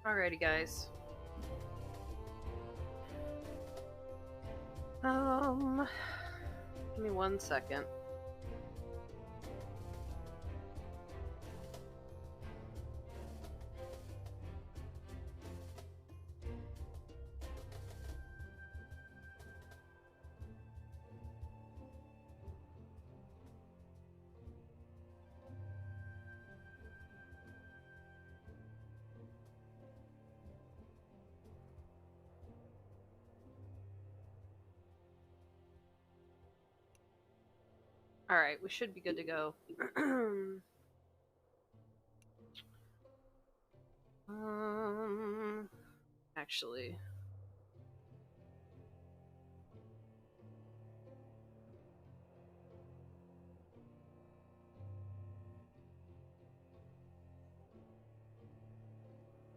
Alrighty, guys. Give me 1 second. Alright, we should be good to go. Actually.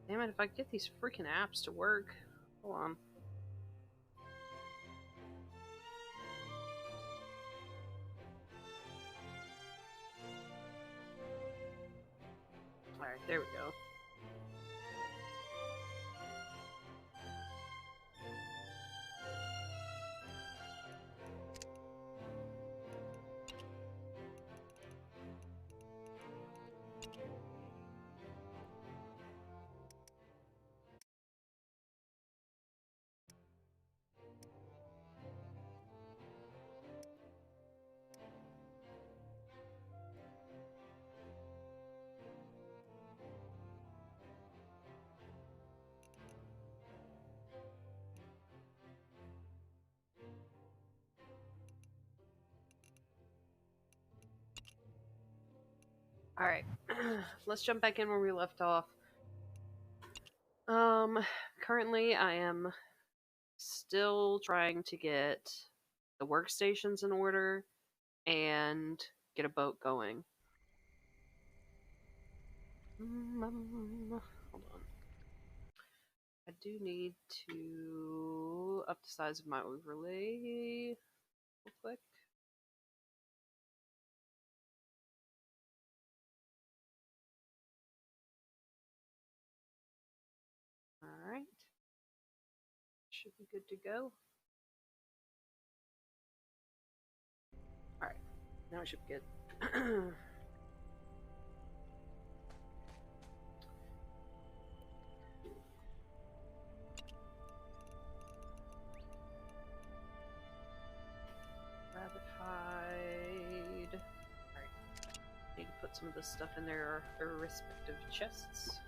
Damn it, if I get these freaking apps to work. Hold on. Alright, there we go. Alright, let's jump back in where we left off. Currently I am still trying to get the workstations in order and get a boat going. Hold on. I do need to up the size of my overlay real quick. Alright. Should be good to go. Alright. Now I should be good. Rabbit hide. Alright. Need to put some of this stuff in their respective chests.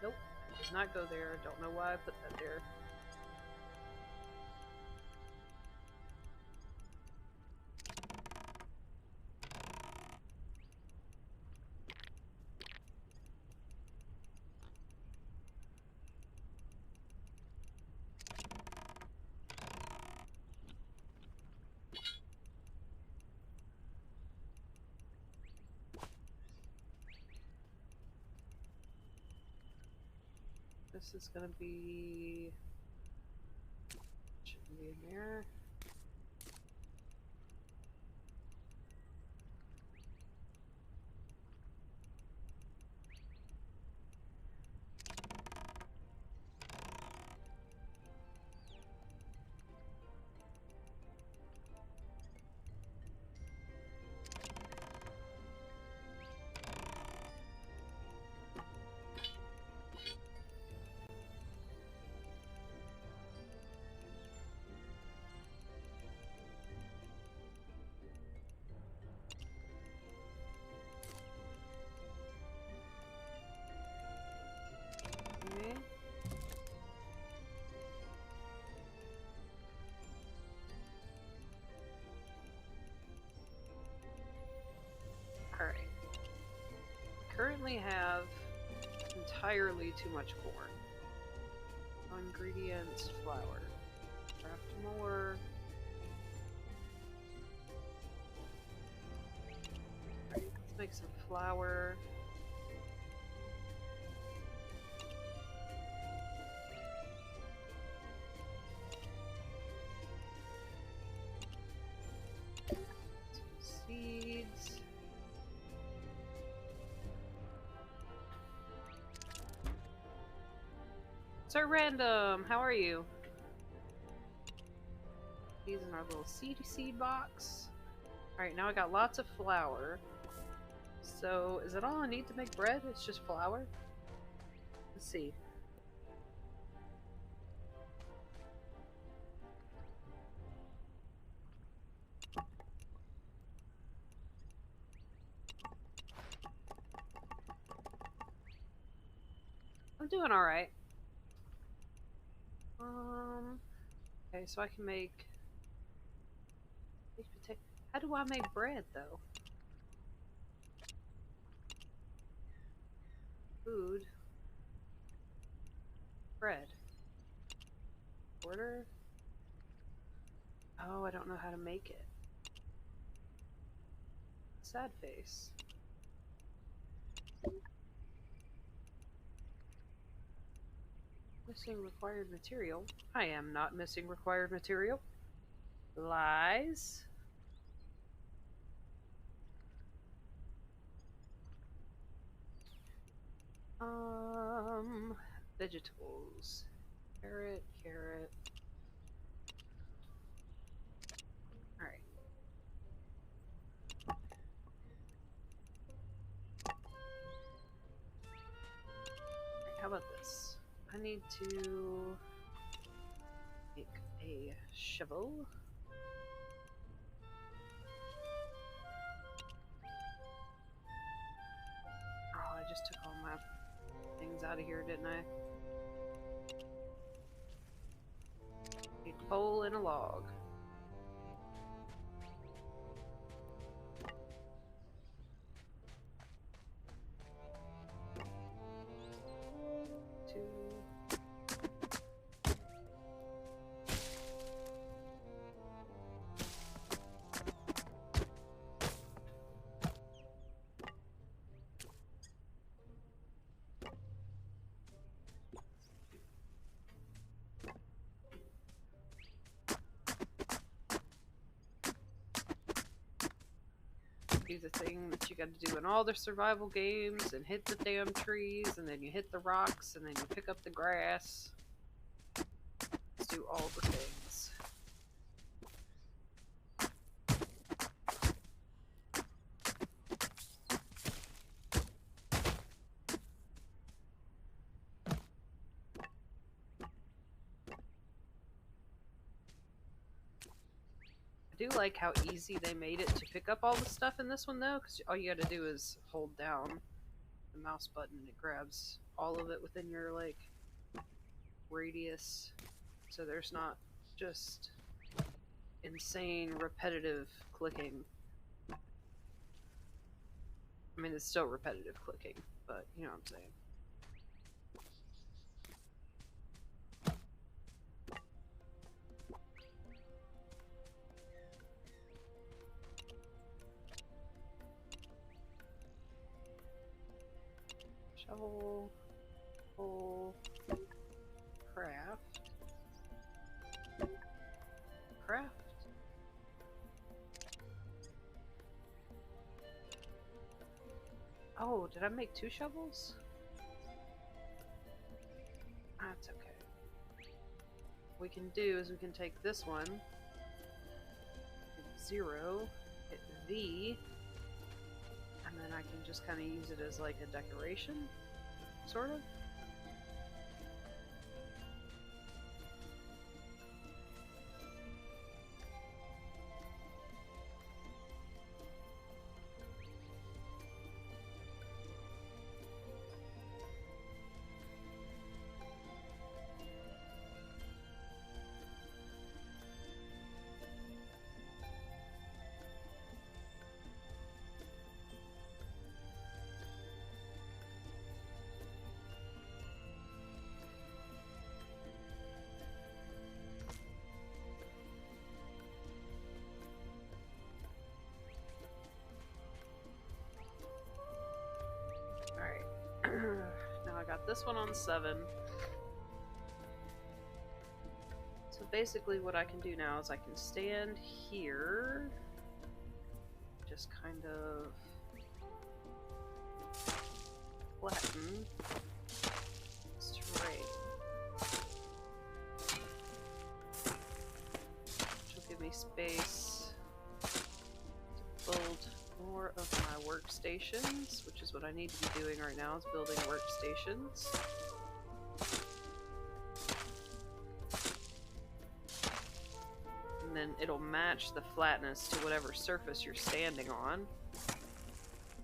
Nope, does not go there. Don't know why I put that there. This is gonna be... shouldn't be in there. Okay. Alright. Currently have entirely too much corn. Ingredients, flour. Craft more. Alright, let's make some flour. Sir Random, how are you? These in our little seed box. Alright, now I got lots of flour. So, is that all I need to make bread? It's just flour? Let's see. I'm doing alright. Okay, so I can make potato. How do I make bread, though? Food. Bread. Order. Oh, I don't know how to make it. Sad face. Missing required material. I am not missing required material. Lies. Vegetables. Carrot, carrot. Alright. How about this? I need to make a shovel. Oh, I just took all my things out of here, didn't I? Need a pole and a log. Two. Do the thing that you gotta do in all the survival games and hit the damn trees and then you hit the rocks and then you pick up the grass. Let's do all the things. I do like how easy they made it to pick up all the stuff in this one though, because all you gotta do is hold down the mouse button and it grabs all of it within your like radius, so there's not just insane repetitive clicking. I mean, it's still repetitive clicking, but you know what I'm saying. Shovel, hole, craft, craft. Oh, did I make 2 shovels? That's okay. What we can do is we can take this one, hit 0, hit V, and then I can just kind of use it as like a decoration, sort of. Now I got this one on 7. So basically what I can do now is I can stand here, just kind of flatten this terrain. because what I need to be doing right now is building workstations. And then it'll match the flatness to whatever surface you're standing on.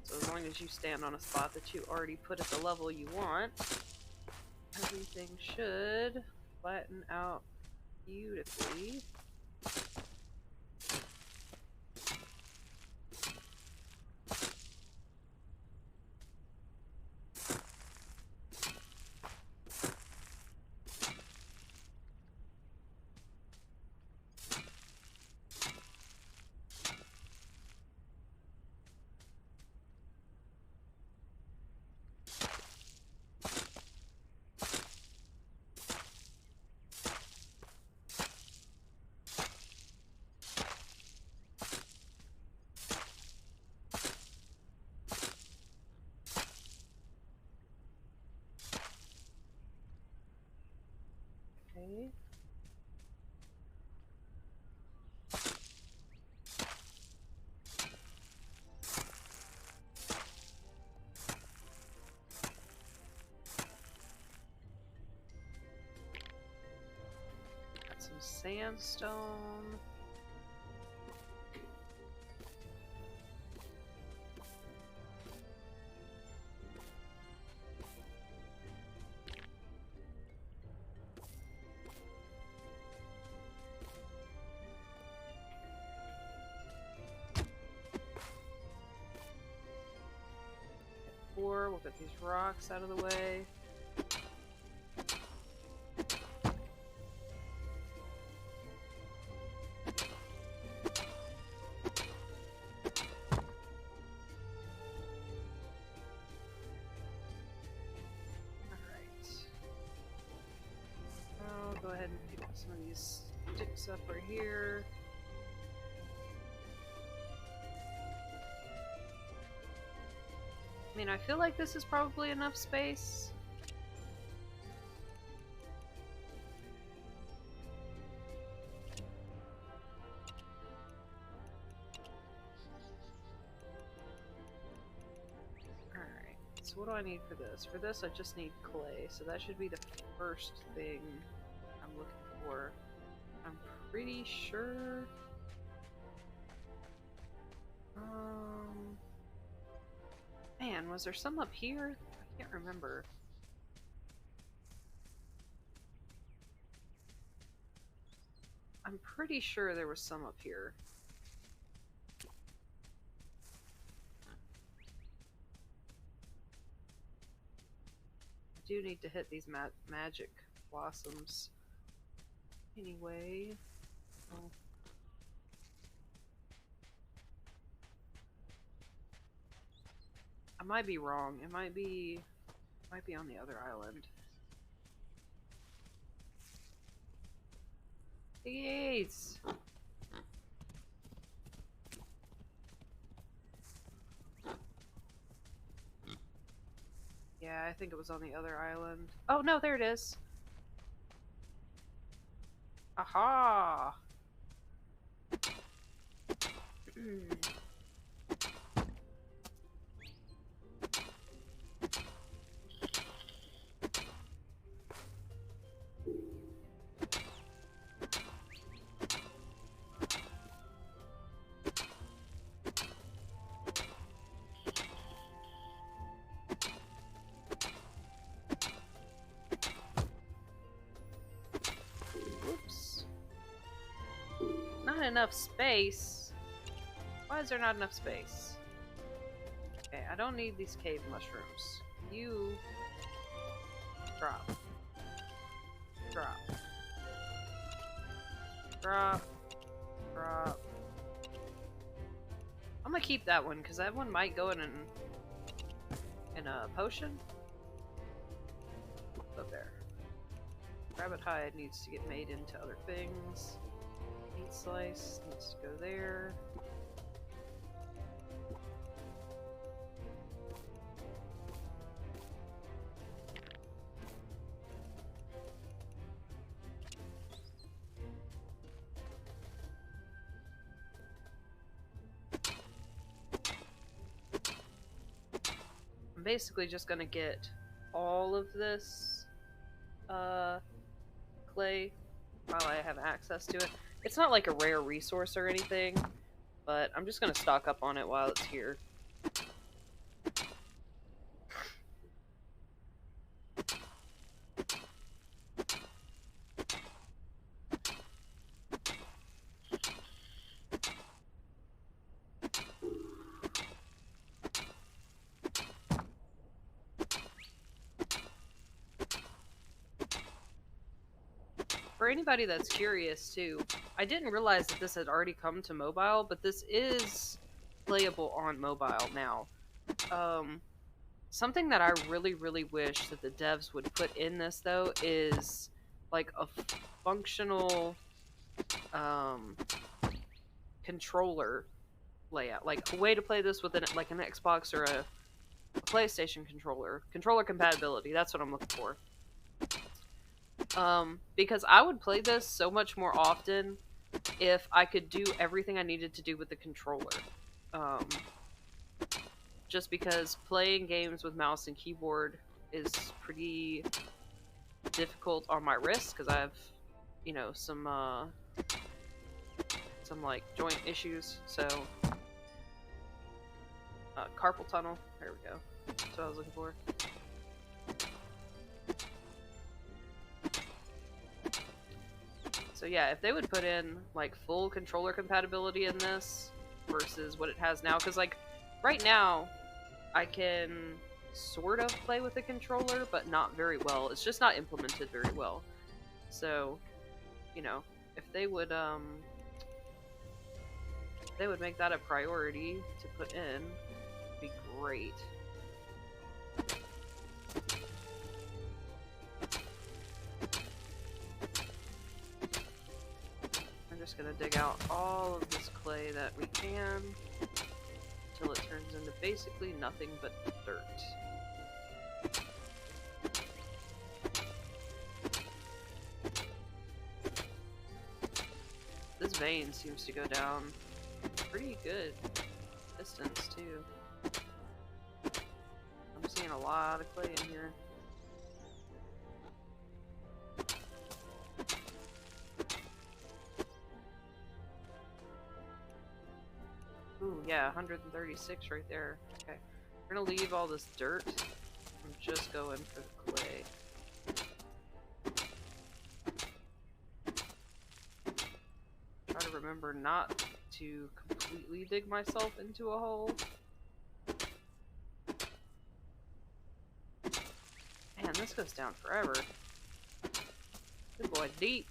So as long as you stand on a spot that you already put at the level you want, everything should flatten out beautifully. Okay. Got some sandstone. We'll get these rocks out of the way. Alright. I'll go ahead and pick up some of these sticks up right here. I mean, I feel like this is probably enough space. Alright, so what do I need for this? For this, I just need clay, so that should be the first thing I'm looking for. I'm pretty sure... Man, was there some up here? I can't remember. I'm pretty sure there was some up here. I do need to hit these magic blossoms. Anyway. Oh. I might be wrong. It might be on the other island. Piggies! Yeah, I think it was on the other island. Oh no, there it is. Aha! Enough space? Why is there not enough space? Okay, I don't need these cave mushrooms. You drop. Drop. Drop. Drop. I'm gonna keep that one because that one might go in a potion. Up there. Rabbit hide needs to get made into other things. Meat slice needs to go there. basically just gonna get all of this clay while I have access to it. It's not like a rare resource or anything, but I'm just gonna stock up on it while it's here. For anybody that's curious too, I didn't realize that this had already come to mobile, but this is playable on mobile now. Something that I really, really wish that the devs would put in this though is like a functional controller layout, like a way to play this with like an Xbox or a PlayStation controller compatibility. That's what I'm looking for. Because I would play this so much more often if I could do everything I needed to do with the controller. Just because playing games with mouse and keyboard is pretty difficult on my wrist because I have, you know, some like joint issues. So carpal tunnel. There we go. That's what I was looking for. So yeah, if they would put in like full controller compatibility in this versus what it has now, because like right now I can sort of play with the controller, but not very well. It's just not implemented very well. So, you know, if they would make that a priority to put in, it'd be great. I'm just gonna dig out all of this clay that we can until it turns into basically nothing but dirt. This vein seems to go down pretty good distance too. I'm seeing a lot of clay in here. Ooh, yeah, 136 right there. Okay. We're gonna leave all this dirt and just go in for the clay. Try to remember not to completely dig myself into a hole. Man, this goes down forever. Good boy, deep.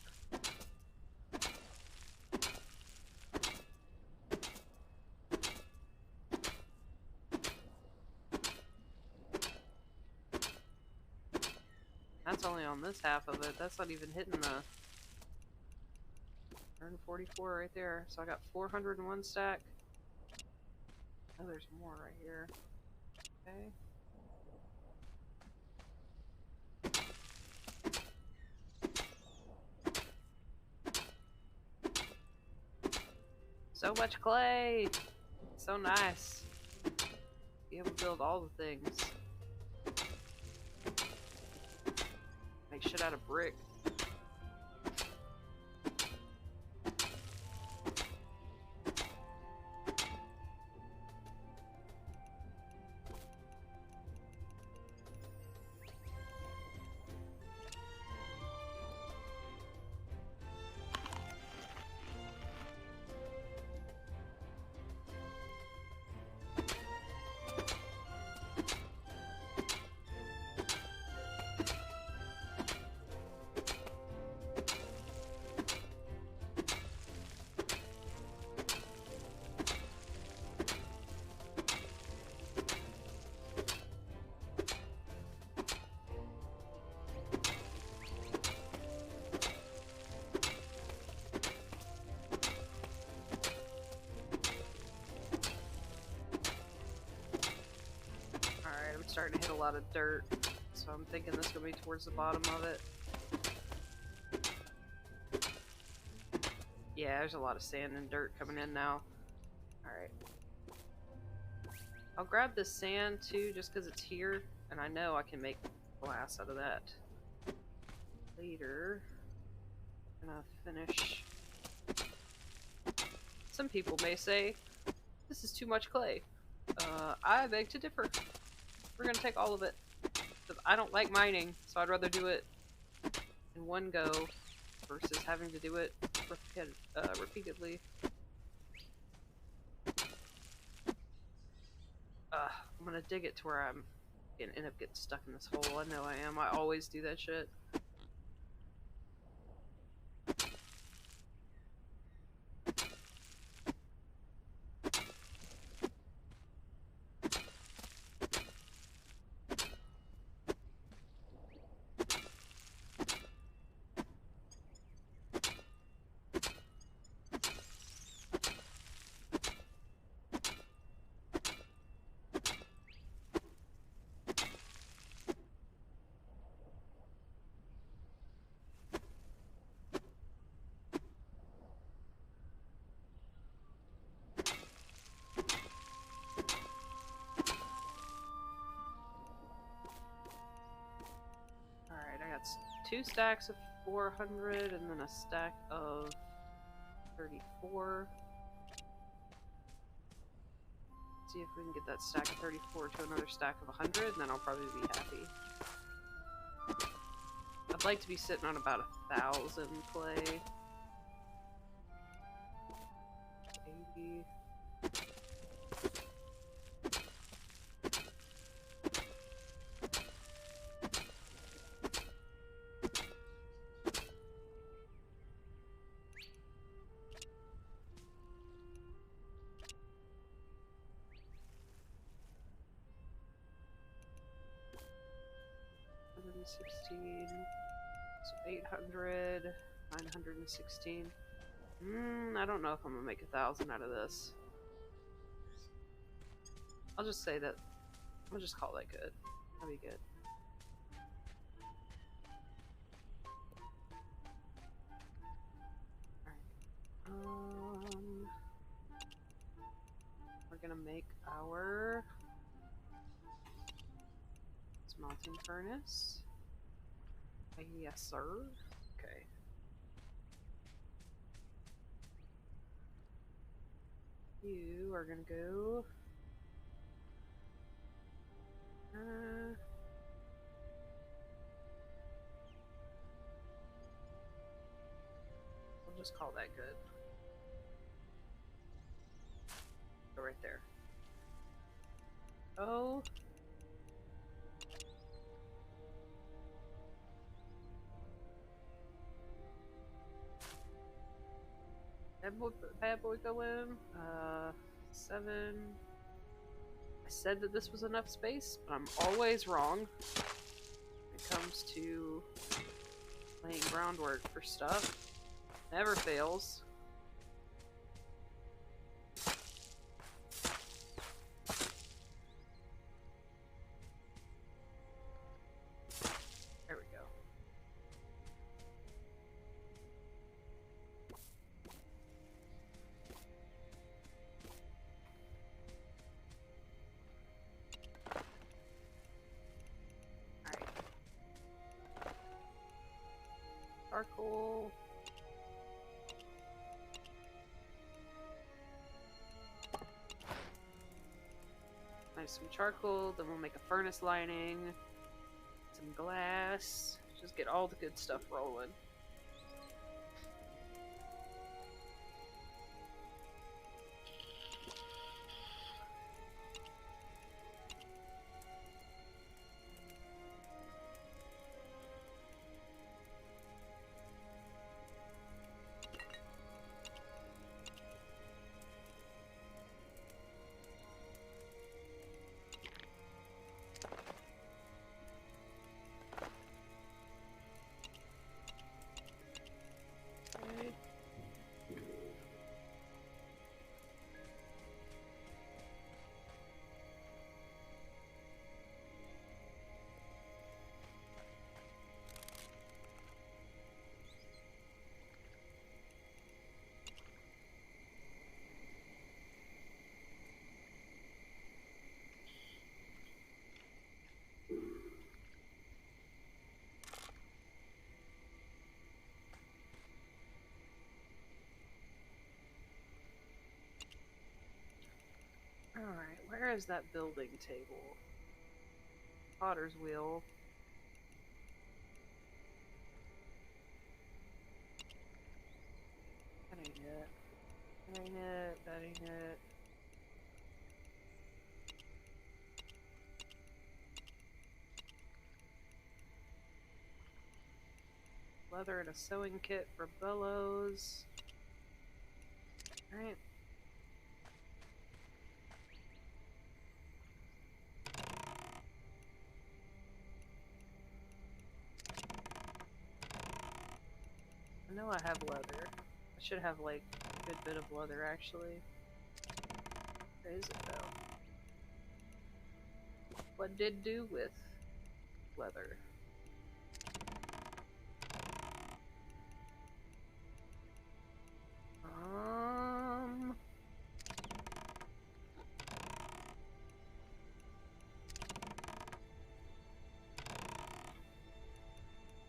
That's only on this half of it. That's not even hitting the 144 right there. So I got 401 stack. Oh, there's more right here. Okay. So much clay! So nice. Be able to build all the things. Make shit out of brick. Starting to hit a lot of dirt, so I'm thinking this is going to be towards the bottom of it. Yeah, there's a lot of sand and dirt coming in now. Alright. I'll grab this sand too, just because it's here, and I know I can make glass out of that later. I'm gonna finish. Some people may say, this is too much clay. I beg to differ. We're gonna take all of it. Because I don't like mining, so I'd rather do it in one go versus having to do it repeatedly. I'm gonna dig it to where I'm gonna end up getting stuck in this hole. I know I am. I always do that shit. Alright, I got 2 stacks of 400 and then a stack of 34. See if we can get that stack of 34 to another stack of 100, and then I'll probably be happy. I'd like to be sitting on about 1,000 clay. 80.116, so 800, 916. I don't know if I'm gonna make 1,000 out of this. I'll just say that. I'll just call that good. That'll be good. Alright. We're gonna make our smelting furnace. Yes, sir. Okay. You are gonna go. We'll just call that good. Go right there. Oh. Bad boy go in. 7. I said that this was enough space, but I'm always wrong when it comes to laying groundwork for stuff. Never fails. There we go. Alright. Charcoal. Nice, some charcoal, then we'll make a furnace lining, some glass, just get all the good stuff rolling. is that building table? Potter's wheel. That ain't it. That ain't it. That ain't it. Leather and a sewing kit for bellows. Alright. I know I have leather. I should have like a good bit of leather actually. Where is it though? What did do with leather?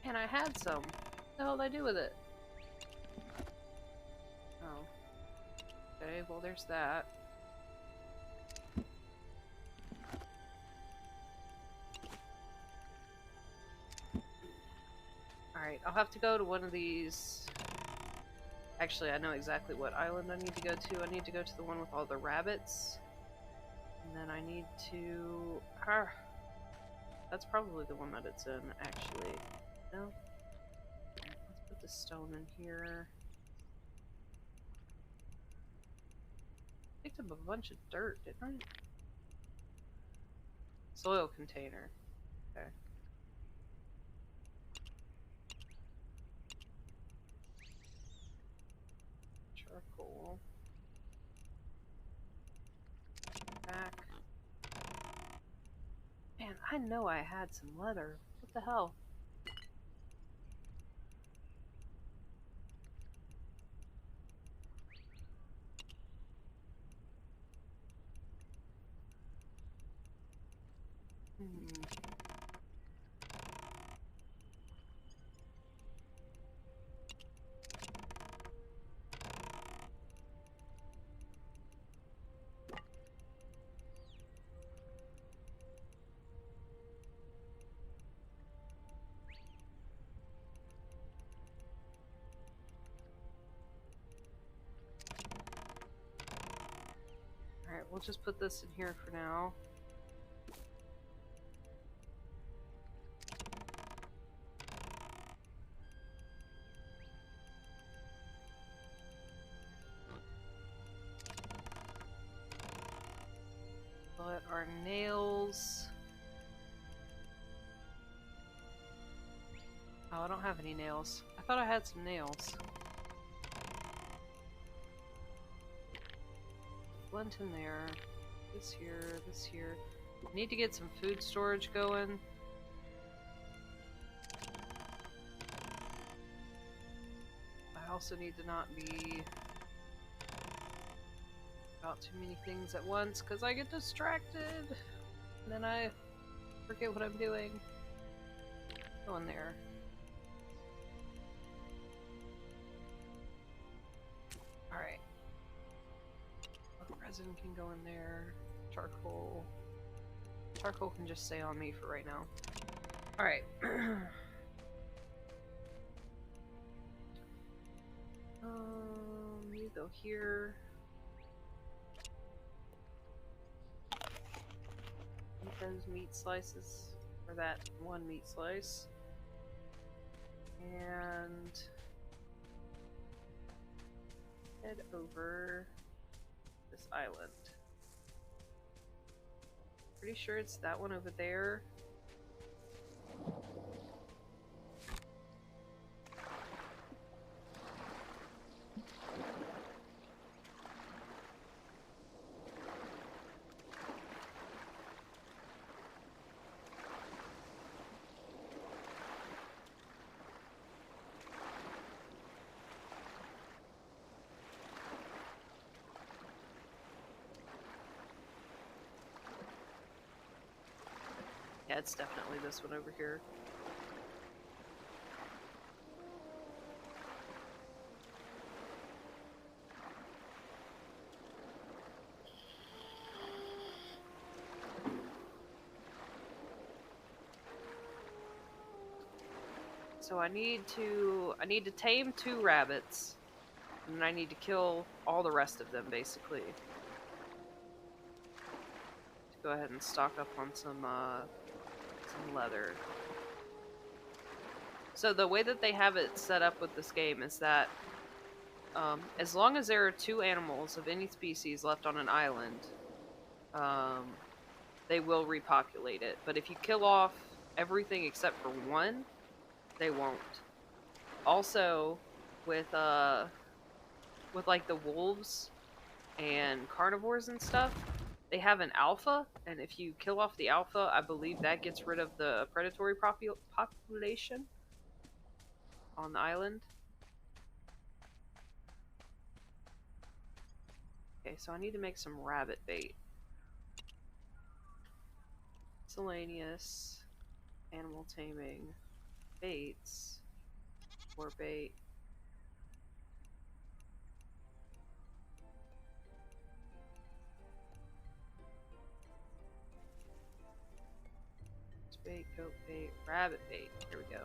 And I had some. What the hell did I do with it? Oh. Okay, well there's that. Alright, I'll have to go to one of these. Actually, I know exactly what island I need to go to. I need to go to the one with all the rabbits. And then I need to... That's probably the one that it's in, actually. No? Let's put the stone in here. I picked up a bunch of dirt, didn't I? Soil container. Okay. Charcoal. Back. Man, I know I had some leather. What the hell? Alright, we'll just put this in here for now. But our nails... Oh, I don't have any nails. I thought I had some nails. Flint in there. This here, this here. I need to get some food storage going. I also need to not be about too many things at once because I get distracted and then I forget what I'm doing. Go in there. Alright. Resin can go in there. Charcoal. Charcoal can just stay on me for right now. Alright. You go here. Eat those meat slices. Or that one meat slice. And head over this island. Pretty sure it's that one over there. Yeah, it's definitely this one over here. So I need to tame 2 rabbits, and then I need to kill all the rest of them, basically. To go ahead and stock up on some leather. So the way that they have it set up with this game is that as long as there are 2 animals of any species left on an island, they will repopulate it. But if you kill off everything except for 1, they won't. Also, with like the wolves and carnivores and stuff, they have an alpha, and if you kill off the alpha, I believe that gets rid of the predatory population on the island. Okay, so I need to make some rabbit bait. Miscellaneous, animal taming, baits, or bait. Bait, goat bait, rabbit bait. Here we go.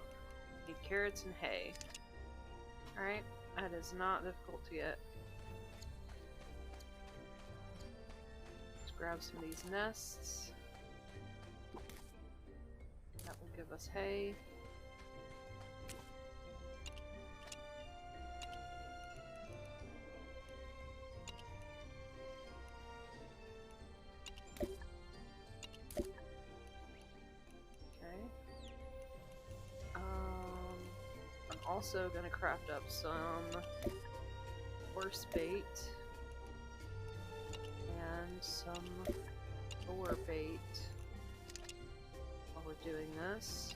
Need carrots and hay. Alright, that is not difficult yet. Let's grab some of these nests. That will give us hay. Also gonna craft up some horse bait and some boar bait while we're doing this.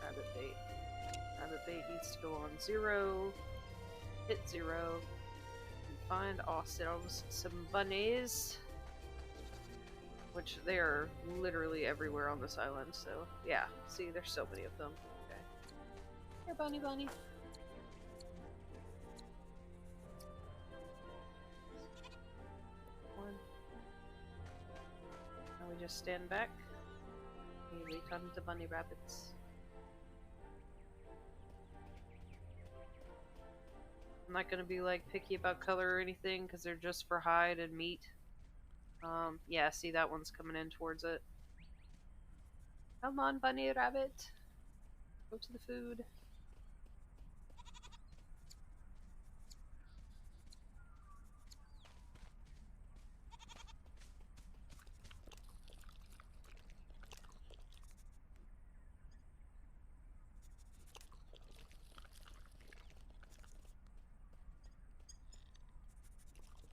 Rabbit bait. Rabbit bait needs to go on 0, hit 0, and find ourselves some bunnies. Which they are literally everywhere on this island, so yeah. See, there's so many of them. Okay. Here, bunny, bunny. One. Now we just stand back. We come to bunny rabbits. I'm not gonna be like picky about color or anything because they're just for hide and meat. Yeah, see that one's coming in towards it. Come on, bunny rabbit. Go to the food.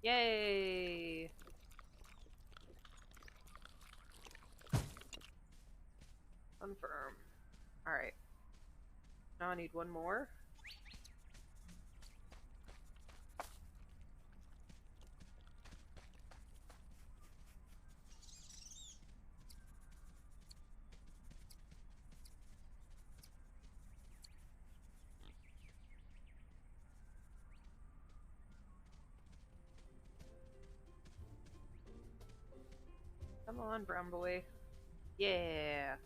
Yay! Confirm. Alright. Now I need one more. Come on, brown boy. Yeah!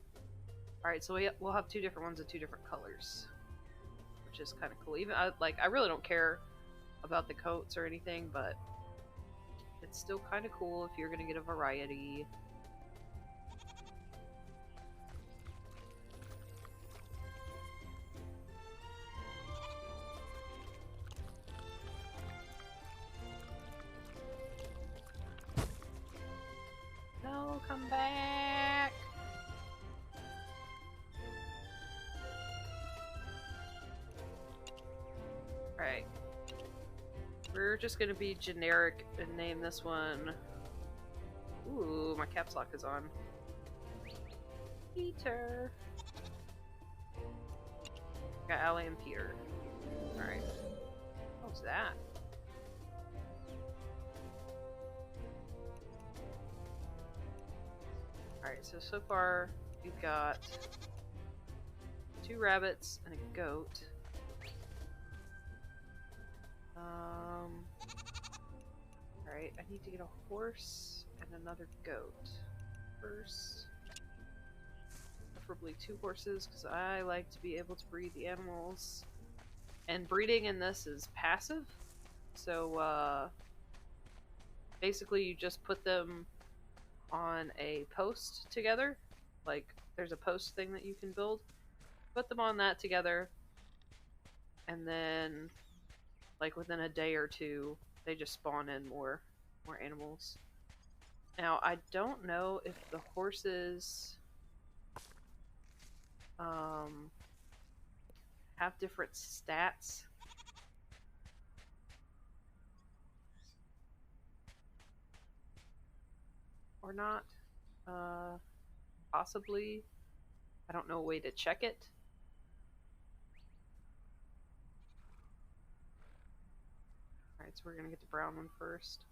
Alright, so we'll have 2 different ones of 2 different colors. Which is kind of cool. Even, I really don't care about the coats or anything, but it's still kind of cool if you're gonna get a variety. No, come back! Alright. We're just gonna be generic and name this one. Ooh, my caps lock is on. Peter. Got Allie and Peter. Alright. What was that? Alright, so far we've got 2 rabbits and a goat. Alright, I need to get a horse and another goat. first. Preferably 2 horses, because I like to be able to breed the animals. And breeding in this is passive, so basically you just put them on a post together. Like, there's a post thing that you can build. Put them on that together, and then, like, within a day or 2, they just spawn in more animals. Now, I don't know if the horses have different stats. Or not. Possibly. I don't know a way to check it. Alright, so we're gonna get the brown one first.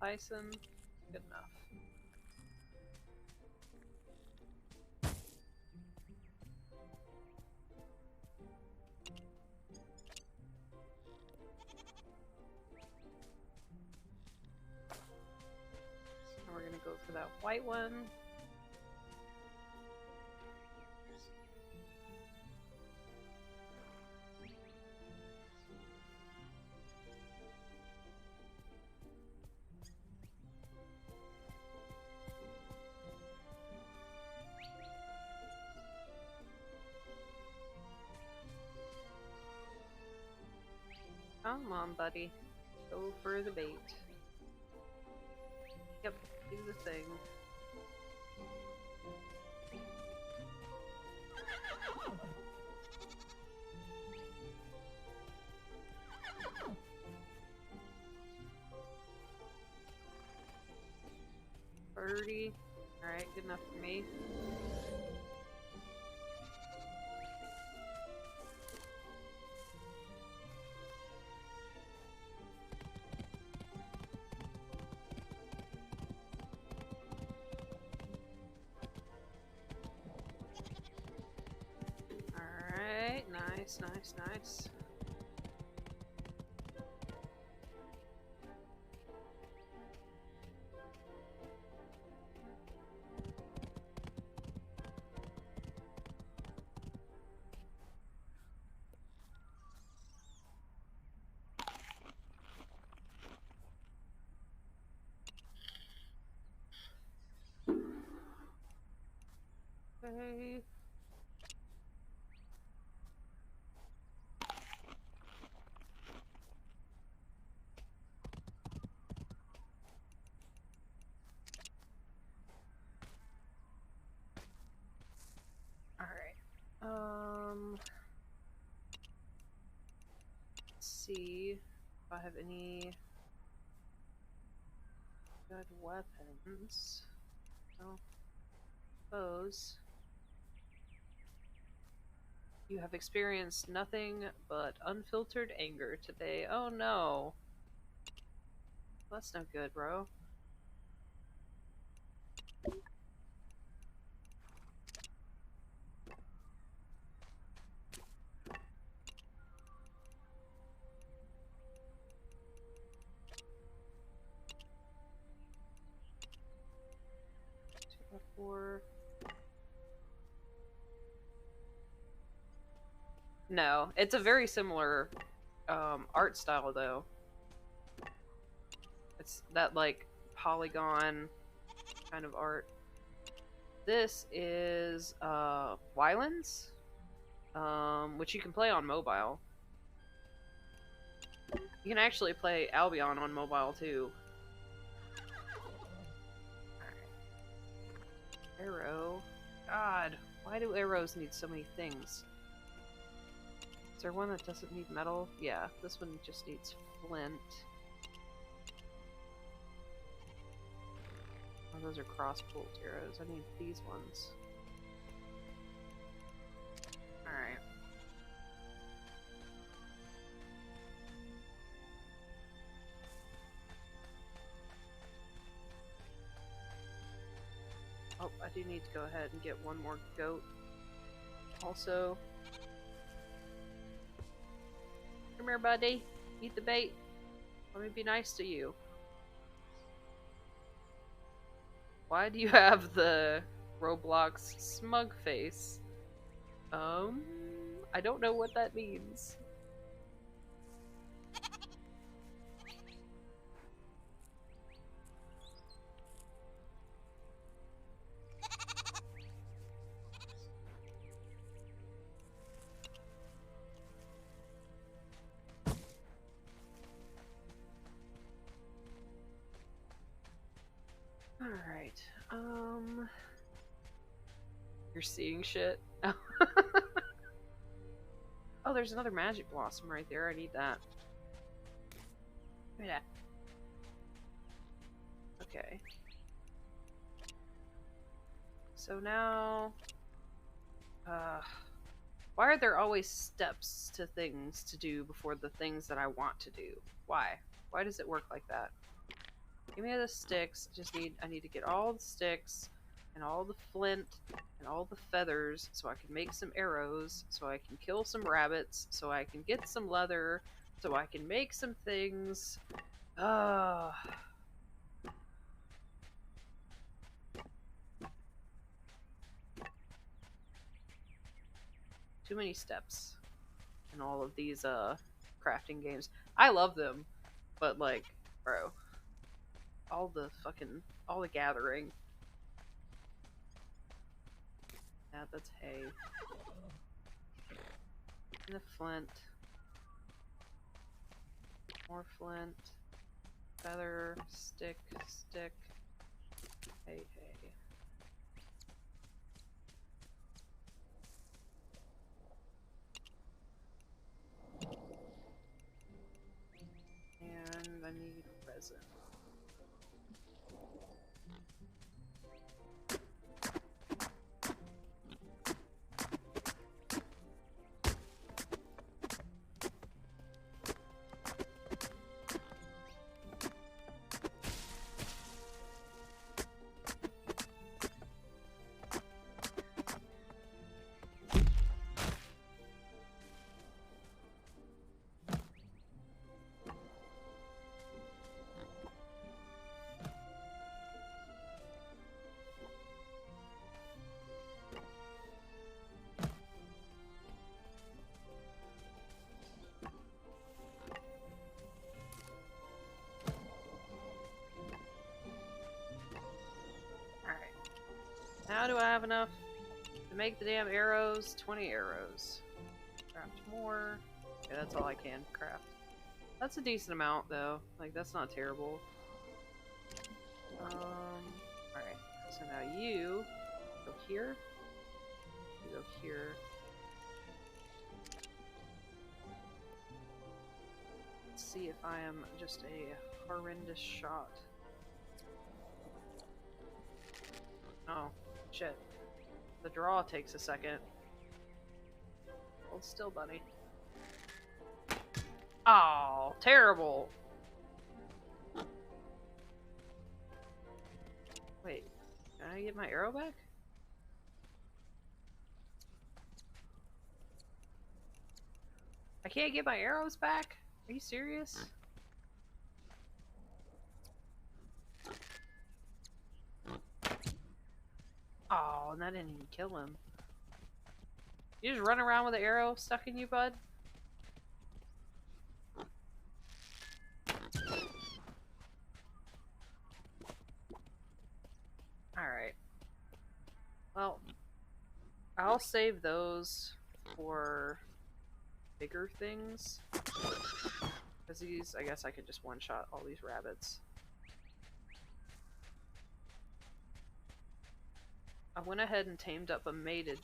Bison, good enough. And we're gonna go for that white one. Come on, buddy. Go for the bait. Yep, do the thing. Birdie. Alright, good enough for me. Alright, nice, nice, nice. Okay. Alright. Let's see if I have any good weapons. No. Suppose. You have experienced nothing but unfiltered anger today. Oh no. That's no good, bro. Two, 4. No, it's a very similar art style though. It's that like polygon kind of art. This is Ylands, which you can play on mobile. You can actually play Albion on mobile too. Alright. Arrow. God, why do arrows need so many things? Is there one that doesn't need metal? Yeah, this one just needs flint. Oh, those are cross-bolt arrows. I need these ones. Alright. I do need to go ahead and get one more goat. Also, come here, buddy. Eat the bait. Let me be nice to you. Why do you have the Roblox smug face? I don't know what that means. Alright, you're seeing shit? Oh, there's another magic blossom right there. I need that. Give me that. Okay. So now... why are there always steps to things to do before the things that I want to do? Why? Why does it work like that? Give me the sticks. I need to get all the sticks and all the flint and all the feathers so I can make some arrows, so I can kill some rabbits, so I can get some leather, so I can make some things. Too many steps in all of these crafting games. I love them, but like, bro, all the gathering. Yeah, that's hay. And the flint. More flint. Feather. Stick. Stick. Hay, hay. And I need resin. Now do I have enough to make the damn arrows? 20 arrows. Craft more. Okay, that's all I can craft. That's a decent amount, though. Like, that's not terrible. Alright. So now you go here. You go here. Let's see if I am just a horrendous shot. Oh, shit. The draw takes a second. Hold still, buddy. Oh, terrible. Wait, can I get my arrow back? I can't get my arrows back? Are you serious? Oh, and that didn't even kill him. You just run around with an arrow stuck in you, bud? Alright. Well, I'll save those for bigger things. Because these, I guess I could just one-shot all these rabbits. I went ahead and tamed up a mated,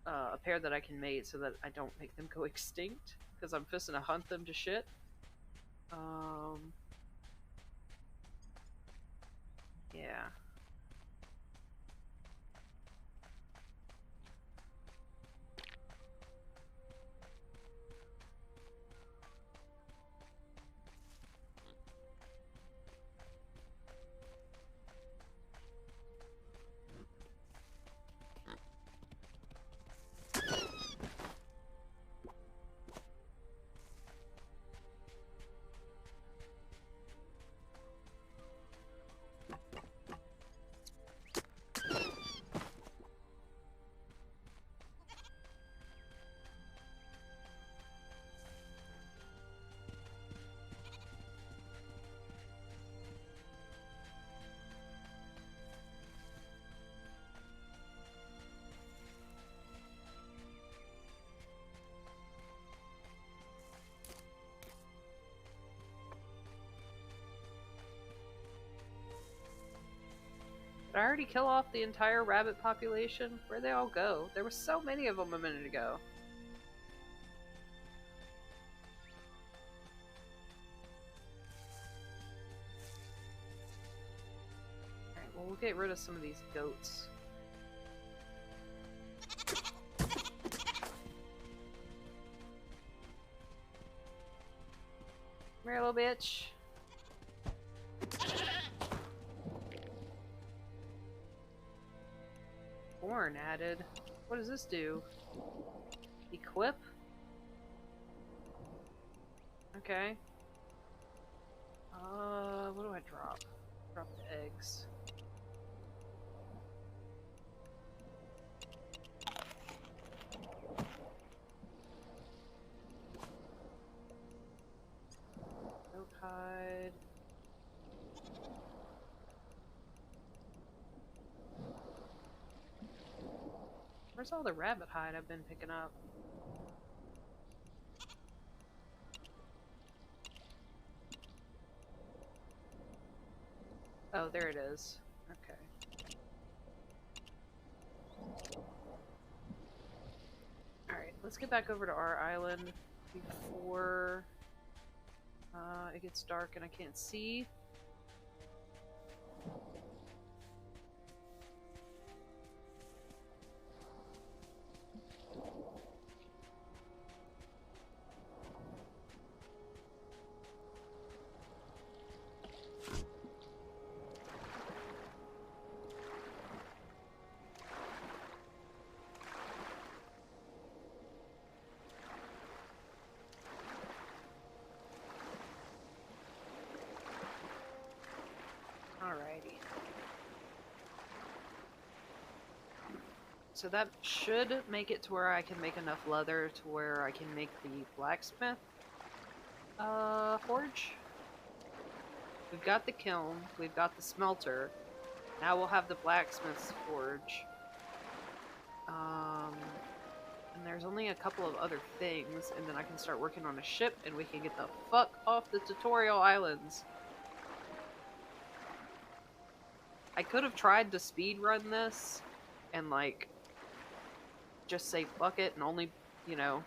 a pair that I can mate so that I don't make them go extinct. Because I'm fisting to hunt them to shit. Yeah. Did I already kill off the entire rabbit population? Where'd they all go? There were so many of them a minute ago. Alright, well, we'll get rid of some of these goats. Come here, little bitch. Corn added. What does this do? Equip? Okay. What do I drop? Drop the eggs. Goat hide. Where's all the rabbit hide I've been picking up? Oh, there it is. Okay. Alright, let's get back over to our island before it gets dark and I can't see. Alrighty. So that should make it to where I can make enough leather to where I can make the blacksmith forge. We've got the kiln, we've got the smelter. Now we'll have the blacksmith's forge. And there's only a couple of other things, and then I can start working on a ship and we can get the fuck off the tutorial islands. I could have tried to speed run this and like just say fuck it and only, you know,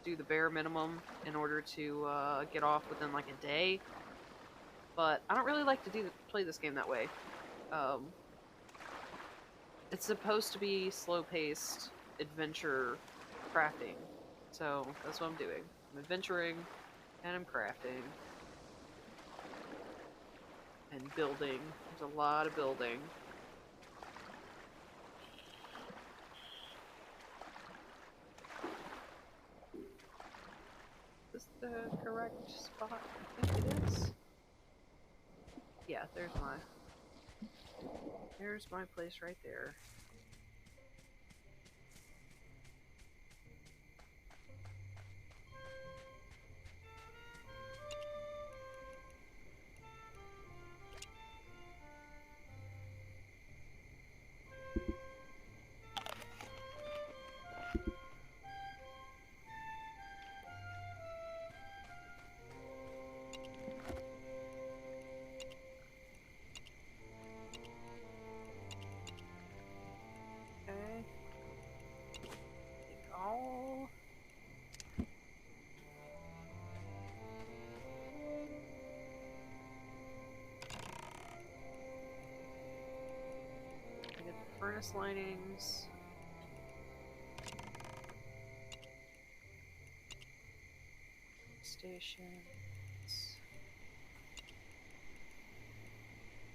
do the bare minimum in order to get off within like a day. But I don't really like to play this game that way. It's supposed to be slow-paced adventure crafting, so that's what I'm doing. I'm adventuring and I'm crafting and building. There's a lot of building. Is this the correct spot? I think it is. Yeah, there's my place right there. Furnace linings. Stations.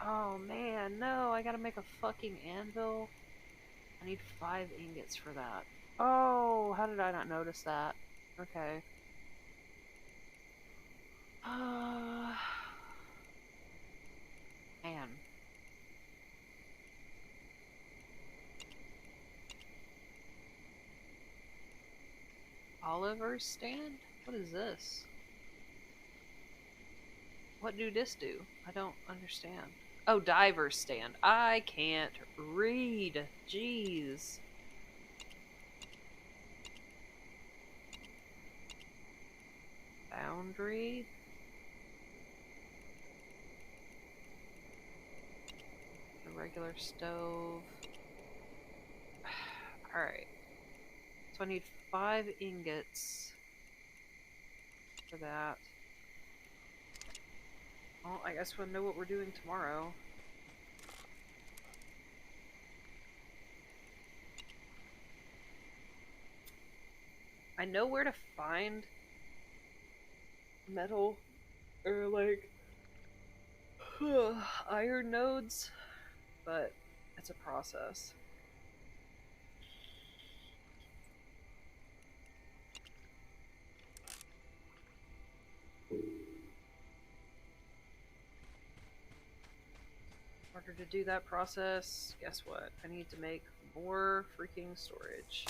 Oh man, no, I gotta make a fucking anvil. I need 5 ingots for that. Oh, how did I not notice that? Okay. Man. Oliver's stand? What is this? What do this do? I don't understand. Oh, diver's stand. I can't read. Jeez. Boundary. regular stove. Alright. So I need 5 ingots for that. Well, I guess we'll know what we're doing tomorrow. I know where to find metal or like iron nodes, but it's a process. In order to do that process, guess what? I need to make more freaking storage.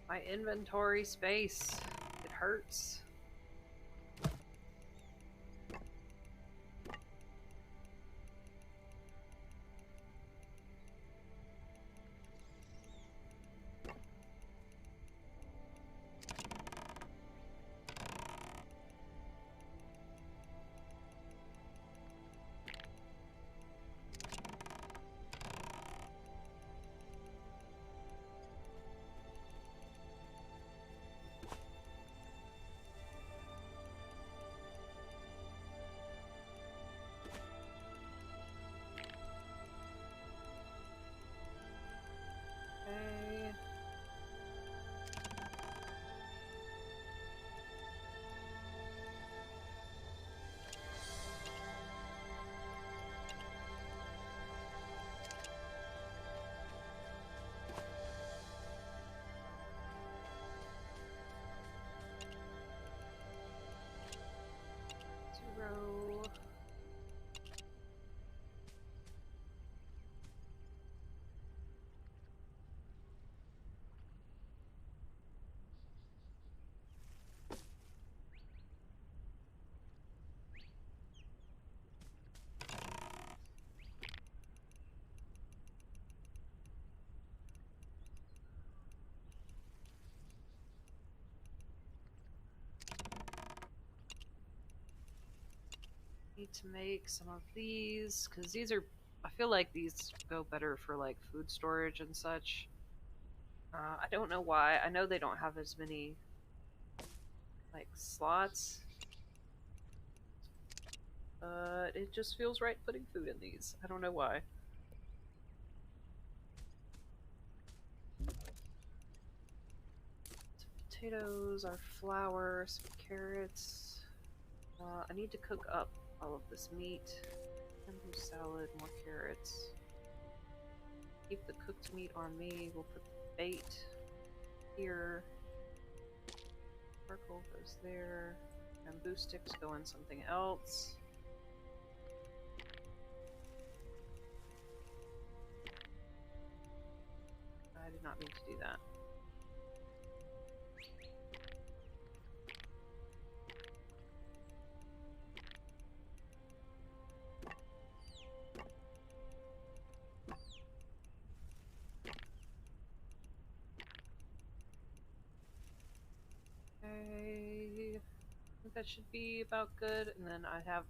My inventory space. It hurts. Okay. Zero. Need to make some of these, because these are, I feel like these go better for like food storage and such. I don't know why. I know they don't have as many like slots, but it just feels right putting food in these. I don't know why. Some potatoes, our flour, some carrots. I need to cook up all of this meat. Bamboo salad, more carrots. Keep the cooked meat on me. We'll put the bait here. Sparkle goes there. Bamboo sticks go in something else. I did not mean to do that. Okay, I think that should be about good, and then I have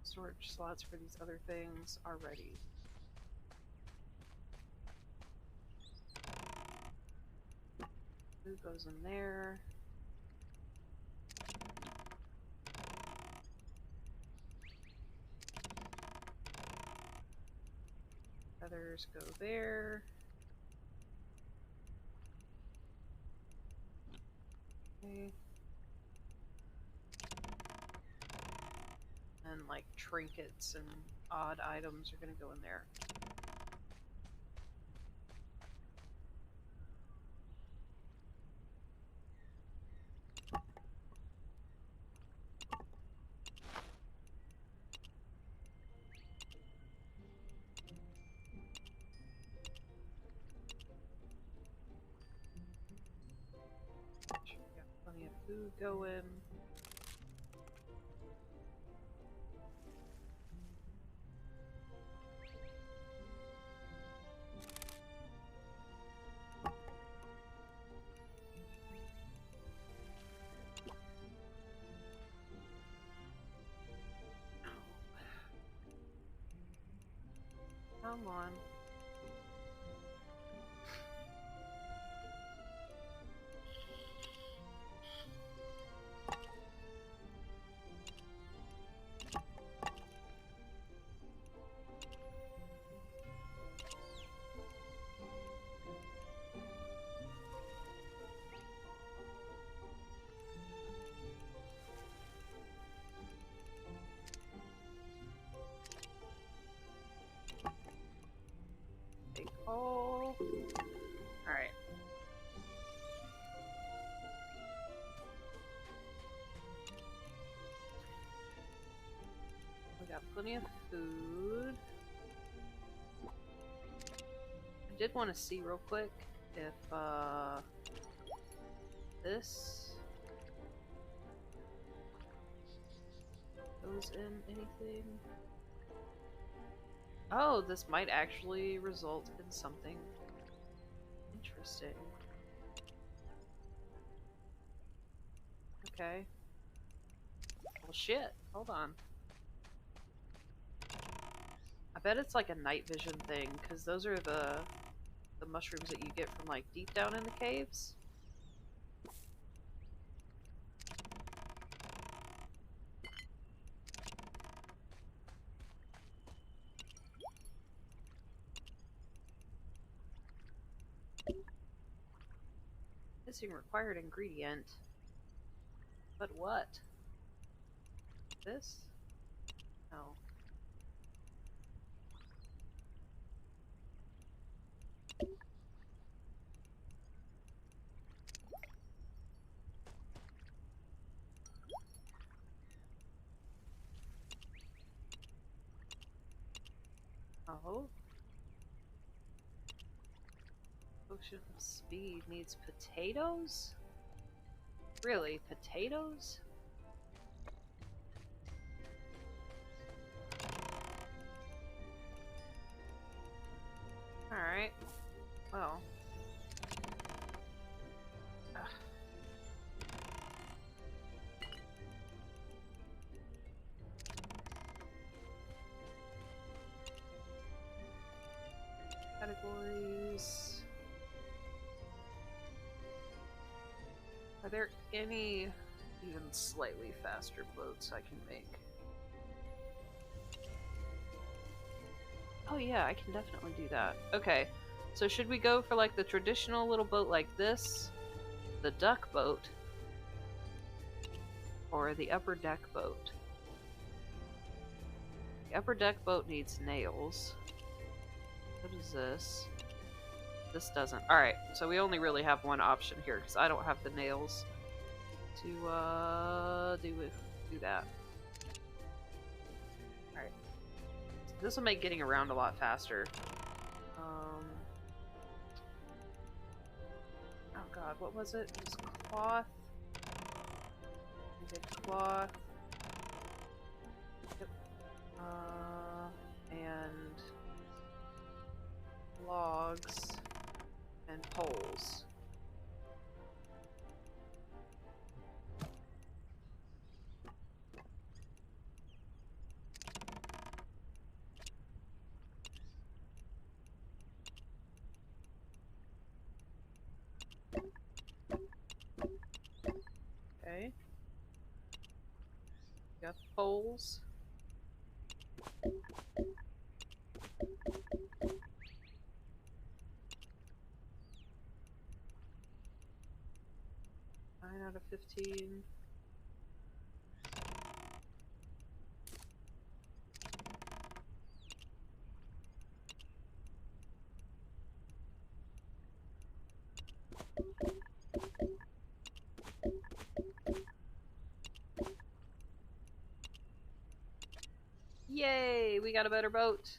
storage slots for these other things already. Food goes in there. Feathers go there. Okay. And like trinkets and odd items are gonna go in there. Food going. Come on. Big hole. Alright. We got plenty of food. I did want to see real quick if this goes in anything. Oh, this might actually result in something interesting. Okay. Well, shit. Hold on. I bet it's like a night vision thing, because those are the mushrooms that you get from like deep down in the caves. Missing required ingredient. But what? This? No. Oh. Potion of speed needs potatoes? Really? Potatoes? Alright. Well. Ugh. Categories. Are there any even slightly faster boats I can make? Oh yeah, I can definitely do that. Okay, so should we go for like the traditional little boat like this, the duck boat, or the upper deck boat? The upper deck boat needs nails. What is this? This doesn't. Alright, so we only really have one option here, because I don't have the nails to do that. Alright. This will make getting around a lot faster. Oh god, what was it? It was cloth. We did cloth. Yep. And logs and poles. Okay. Got the poles. Nine out of 15. Yay! We got a better boat.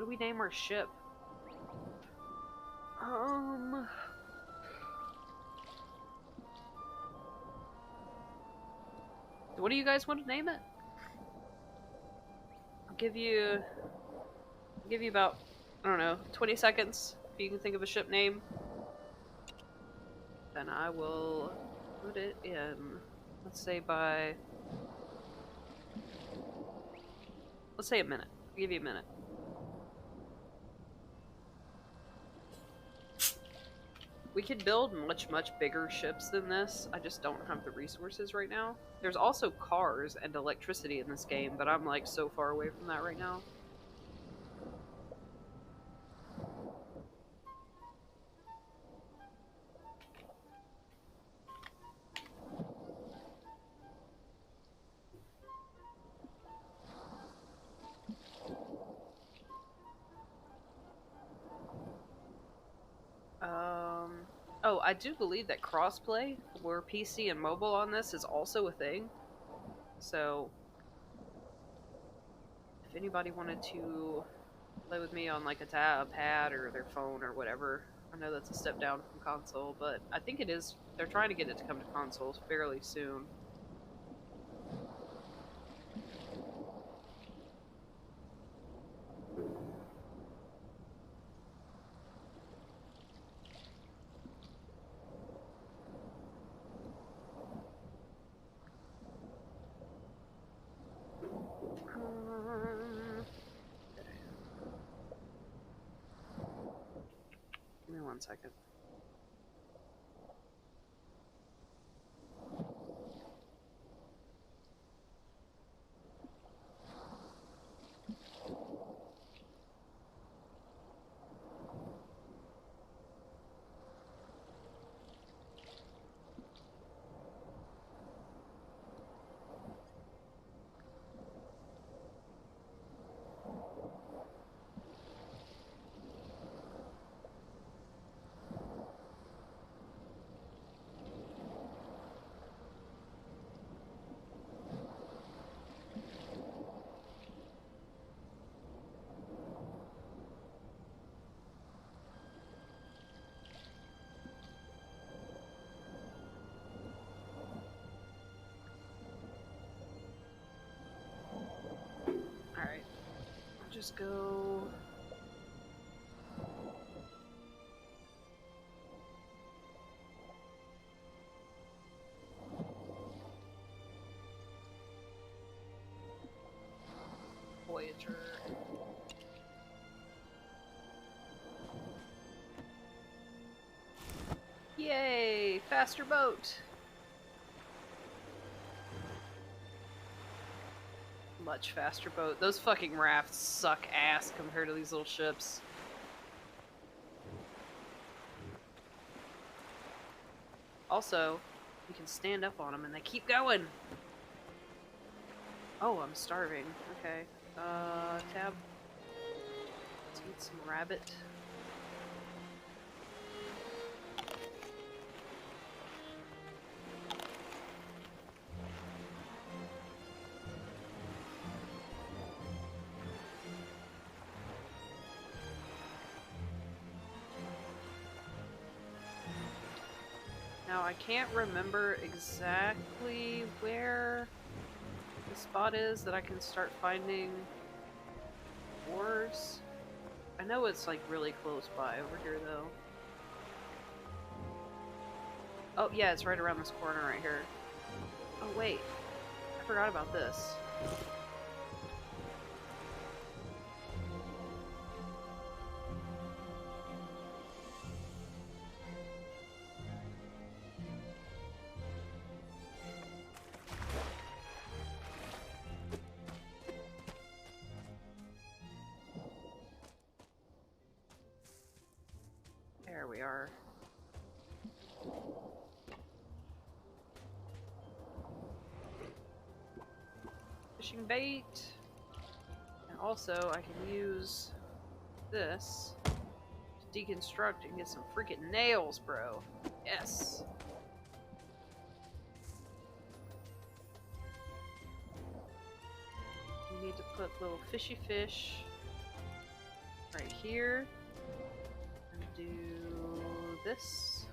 do we name our ship? What do you guys want to name it? I'll give you about, I don't know, 20 seconds if you can think of a ship name. Then I will put it in. Let's say let's say a minute. I'll give you a minute. We could build much bigger ships than this. I just don't have the resources right now. There's also cars and electricity in this game, but I'm like so far away from that right now. Oh, I do believe that crossplay for PC and mobile on this is also a thing. So, if anybody wanted to play with me on like a pad or their phone or whatever, I know that's a step down from console, but I think it is. They're trying to get it to come to consoles fairly soon. Give me 1 second. Alright. I'll just go... Voyager. Yay! Faster boat! Much faster boat. Those fucking rafts suck ass compared to these little ships. Also, you can stand up on them and they keep going! Oh, I'm starving. Okay. Tab. Let's eat some rabbit. Now, I can't remember exactly where the spot is that I can start finding ores. I know it's like really close by over here though. Oh yeah, it's right around this corner right here. Oh wait, I forgot about this. There we are. Fishing bait. And also, I can use this to deconstruct and get some freaking nails, bro. Yes. We need to put little fishy fish here and do this.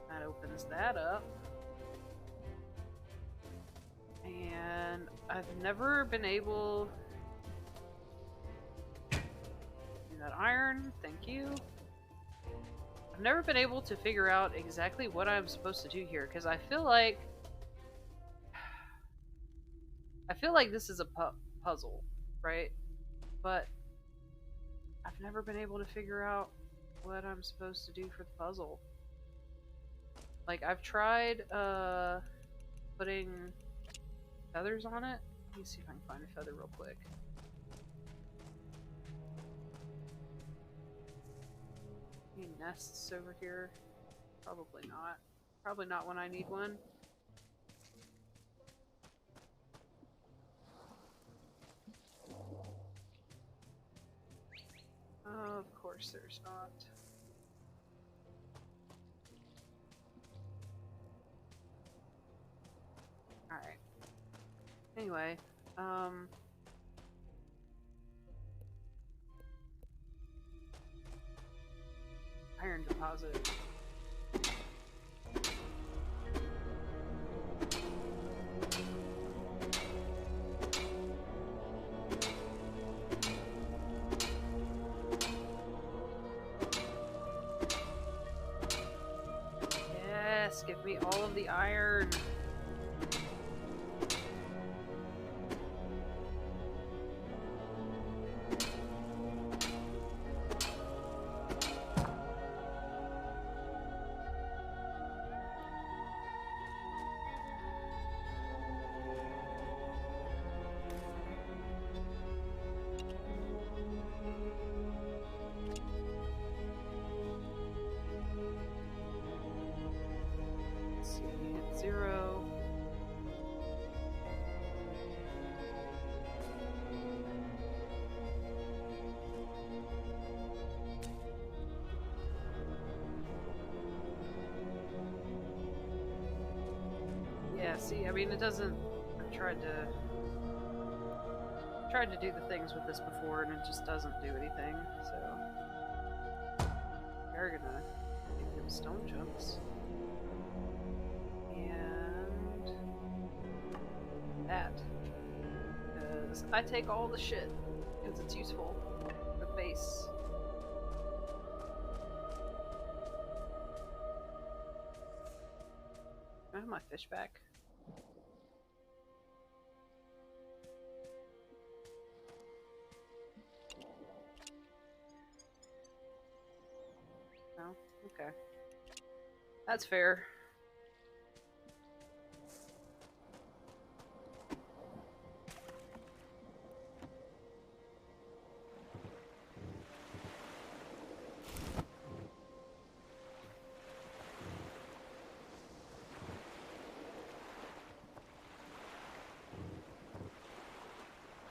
That opens that up. And I've never been able... Do that iron, thank you. I've never been able to figure out exactly what I'm supposed to do here, because I feel like this is a puzzle, right? But I've never been able to figure out what I'm supposed to do for the puzzle. Like, I've tried putting feathers on it. Let me see if I can find a feather real quick. Any nests over here? Probably not. Probably not when I need one. Of course there's not. Alright. Anyway, iron deposit. Yes, give me all of the iron. Zero. Yeah, see, I mean, it doesn't... I've tried to do the things with this before, and it just doesn't do anything, so... We're gonna give them stone jumps. And... that. Because I take all the shit, because it's useful for the base. Can I have my fish back? No? Okay. That's fair.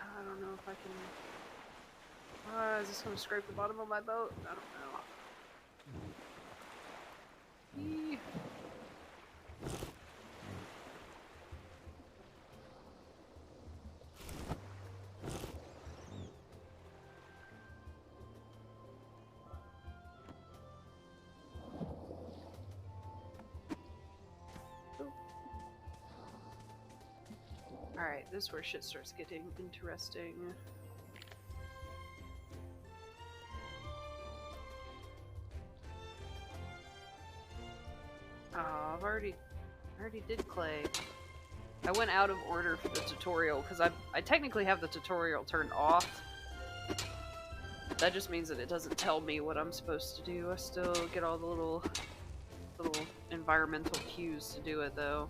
I don't know if I can... is this gonna scrape the bottom of my boat? I don't know. Eee. Alright, this is where shit starts getting interesting. Oh, I already did clay. I went out of order for the tutorial because I technically have the tutorial turned off. That just means that it doesn't tell me what I'm supposed to do. I still get all the little environmental cues to do it though.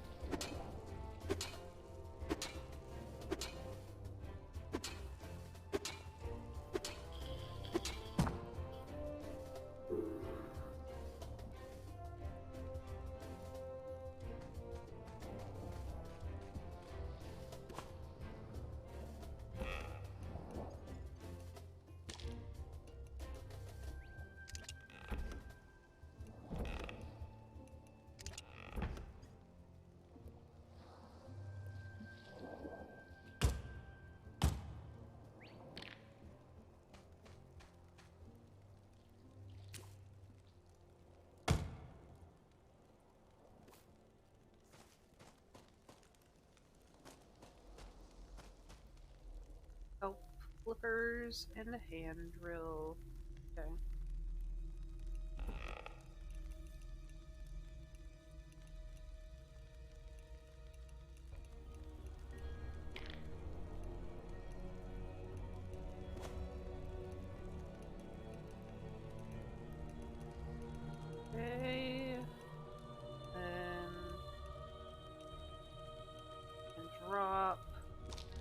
flippers and a hand drill. Okay. Okay. Then and drop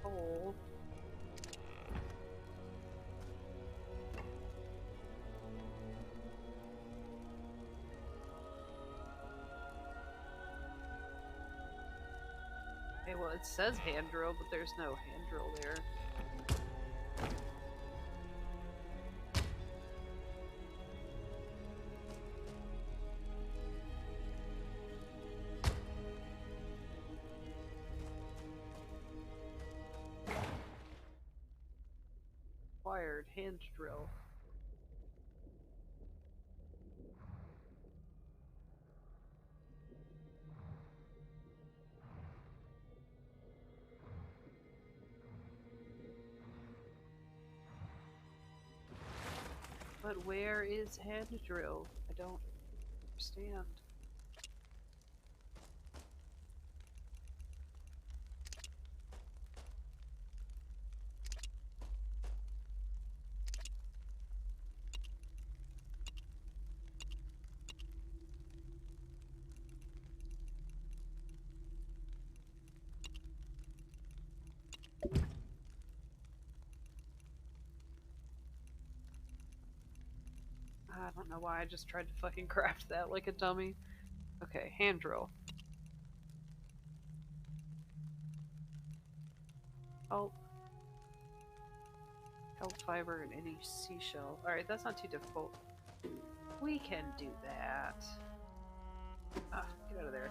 coal. Okay, well it says hand drill, but there's no hand drill there. Acquired hand drill. But where is hand drill? I don't understand. I don't know why I just tried to fucking craft that like a dummy. Okay, hand drill. Oh. Kelp fiber and any seashell. Alright, that's not too difficult. We can do that. Ah, get out of there.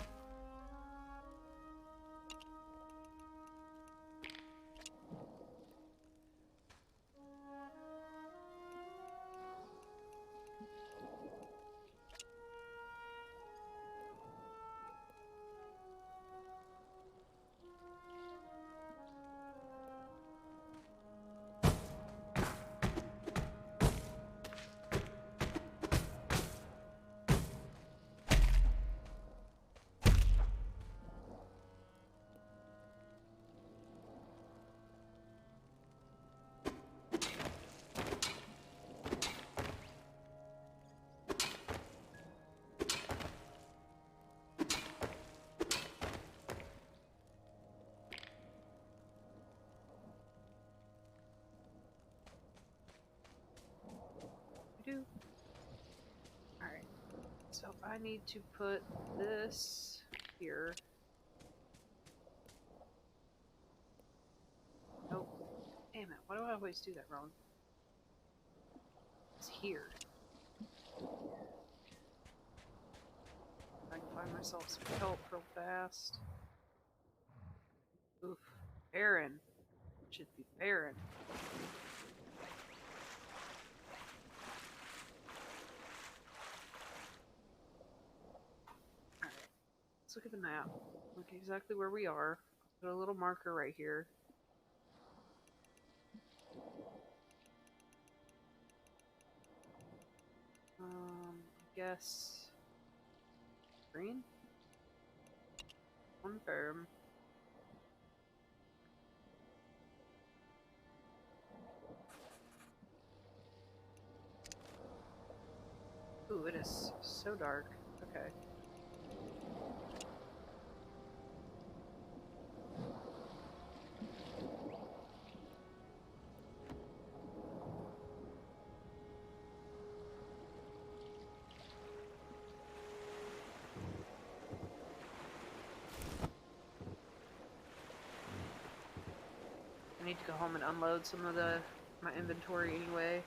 Alright, so I need to put this here. Oh, damn it, why do I always do that wrong? It's here. I can find myself some kelp real fast. Oof, barren. Should be barren. Let's look at the map. Look exactly where we are. Put a little marker right here. I guess green? Confirm. Ooh, it is so dark. Okay. I need to go home and unload some of my inventory anyway.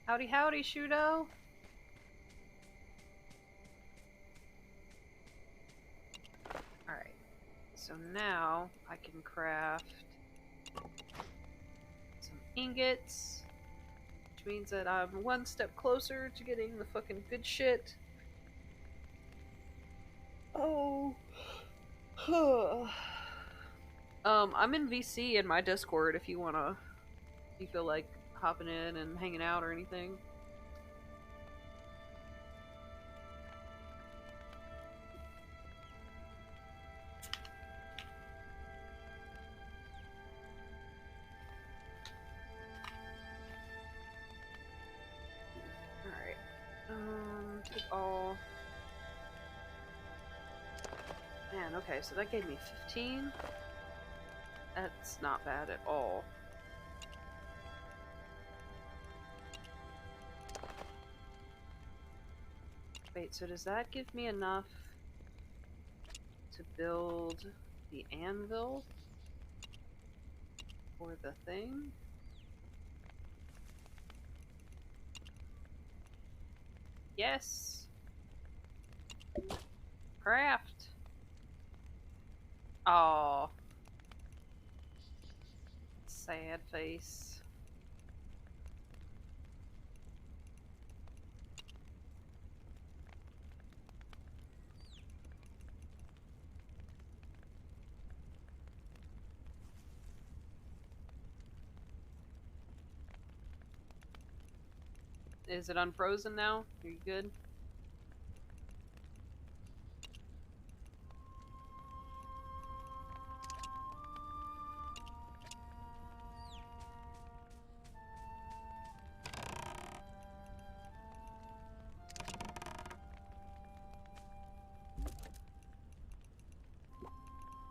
Howdy, howdy, Shudo. Alright. So now I can craft some ingots, which means that I'm one step closer to getting the fucking good shit. Oh. I'm in VC in my Discord if you feel like hopping in and hanging out or anything. Alright. Take all. Man, okay, so that gave me 15. That's not bad at all. Wait, so does that give me enough to build the anvil for the thing? Yes! Craft! Aw. Sad face. Is it unfrozen now? Are you good?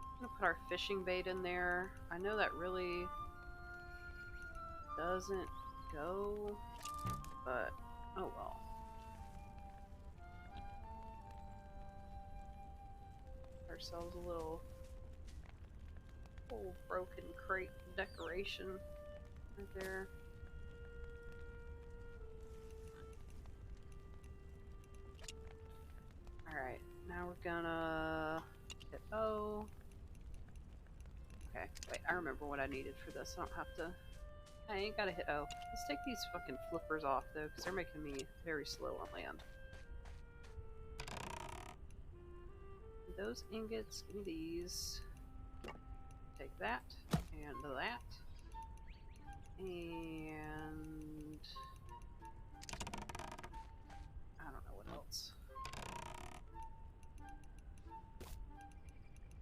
I'm gonna put our fishing bait in there. I know that really doesn't go, but oh well. Ourselves a little old broken crate decoration right there. Alright, now we're gonna hit O. Okay, wait, I remember what I needed for this. I don't have to. I ain't gotta hit O. Let's take these fucking flippers off though, because they're making me very slow on land. Those ingots, give me these. Take that, and that. And I don't know what else.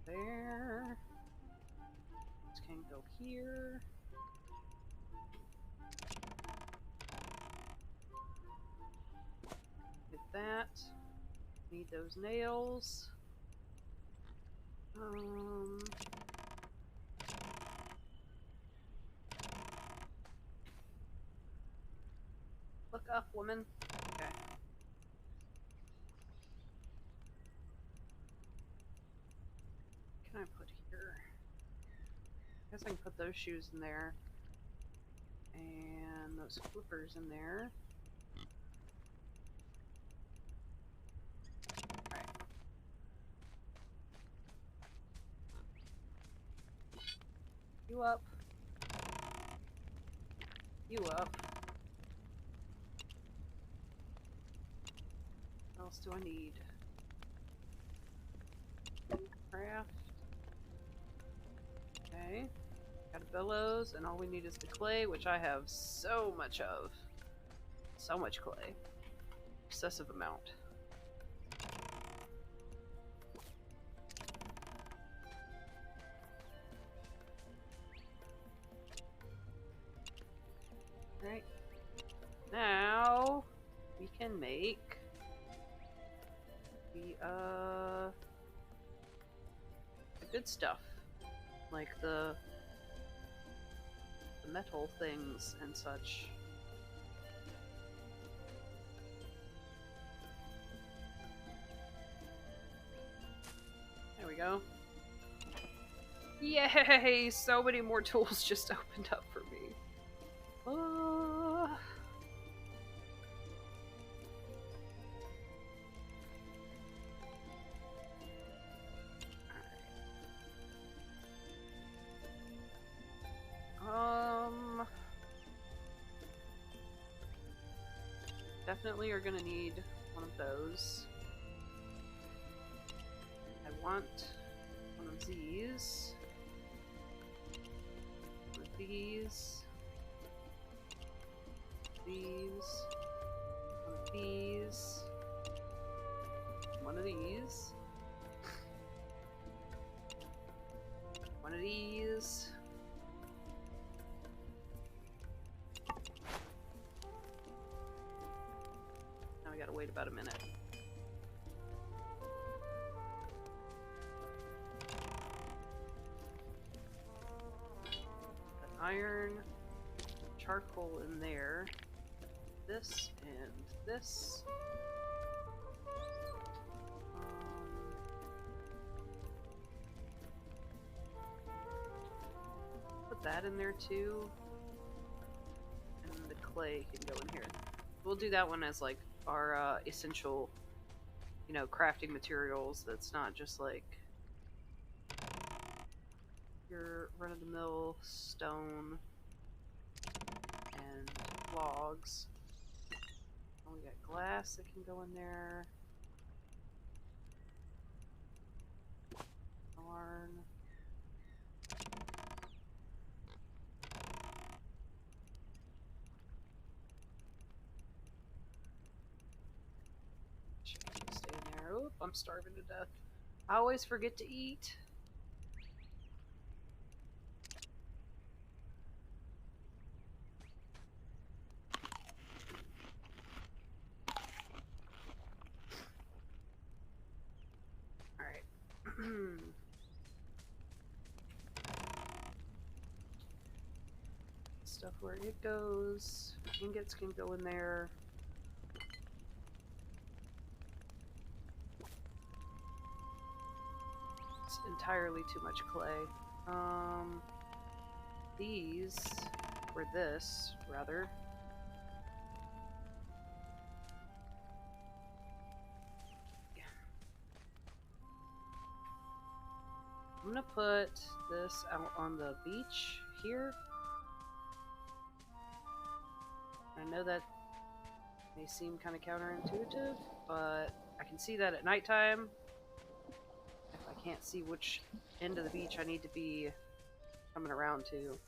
There. This can go here. Get that. Need those nails. Look up, woman. Okay. What can I put here? I guess I can put those shoes in there. And those flippers in there. Alright. You up. You up. What else do I need? Craft. Okay. Got a bellows, and all we need is the clay, which I have so much of. So much clay. Excessive amount. Right. Now we can make the good stuff. Like the metal things and such. There we go. Yay! So many more tools just opened up for me. Definitely are gonna need one of those. I want one of these. One of these. One of these. One of these. One of these. Now we gotta wait about a minute. Put iron, charcoal in there. This and this. Put that in there too. And the clay can go in here. We'll do that one as like our essential, you know, crafting materials. That's not just like your run-of-the-mill stone and logs. Oh, we got glass that can go in there. Yarn. Stay in there. Oop, I'm starving to death. I always forget to eat. Stuff where it goes. Ingots can go in there. It's entirely too much clay. These, or this, rather. I'm gonna put this out on the beach here. I know that may seem kind of counterintuitive, but I can see that at nighttime. If I can't see which end of the beach I need to be coming around to.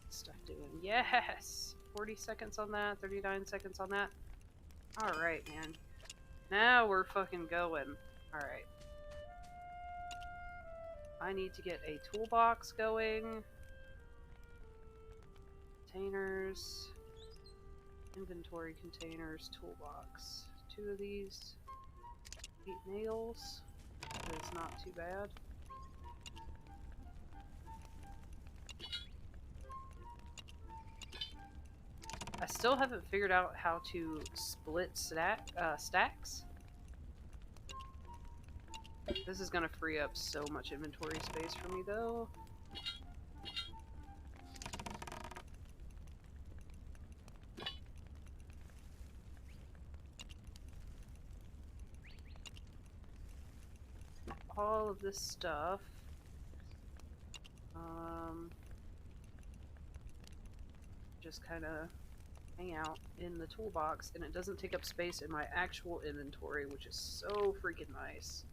Stuff doing. Yes! 40 seconds on that, 39 seconds on that. Alright, man. Now we're fucking going. Alright. I need to get a toolbox going. Containers. Inventory containers, toolbox. 2 of these. 8 nails. That is not too bad. I still haven't figured out how to split stacks. This is gonna free up so much inventory space for me, though. All of this stuff. Just kind of hang out in the toolbox, and it doesn't take up space in my actual inventory, which is so freaking nice.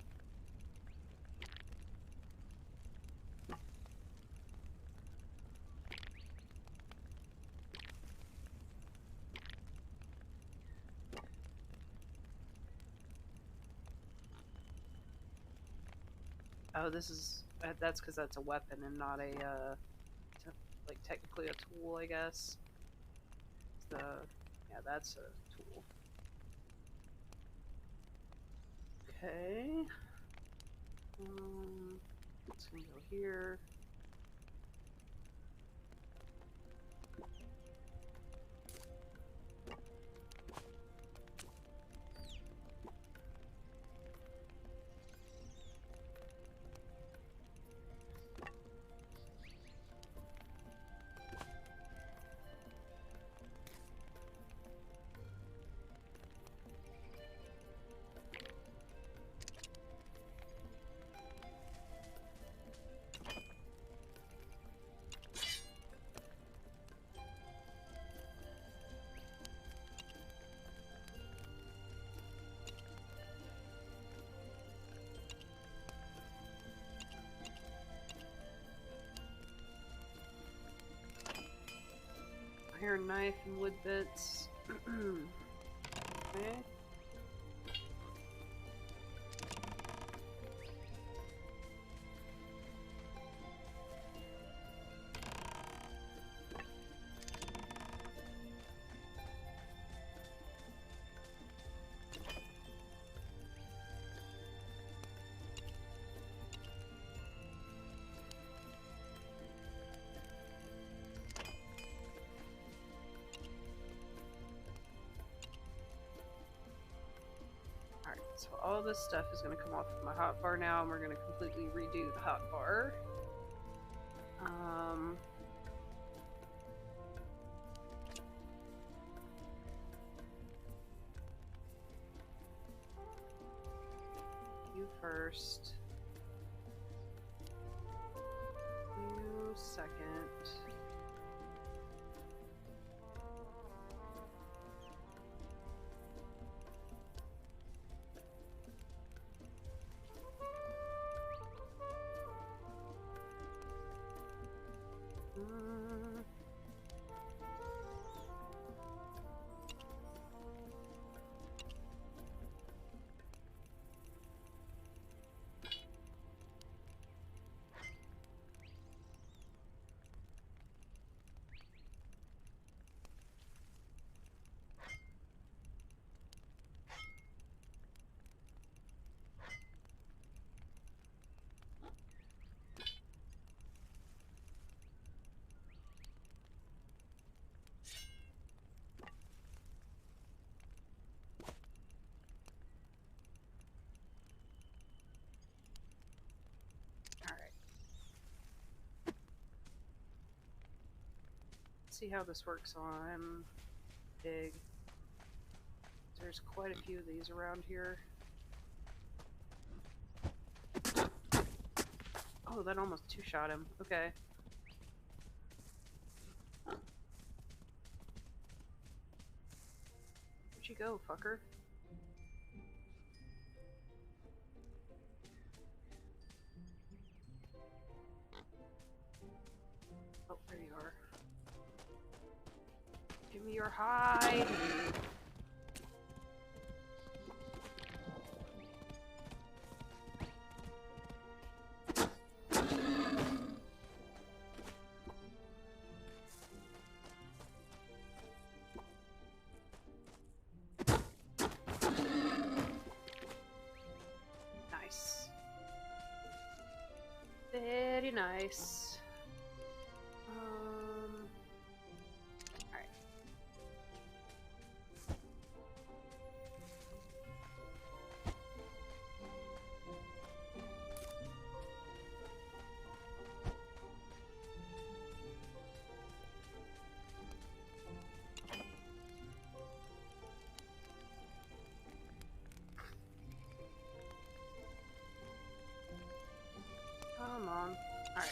Oh, this is that's because that's a weapon and not a like technically a tool, I guess. Yeah, that's a tool. Okay. It's gonna go here. Hair, knife, and wood bits. Okay. Alright, so all this stuff is going to come off of my hotbar now, and we're going to completely redo the hotbar. You first. You second. See how this works on Big. There's quite a few of these around here. Oh, that almost two-shot him. Okay. Where'd you go, fucker? Oh, there you are. Give me your hide! Nice. Very nice. Alright. Come on. Alright.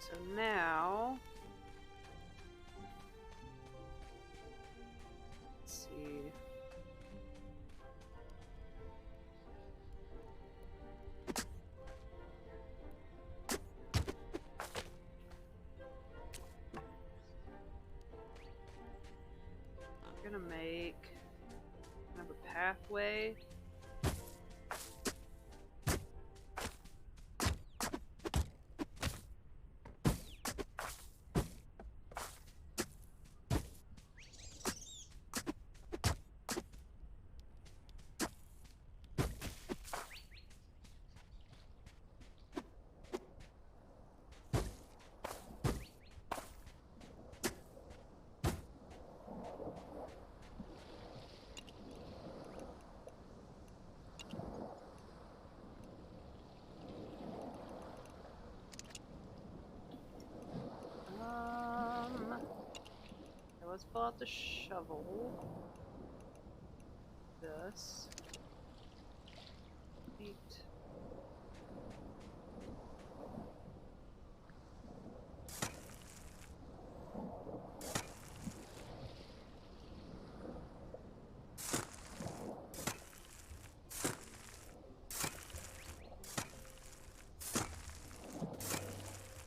So now... Let's see... I'm gonna make kind of a pathway. Let's pull out the shovel. This. 8.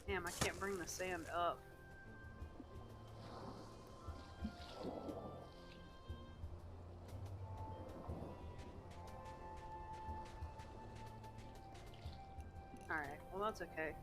Damn, I can't bring the sand up. Alright, well that's okay.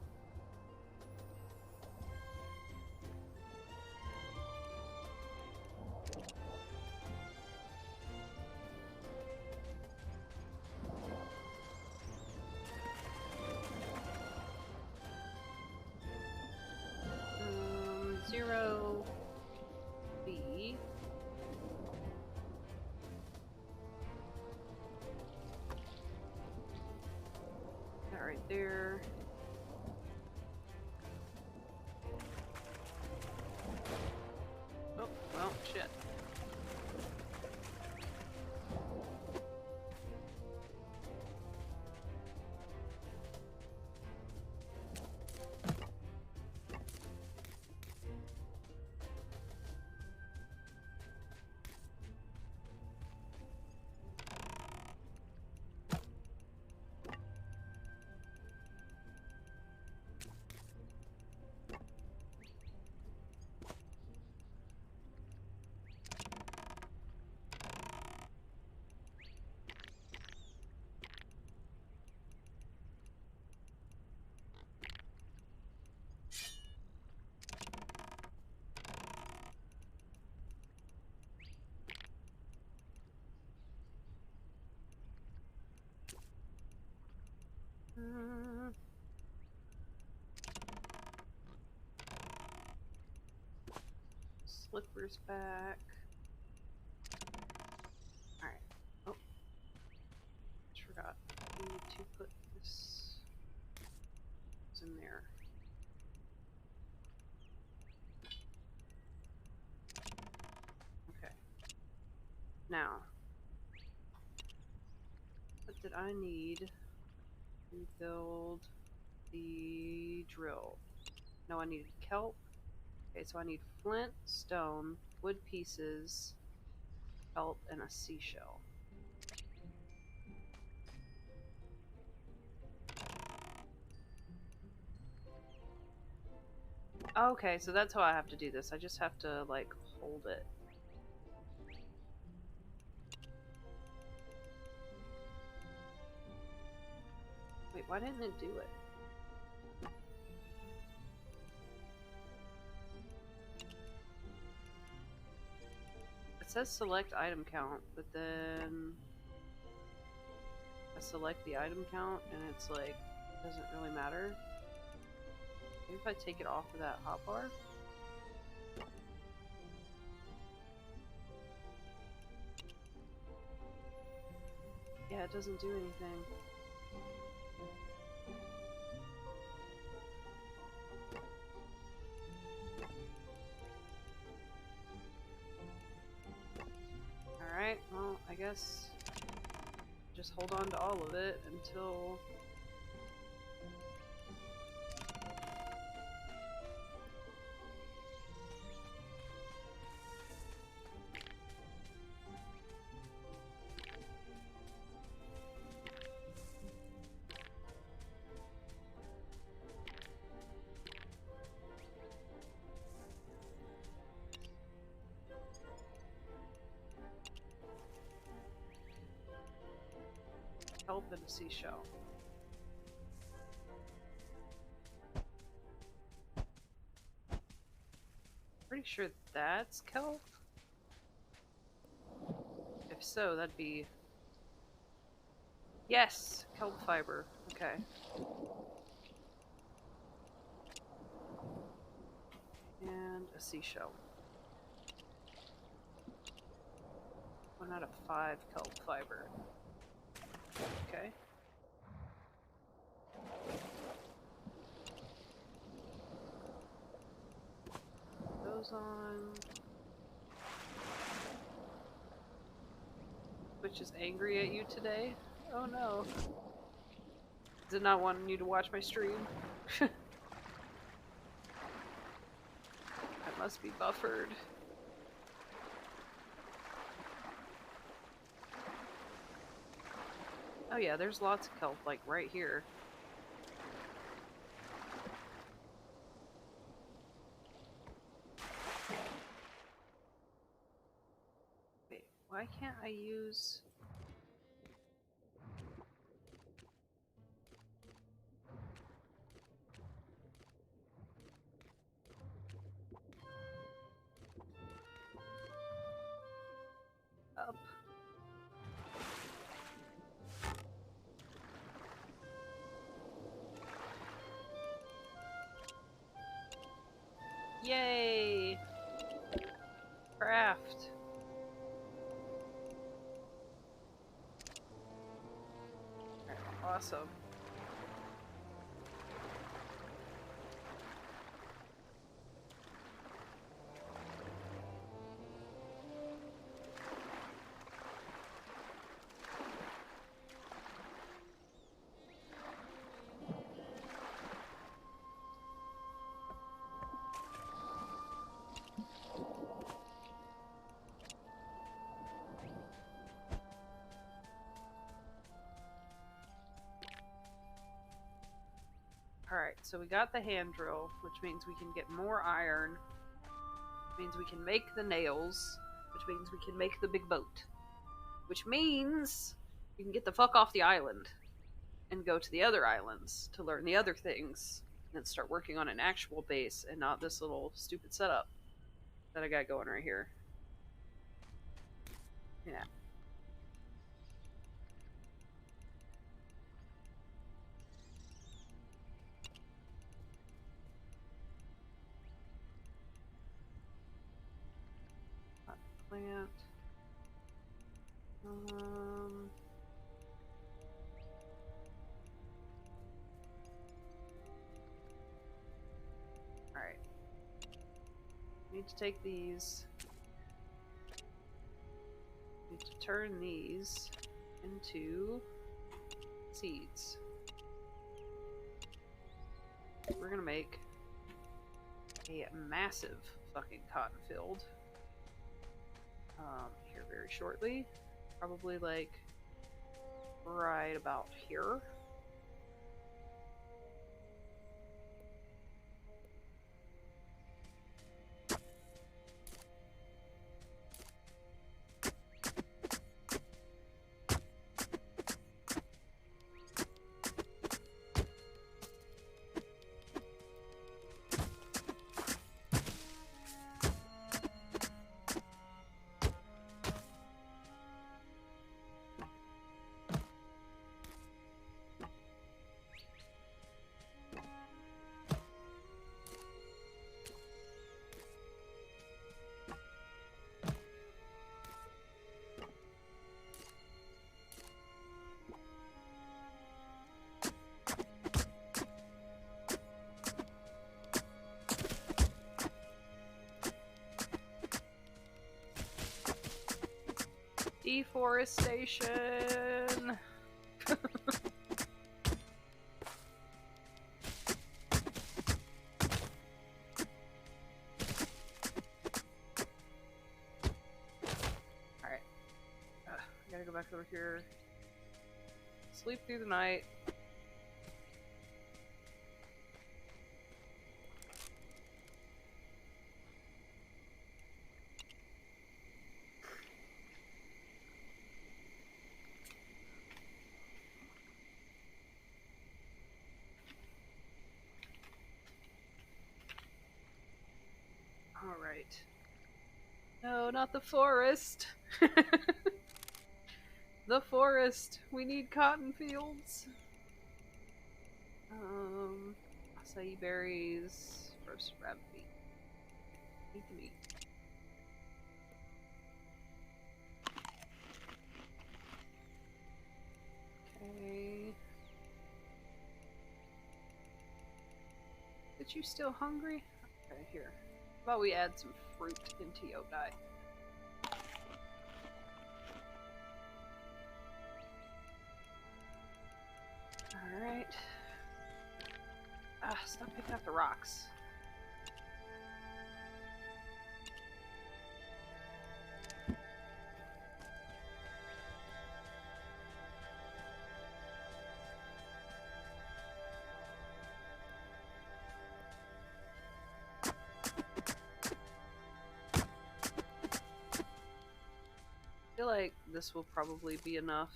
Zero B. That right there. Oh, well, shit. Slippers back. Alright. Oh. Just forgot. We need to put this in there. Okay. Now. What did I need to build the drill? No, I needed kelp. Okay, so I need flint, stone, wood pieces, kelp, and a seashell. Okay, so that's how I have to do this. I just have to, like, hold it. Wait, why didn't it do it? It says select item count, but then I select the item count and it's like, doesn't really matter. Maybe if I take it off of that hotbar? Yeah, it doesn't do anything. Alright, well, I guess just hold on to all of it until... kelp and a seashell. Pretty sure that's kelp? If so, that'd be... Yes! Kelp fiber. Okay. And a seashell. 1 out of 5 kelp fiber. Okay. Those on. Twitch is angry at you today? Oh no. Is it not wanting you to watch my stream? I must be buffered. Oh yeah, there's lots of kelp, like right here. I use? Up. Yay! Craft. Awesome. Alright, so we got the hand drill, which means we can get more iron, which means we can make the nails, which means we can make the big boat, which means you can get the fuck off the island and go to the other islands to learn the other things, and then start working on an actual base and not this little stupid setup that I got going right here. Yeah. Plant. Alright. Need to take these. Need to turn these into seeds. We're gonna make a massive fucking cotton field. Here very shortly. Probably like right about here. Deforestation! Alright. I gotta go back over here. Sleep through the night. Alright. No, not the forest! The forest! We need cotton fields! Acai berries, roast rabbit meat. Eat the meat. Okay. But you still hungry? Okay, here. How about we add some fruit into your diet? Alright. Stop picking up the rocks. I feel like this will probably be enough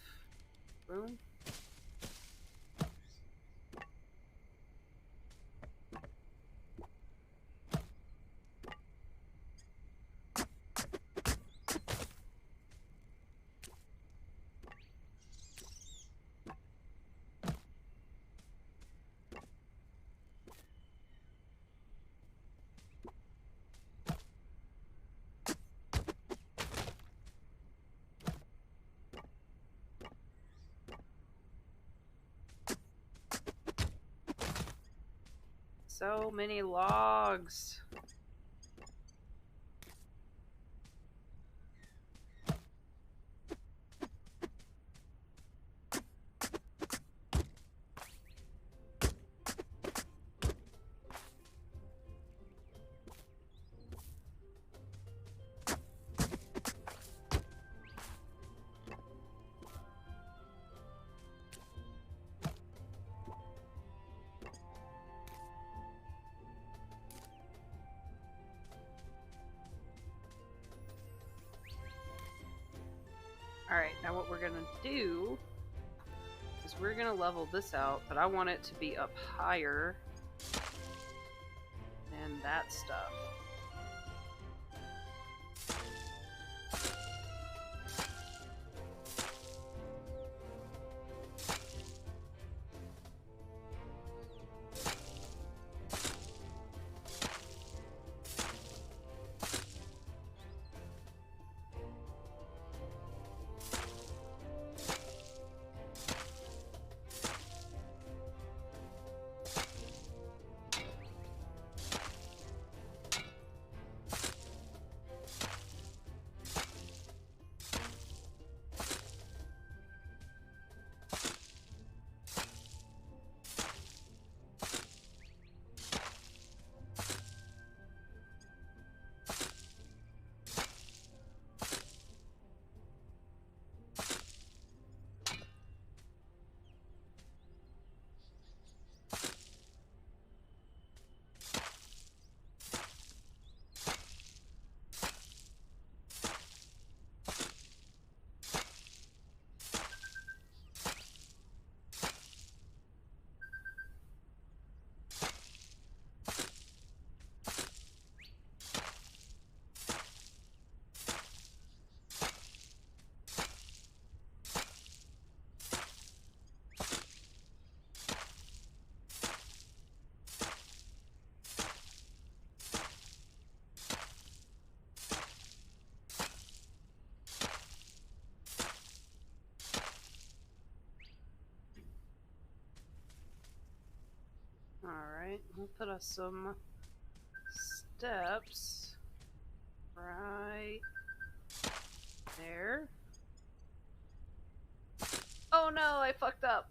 room. So many logs. Alright, now what we're gonna do is we're gonna level this out, but I want it to be up higher than that stuff. Alright, we'll put us some steps right there. Oh no, I fucked up.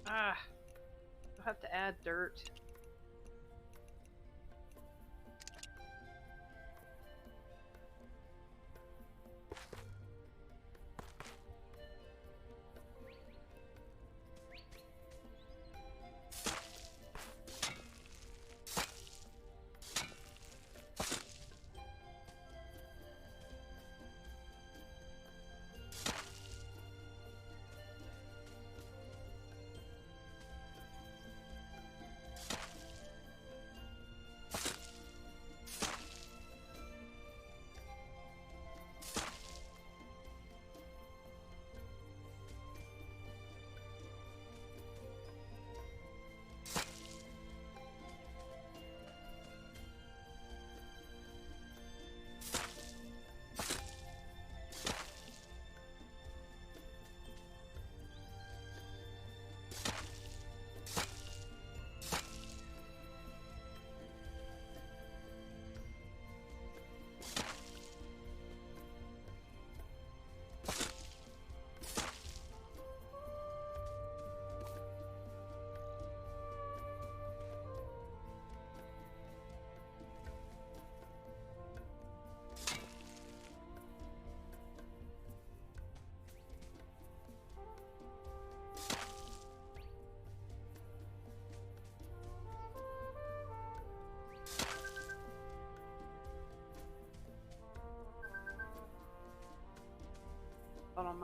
Ah, I'll have to add dirt.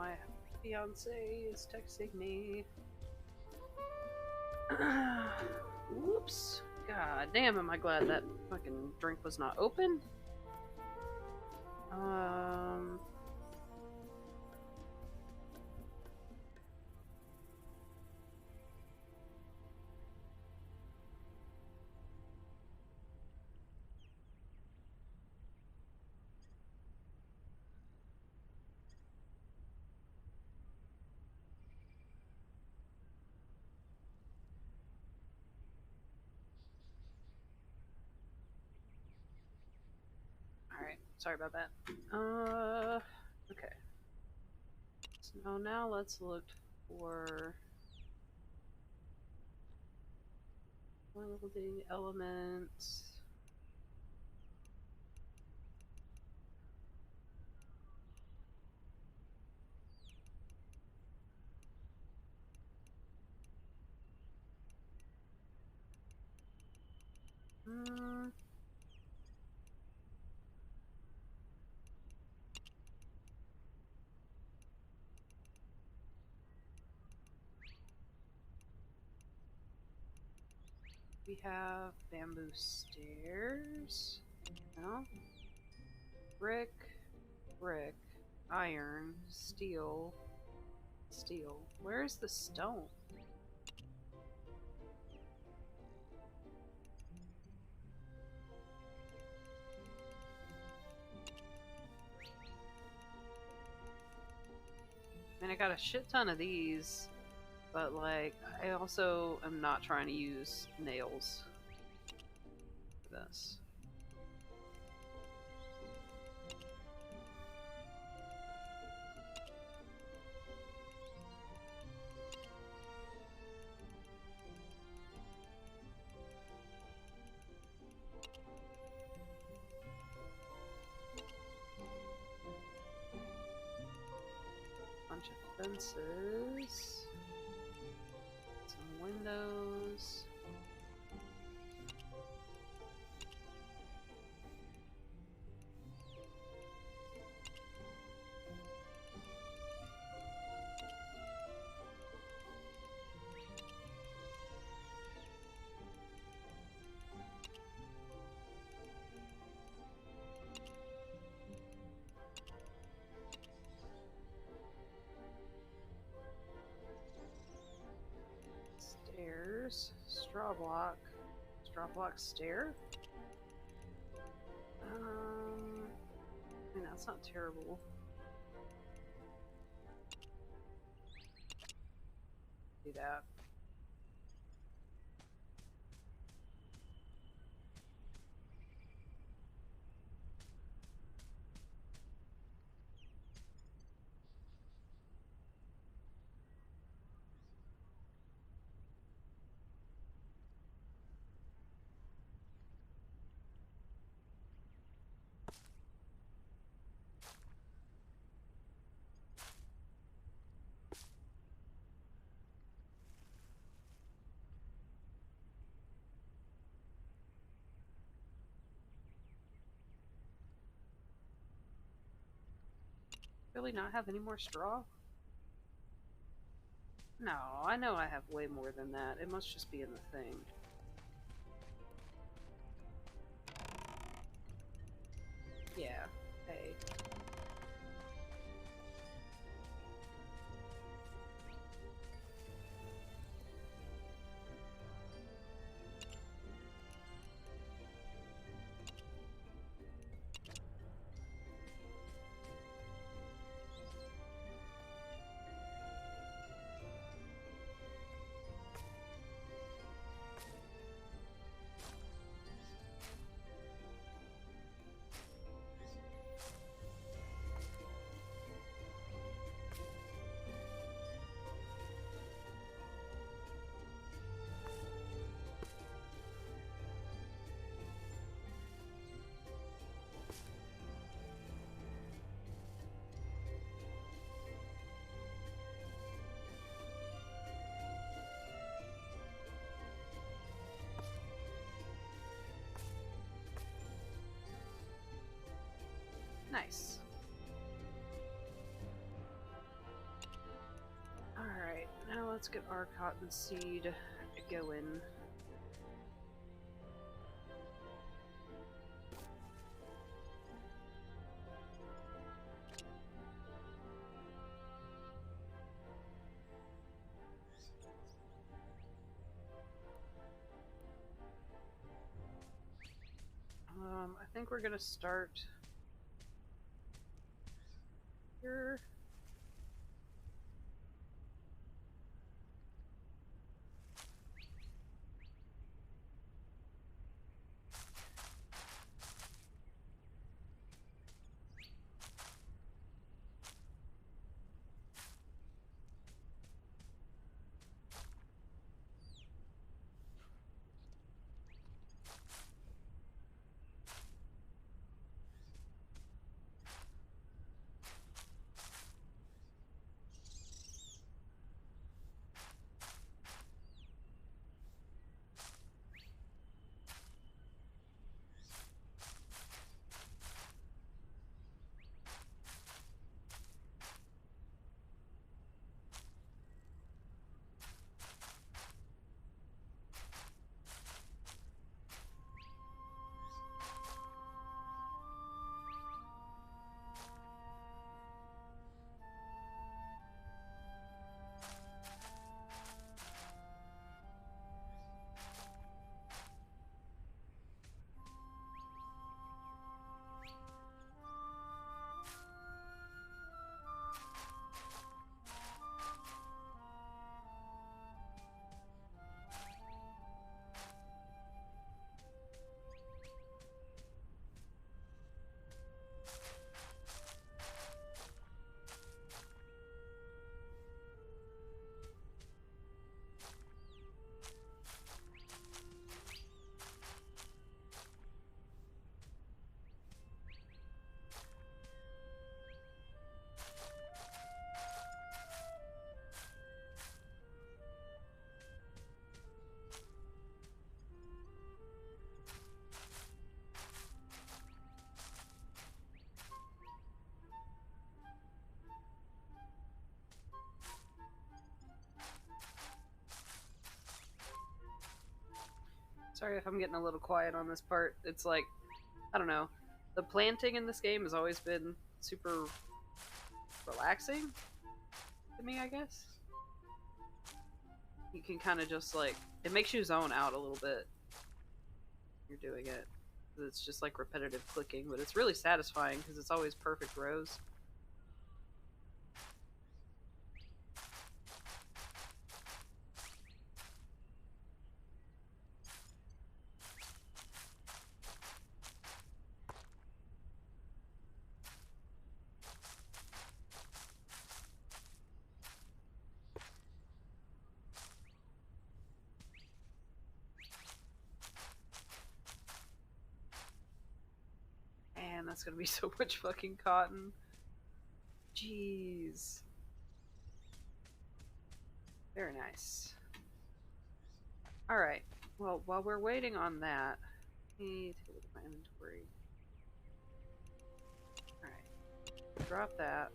my fiance is texting me. Whoops. God damn, am I glad that fucking drink was not open? Alright, sorry about that. Okay. So now let's look for welding elements. We have bamboo stairs. No. Brick, brick, iron, steel, steel. Where's the stone? I mean, I got a shit ton of these, but like, I also am not trying to use nails for this. Bunch of fences, some windows. Stairs, straw block stair. I mean, that's not terrible. Do that. Really not have any more straw? No, I know I have way more than that. It must just be in the thing. Yeah, hey. let's get our cotton seed going. I think we're gonna start here. Sorry if I'm getting a little quiet on this part. It's like, I don't know. The planting in this game has always been super relaxing to me, I guess. You can kind of just like, it makes you zone out a little bit when you're doing it. It's just like repetitive clicking, but it's really satisfying because it's always perfect rows. Man, that's gonna be so much fucking cotton. Jeez. Very nice. Alright, well, while we're waiting on that, let me take a look at my inventory. Alright, drop that.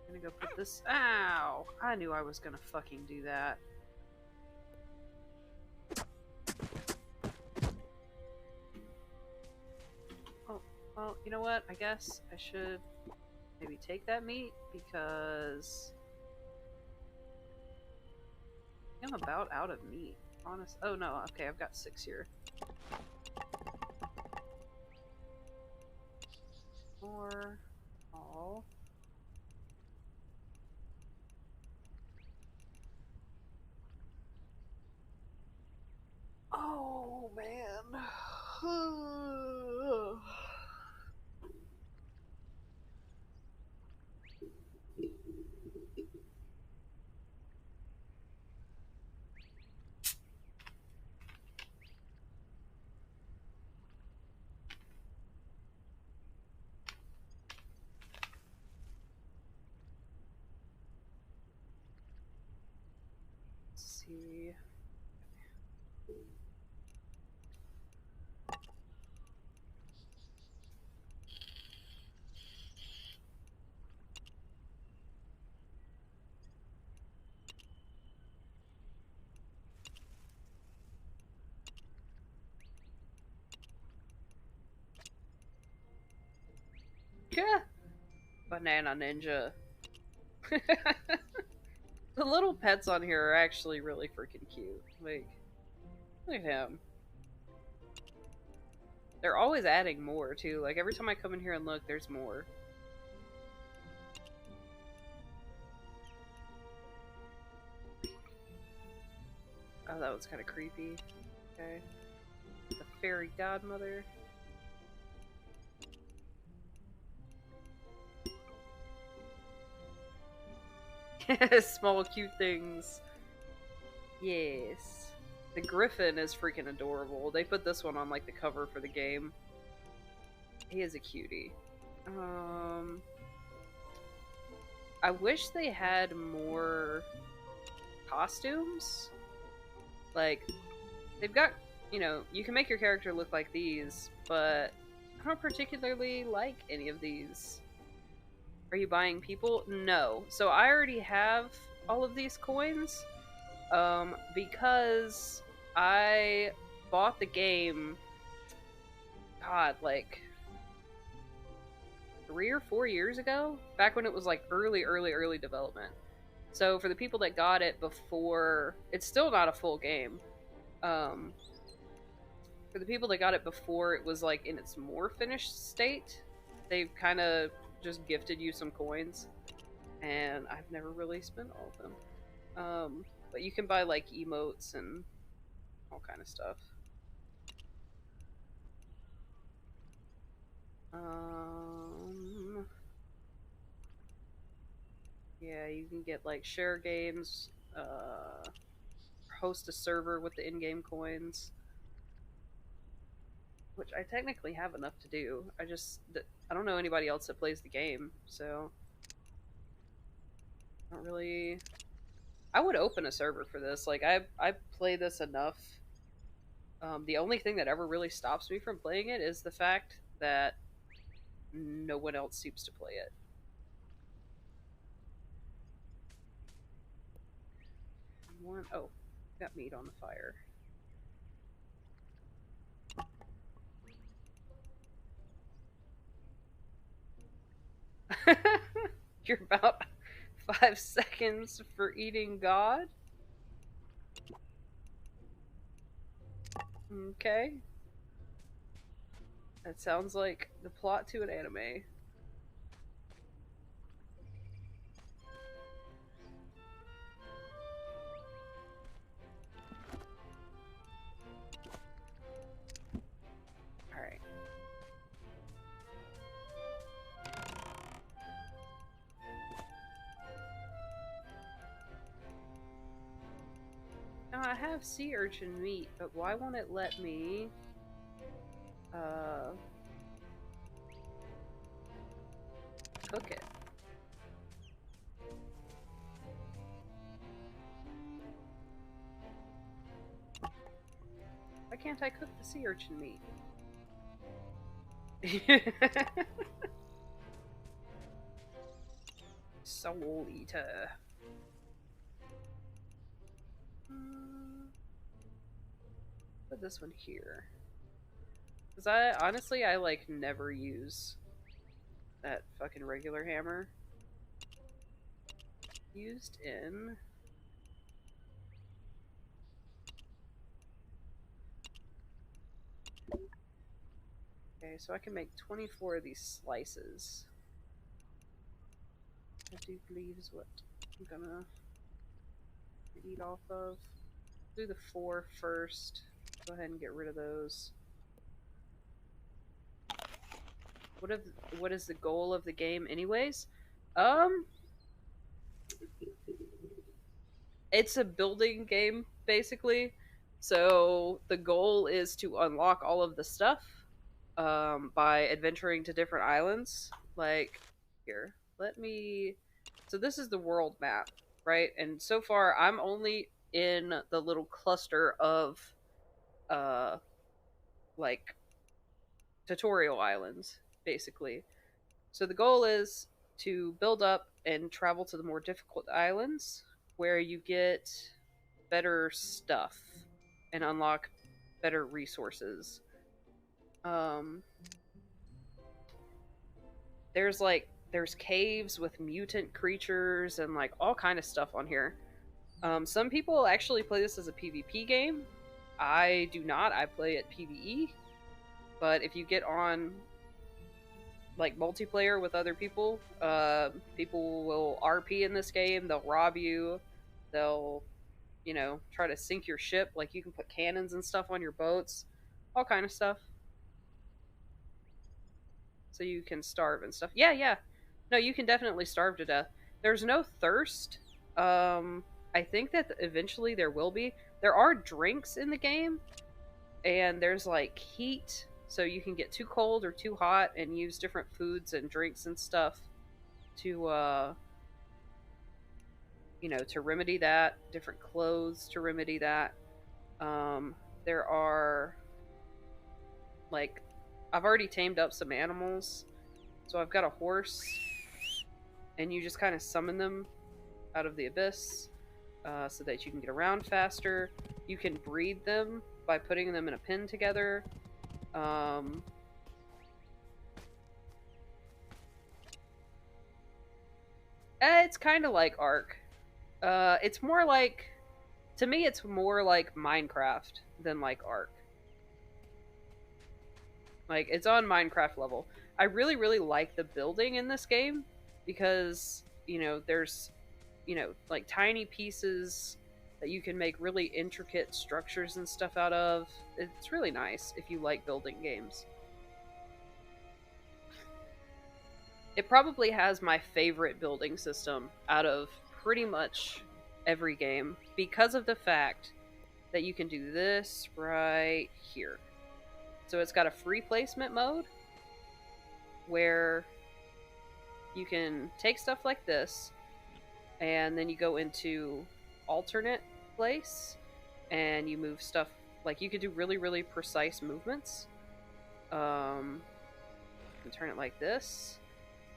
I'm gonna go put this. Ow! I knew I was gonna fucking do that. Oh, well, you know what? I guess I should maybe take that meat because I'm about out of meat. Honest. Oh no. Okay, I've got 6 here. More. All. Oh man. Let's see. Yeah. Banana Ninja. The little pets on here are actually really freaking cute. Like, look at him. They're always adding more, too. Like, every time I come in here and look, there's more. Oh, that was kind of creepy. Okay. The fairy godmother. Small cute things. Yes. The griffin is freaking adorable. They put this one on like the cover for the game. He is a cutie. I wish they had more costumes. Like, they've got, you know, you can make your character look like these, but I don't particularly like any of these. Are you buying people? No. So I already have all of these coins, because I bought the game, God, like 3 or 4 years ago, back when it was like early development. So for the people that got it before, it's still not a full game. For the people that got it before it was like in its more finished state, they've kind of just gifted you some coins, and I've never really spent all of them. But you can buy like emotes and all kind of stuff. Yeah, you can get like share games, host a server with the in-game coins, which I technically have enough to do. I don't know anybody else that plays the game, so I don't really. I would open a server for this. Like I play this enough. The only thing that ever really stops me from playing it is the fact that no one else seems to play it. Oh, got meat on the fire. You're about 5 seconds for eating God? Okay. That sounds like the plot to an anime. Alright. Now I have sea urchin meat, but why won't it let me cook it? Why can't I cook the sea urchin meat? Soul eater. Put this one here. Because I like never use that fucking regular hammer. Used in... Okay, so I can make 24 of these slices. I do believe is what I'm gonna eat off of. Do the 4 first. Go ahead and get rid of those. What is the goal of the game anyways? It's a building game, basically. So the goal is to unlock all of the stuff by adventuring to different islands. Like, here, let me... So this is the world map, right? And so far, I'm only in the little cluster of, like, tutorial islands, basically. So the goal is to build up and travel to the more difficult islands where you get better stuff and unlock better resources. there's caves with mutant creatures and like all kind of stuff on here. Some people actually play this as a PvP game. I do not. I play it PvE. But if you get on like multiplayer with other people, people will RP in this game. They'll rob you. They'll, try to sink your ship. Like you can put cannons and stuff on your boats, all kind of stuff. So you can starve and stuff. Yeah, yeah. No, you can definitely starve to death. There's no thirst. I think that eventually there will be. There are drinks in the game, and there's like heat, so you can get too cold or too hot and use different foods and drinks and stuff to to remedy that. Different clothes to remedy that. There are like I've already tamed up some animals, so I've got a horse, and you just kind of summon them out of the abyss so that you can get around faster. You can breed them by putting them in a pen together. It's kind of like Ark. It's more like, to me, it's more like Minecraft than like Ark. Like, it's on Minecraft level. I really, really like the building in this game because, there's, like tiny pieces that you can make really intricate structures and stuff out of. It's really nice if you like building games. It probably has my favorite building system out of pretty much every game because of the fact that you can do this right here. So it's got a free placement mode where you can take stuff like this and then you go into alternate place and you move stuff. Like you could do really, really precise movements. You can turn it like this.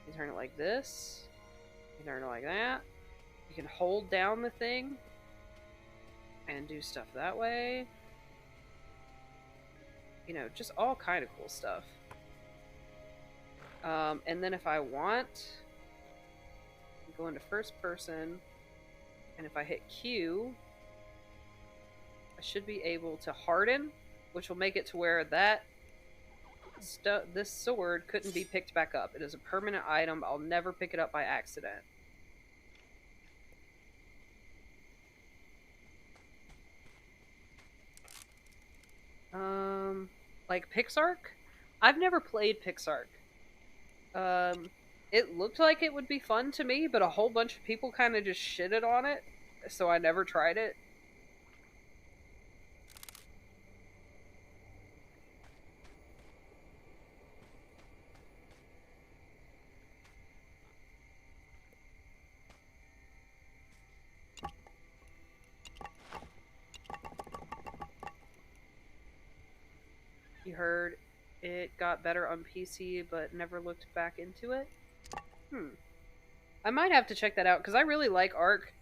You can turn it like this. You can turn it like that. You can hold down the thing and do stuff that way. Just all kind of cool stuff. And then if I want, I go into first person, and if I hit Q, I should be able to harden, which will make it to where this sword couldn't be picked back up. It is a permanent item. I'll never pick it up by accident. Like Pixark? I've never played Pixark. It looked like it would be fun to me, but a whole bunch of people kind of just shitted on it, so I never tried it. You heard it got better on PC, but never looked back into it? I might have to check that out, because I really like Ark.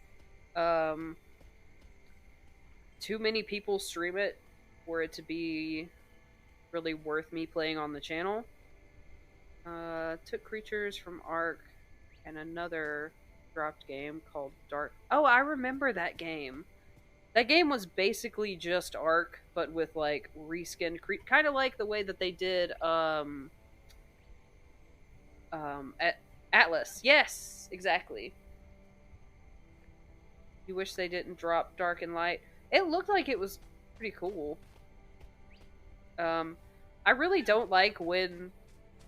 Too many people stream it for it to be really worth me playing on the channel. Took creatures from Ark and another dropped game called Dark... Oh, I remember that game. That game was basically just Ark, but with like reskinned kind of like the way that they did Atlas. Yes, exactly. You wish they didn't drop Dark and Light. It looked like it was pretty cool. I really don't like when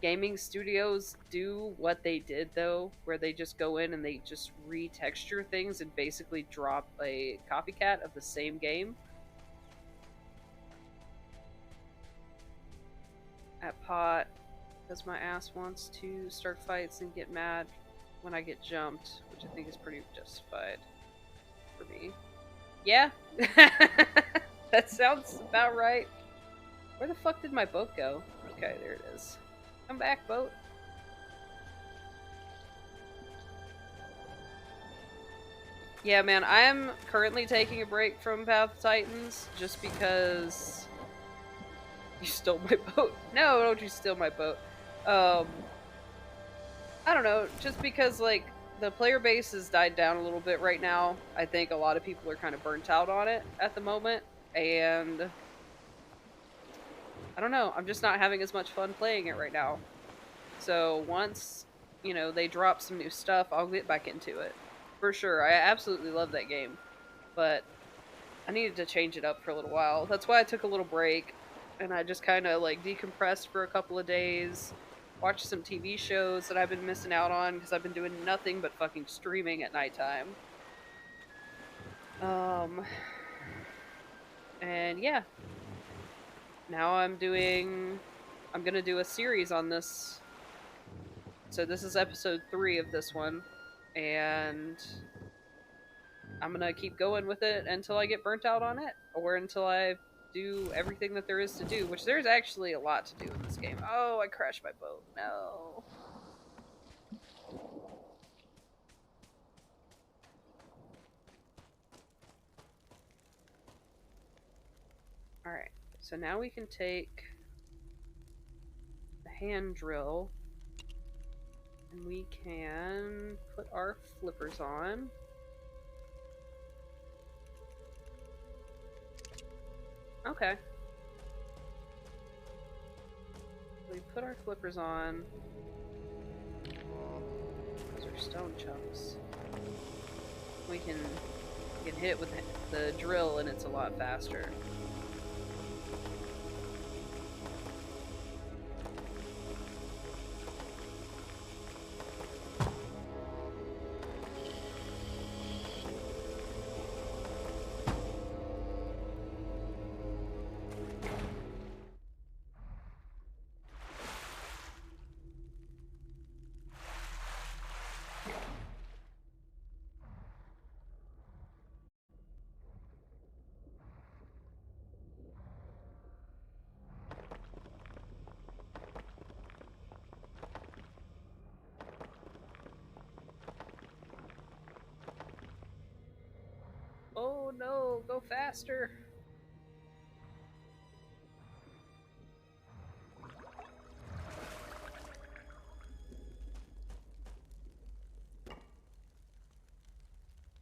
gaming studios do what they did, though, where they just go in and they just retexture things and basically drop a copycat of the same game. At pot, because my ass wants to start fights and get mad when I get jumped, which I think is pretty justified for me. Yeah, that sounds about right. Where the fuck did my boat go? Okay, there it is. Come back, boat. Yeah, man, I'm currently taking a break from Path of Titans just because you stole my boat. No, don't you steal my boat. I don't know, just because like the player base has died down a little bit right now. I think a lot of people are kind of burnt out on it at the moment, and I don't know, I'm just not having as much fun playing it right now. So once, you know, they drop some new stuff, I'll get back into it. For sure. I absolutely love that game. But I needed to change it up for a little while. That's why I took a little break and I just kind of like decompressed for a couple of days, watched some TV shows that I've been missing out on because I've been doing nothing but fucking streaming at nighttime. Um and yeah, now I'm going to do a series on this. So this is episode 3 of this one, and I'm gonna keep going with it until I get burnt out on it, or until I do everything that there is to do, which there's actually a lot to do in this game. Oh, I crashed my boat. No. Alright, so now we can take the hand drill, and we can put our flippers on. Okay. We put our flippers on. Those are stone chunks. We can hit it with the drill and it's a lot faster. Oh no, go faster.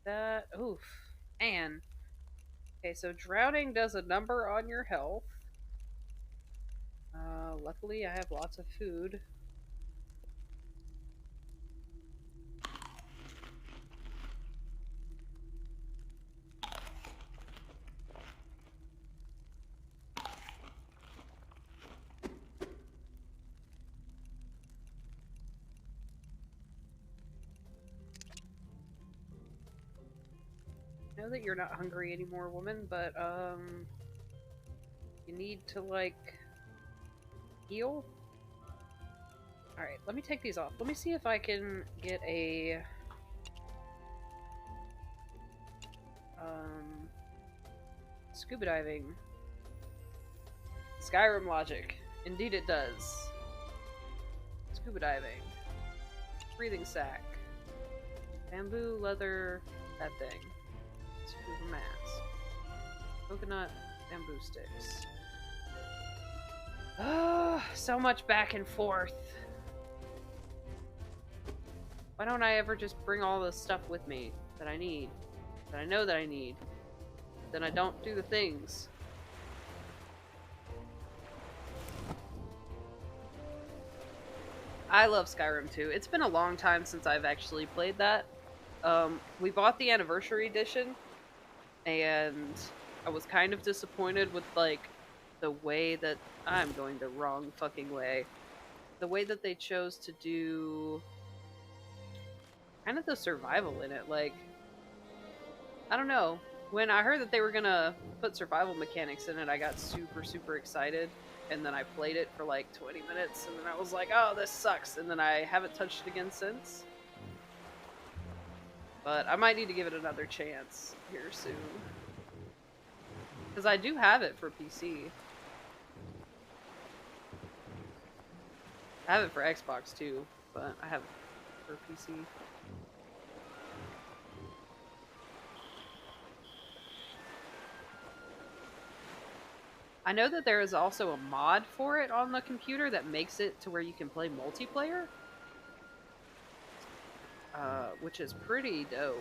That, oof. Man. Okay, so drowning does a number on your health. Luckily I have lots of food. I know that you're not hungry anymore, woman, but, you need to, like, heal? Alright, let me take these off. Let me see if I can get a, scuba diving. Skyrim logic. Indeed it does. Scuba diving. Breathing sack. Bamboo, leather, that thing. Scuba mask. Coconut, bamboo sticks. Oh, so much back and forth. Why don't I ever just bring all the stuff with me that I need? That I know that I need. Then I don't do the things. I love Skyrim too. It's been a long time since I've actually played that. We bought the anniversary edition, and I was kind of disappointed with, like, the way that... I'm going the wrong fucking way. The way that they chose to do... kind of the survival in it. Like, I don't know. When I heard that they were gonna put survival mechanics in it, I got super, super excited. And then I played it for like 20 minutes, and then I was like, oh, this sucks. And then I haven't touched it again since. But I might need to give it another chance here soon. Because I do have it for PC. I have it for Xbox too, but I have it for PC. I know that there is also a mod for it on the computer that makes it to where you can play multiplayer. which is pretty dope.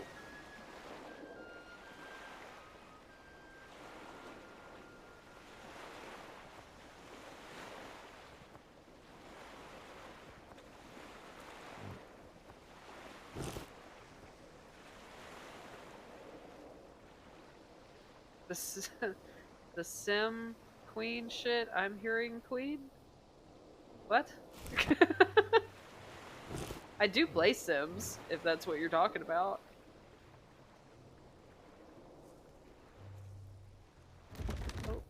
This the sim queen shit. I'm hearing queen. What? I do play Sims, if that's what you're talking about. Oh.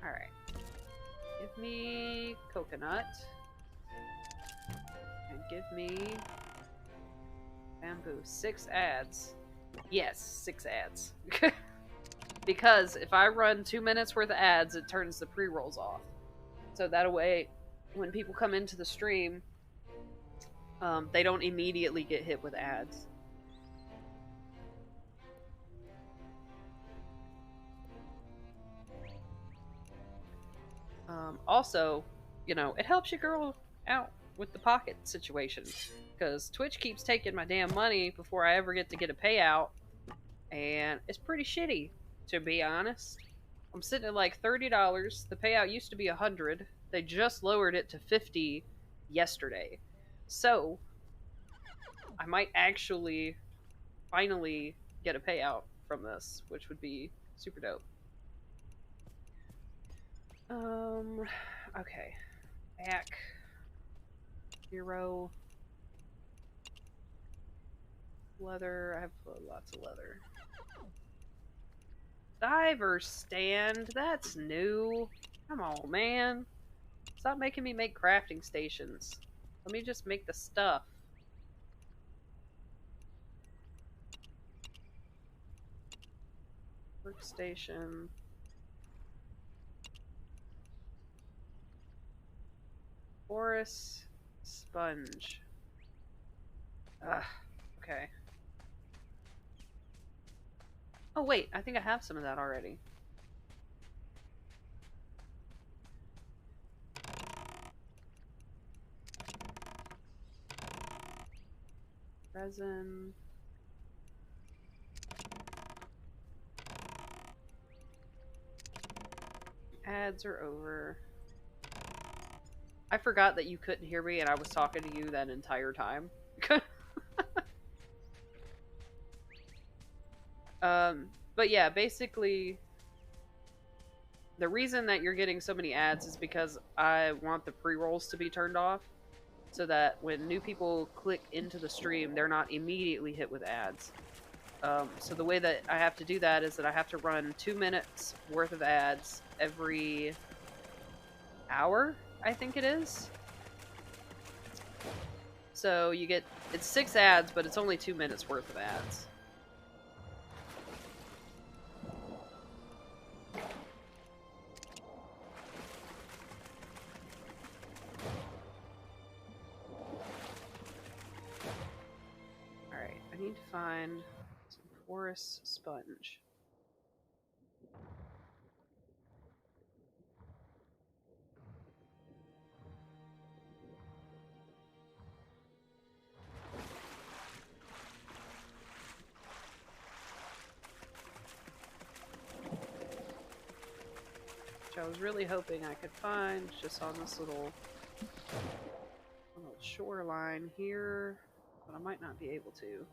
Alright. Give me coconut. And give me bamboo. 6 ads. Yes, 6 ads. Because if I run 2 minutes worth of ads, it turns the pre-rolls off. So that way, when people come into the stream, they don't immediately get hit with ads. Also, you know, it helps your girl out with the pocket situation. Because Twitch keeps taking my damn money before I ever get to get a payout. And it's pretty shitty, to be honest. I'm sitting at like $30. The payout used to be $100. They just lowered it to $50 yesterday. So, I might actually finally get a payout from this, which would be super dope. Okay. Back. 0. Leather. I have lots of leather. Diver stand. That's new. Come on, man. Stop making me make crafting stations. Let me just make the stuff. Workstation. Forest sponge. Ugh. Okay. Oh wait, I think I have some of that already. Resin. Ads are over. I forgot that you couldn't hear me and I was talking to you that entire time. But yeah, basically, the reason that you're getting so many ads is because I want the pre-rolls to be turned off, so that when new people click into the stream, they're not immediately hit with ads. So the way that I have to do that is that I have to run 2 minutes worth of ads every hour, I think it is. So you get, it's 6 ads, but it's only 2 minutes worth of ads. Alright, I need to find some porous sponge. Which I was really hoping I could find just on this little shoreline here, but I might not be able to.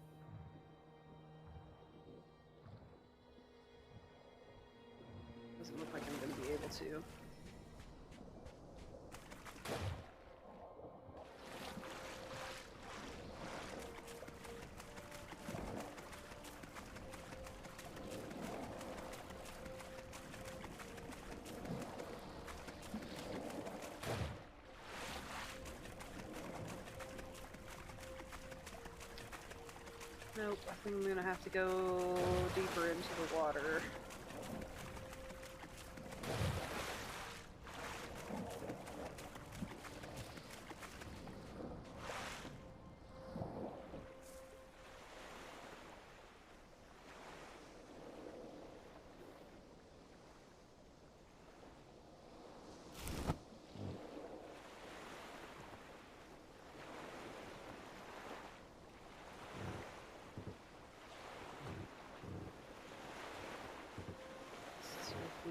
Doesn't look like I'm going to be able to. Nope, I think I'm gonna have to go deeper into the water.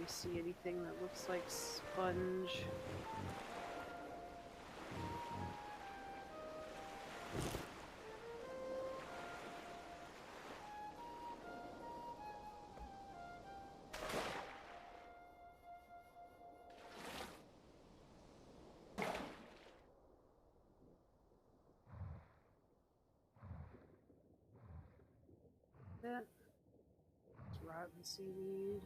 really see anything that looks like sponge. That. It's rotten seaweed.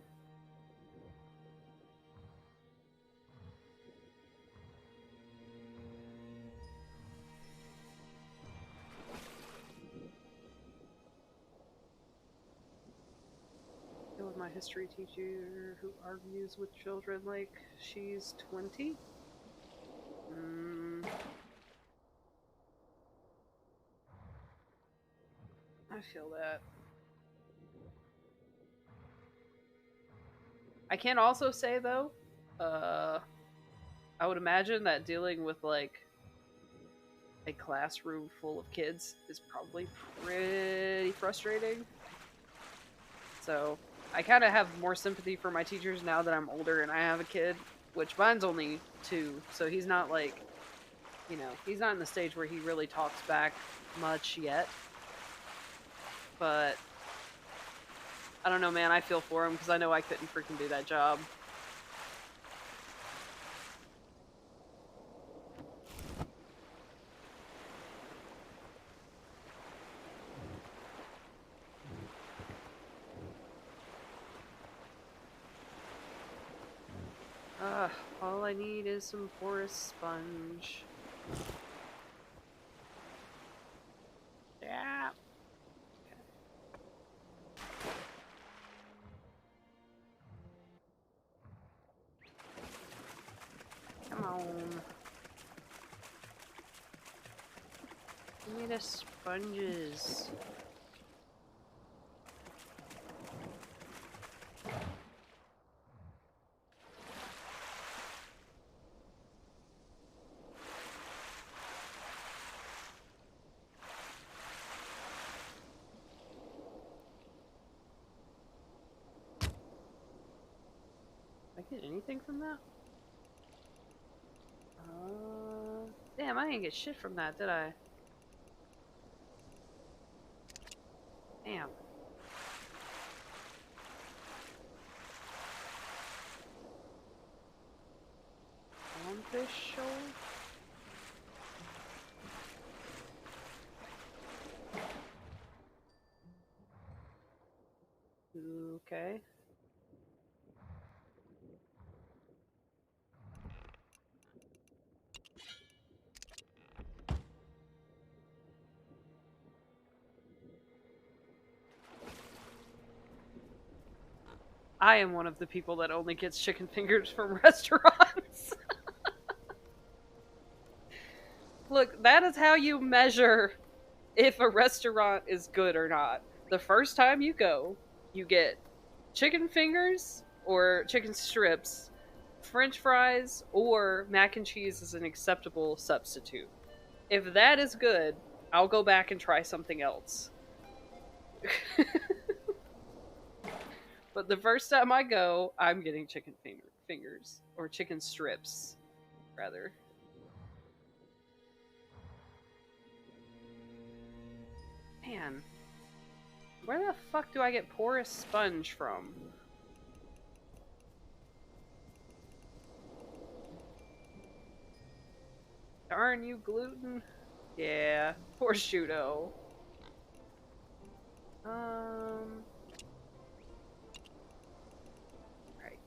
With my history teacher who argues with children like she's 20. I feel that. I can also say though, I would imagine that dealing with like a classroom full of kids is probably pretty frustrating. So I kind of have more sympathy for my teachers now that I'm older and I have a kid, which mine's only 2, so he's not like, you know, he's not in the stage where he really talks back much yet. But I don't know, man, I feel for him because I know I couldn't freaking do that job. All I need is some porous sponge. Yeah. Come on. Give me the sponges. Did I get anything from that? Damn, I didn't get shit from that, did I? Damn. Clownfish shoal? Okay. I am one of the people that only gets chicken fingers from restaurants. Look, that is how you measure if a restaurant is good or not. The first time you go, you get chicken fingers or chicken strips, french fries, or mac and cheese is an acceptable substitute. If that is good, I'll go back and try something else. But the first time I go, I'm getting chicken fingers. Or chicken strips, rather. Man. Where the fuck do I get porous sponge from? Darn you, gluten. Yeah, prosciutto. Alright,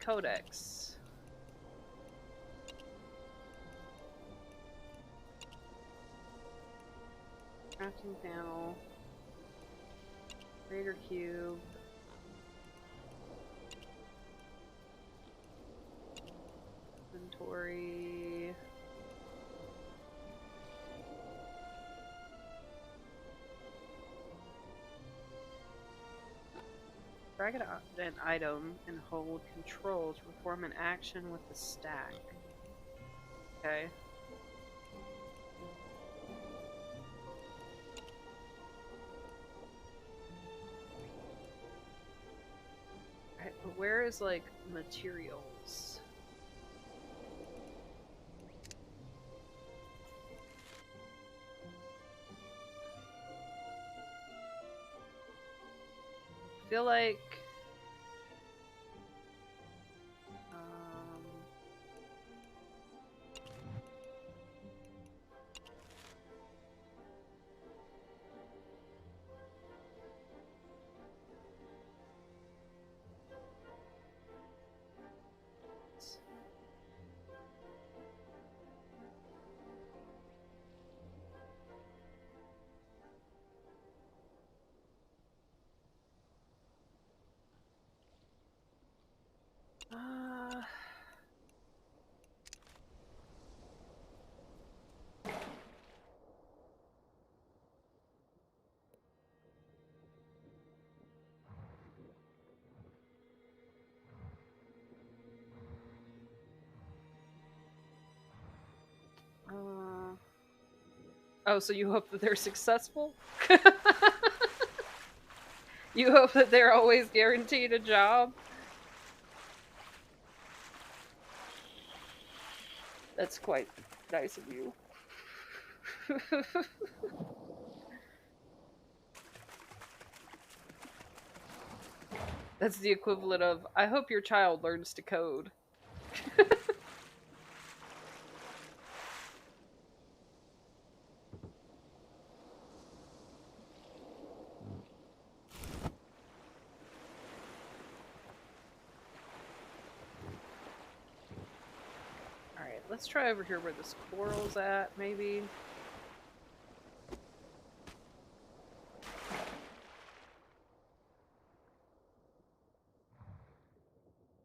codex. Crafting panel. Raider cube. Inventory. Drag an item and hold control to perform an action with the stack. Okay. Alright, but where is like materials? I feel like oh, so you hope that they're successful? You hope that they're always guaranteed a job? That's quite nice of you. That's the equivalent of, I hope your child learns to code. Alright, let's try over here where this coral's at, maybe.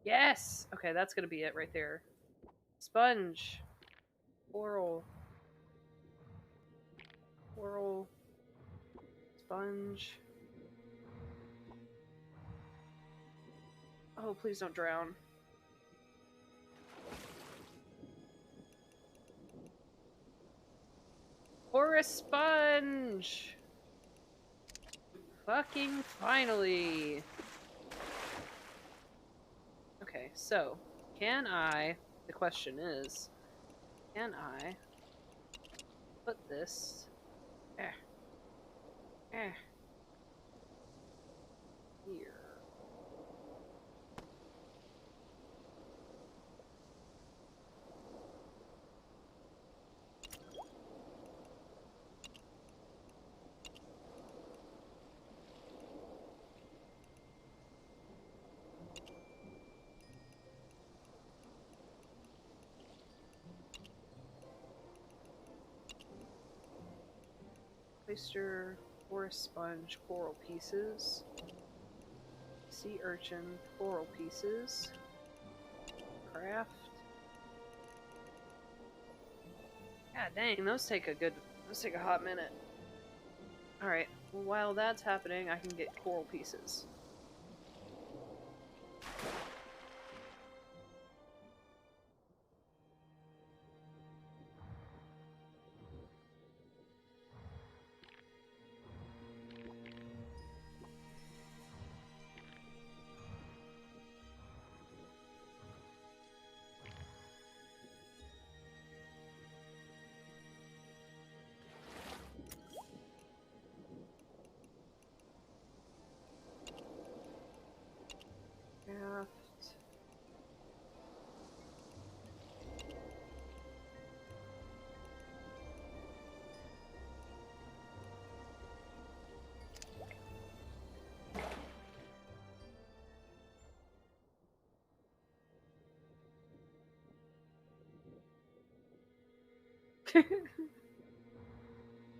Yes! Okay, that's gonna be it right there. Sponge. Coral. Coral. Sponge. Oh, please don't drown. Or a sponge! Fucking finally! Okay, so, can I, the question is, can I put this, here? Oyster, forest sponge, coral pieces. Sea urchin, coral pieces. Craft. God dang, those take a hot minute. Alright, well, while that's happening, I can get coral pieces.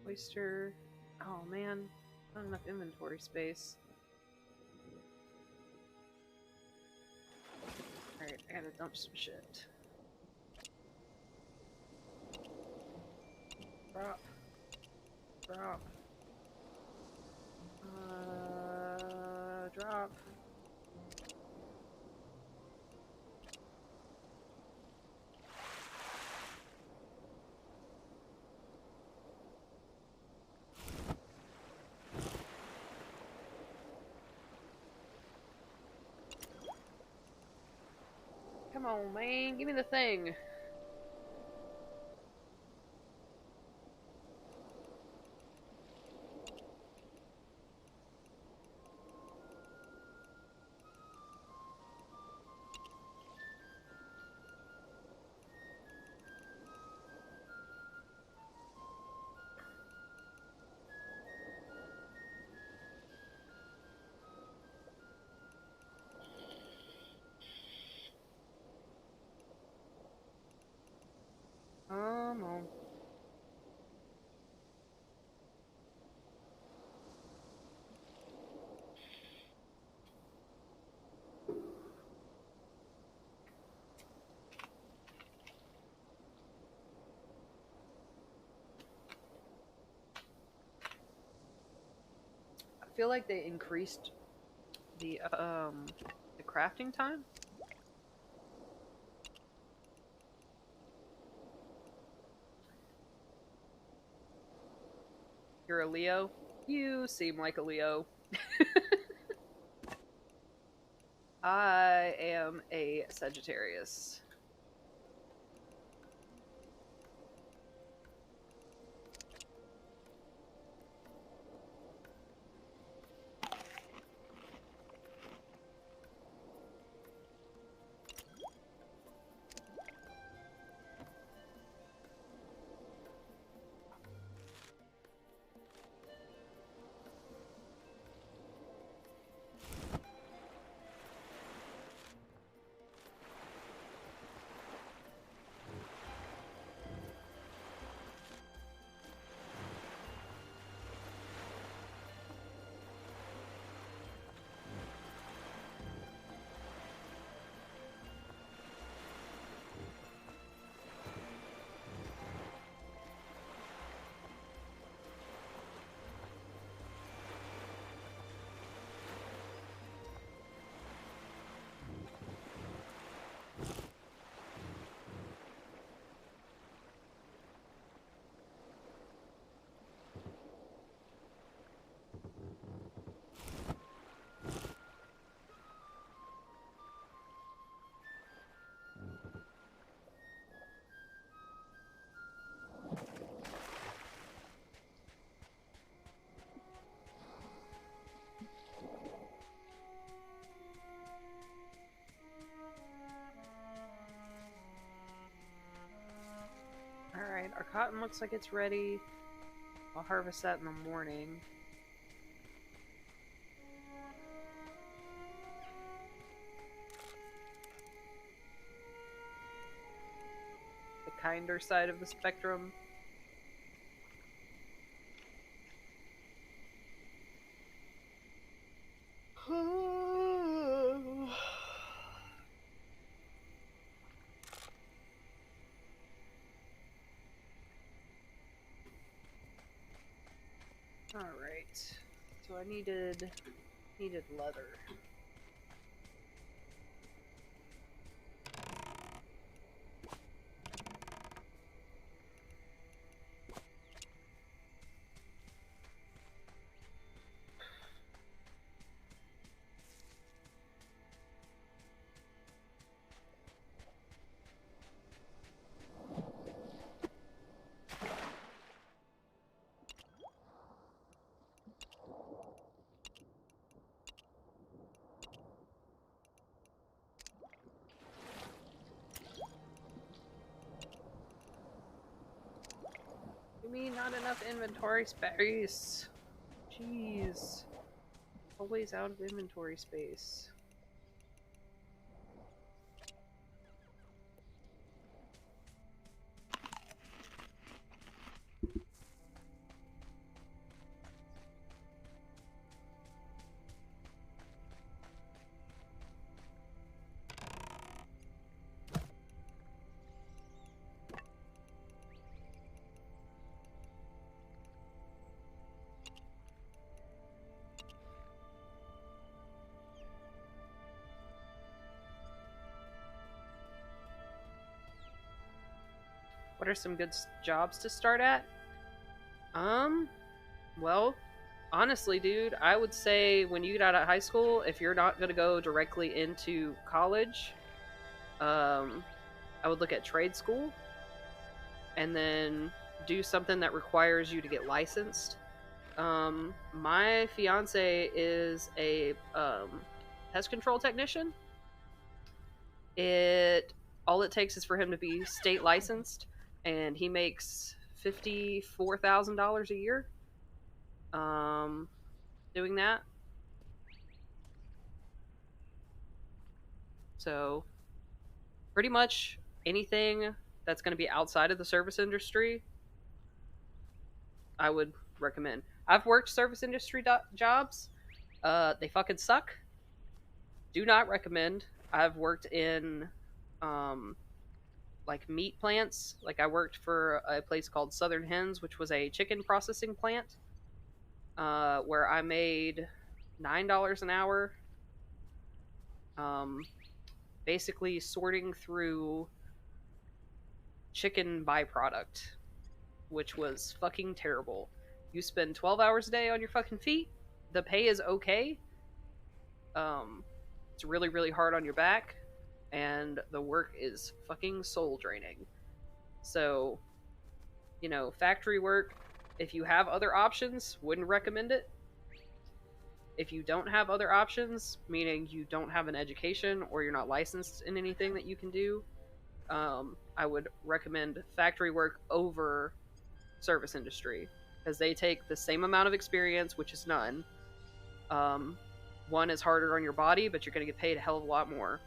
Oyster. Oh man, not enough inventory space. Alright, I gotta dump some shit. Drop. Drop. Drop. Come on, man. Give me the thing. Come on. I feel like they increased the crafting time. You're a Leo? You seem like a Leo. I am a Sagittarius. Alright, our cotton looks like it's ready. I'll harvest that in the morning. The kinder side of the spectrum. Alright. So I needed leather. You mean not enough inventory space? Jeez. Always out of inventory space. What are some good jobs to start at? Well, honestly, dude, I would say when you get out of high school, if you're not going to go directly into college, I would look at trade school, and then do something that requires you to get licensed. My fiance is a pest control technician. All it takes is for him to be state licensed, and he makes $54,000 a year. Doing that. So pretty much anything that's going to be outside of the service industry, I would recommend. I've worked service industry jobs. They fucking suck. Do not recommend. I've worked in um, like meat plants. Like I worked for a place called Southern Hens, which was a chicken processing plant, where I made $9 an hour. Um, Basically sorting through chicken byproduct, which was fucking terrible. You spend 12 hours a day on your fucking feet. The pay is okay. It's really, really hard on your back, and the work is fucking soul draining. So, factory work, if you have other options, wouldn't recommend it. If you don't have other options, meaning you don't have an education or you're not licensed in anything that you can do, I would recommend factory work over service industry, because they take the same amount of experience, which is none. One is harder on your body, but you're going to get paid a hell of a lot more.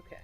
Okay.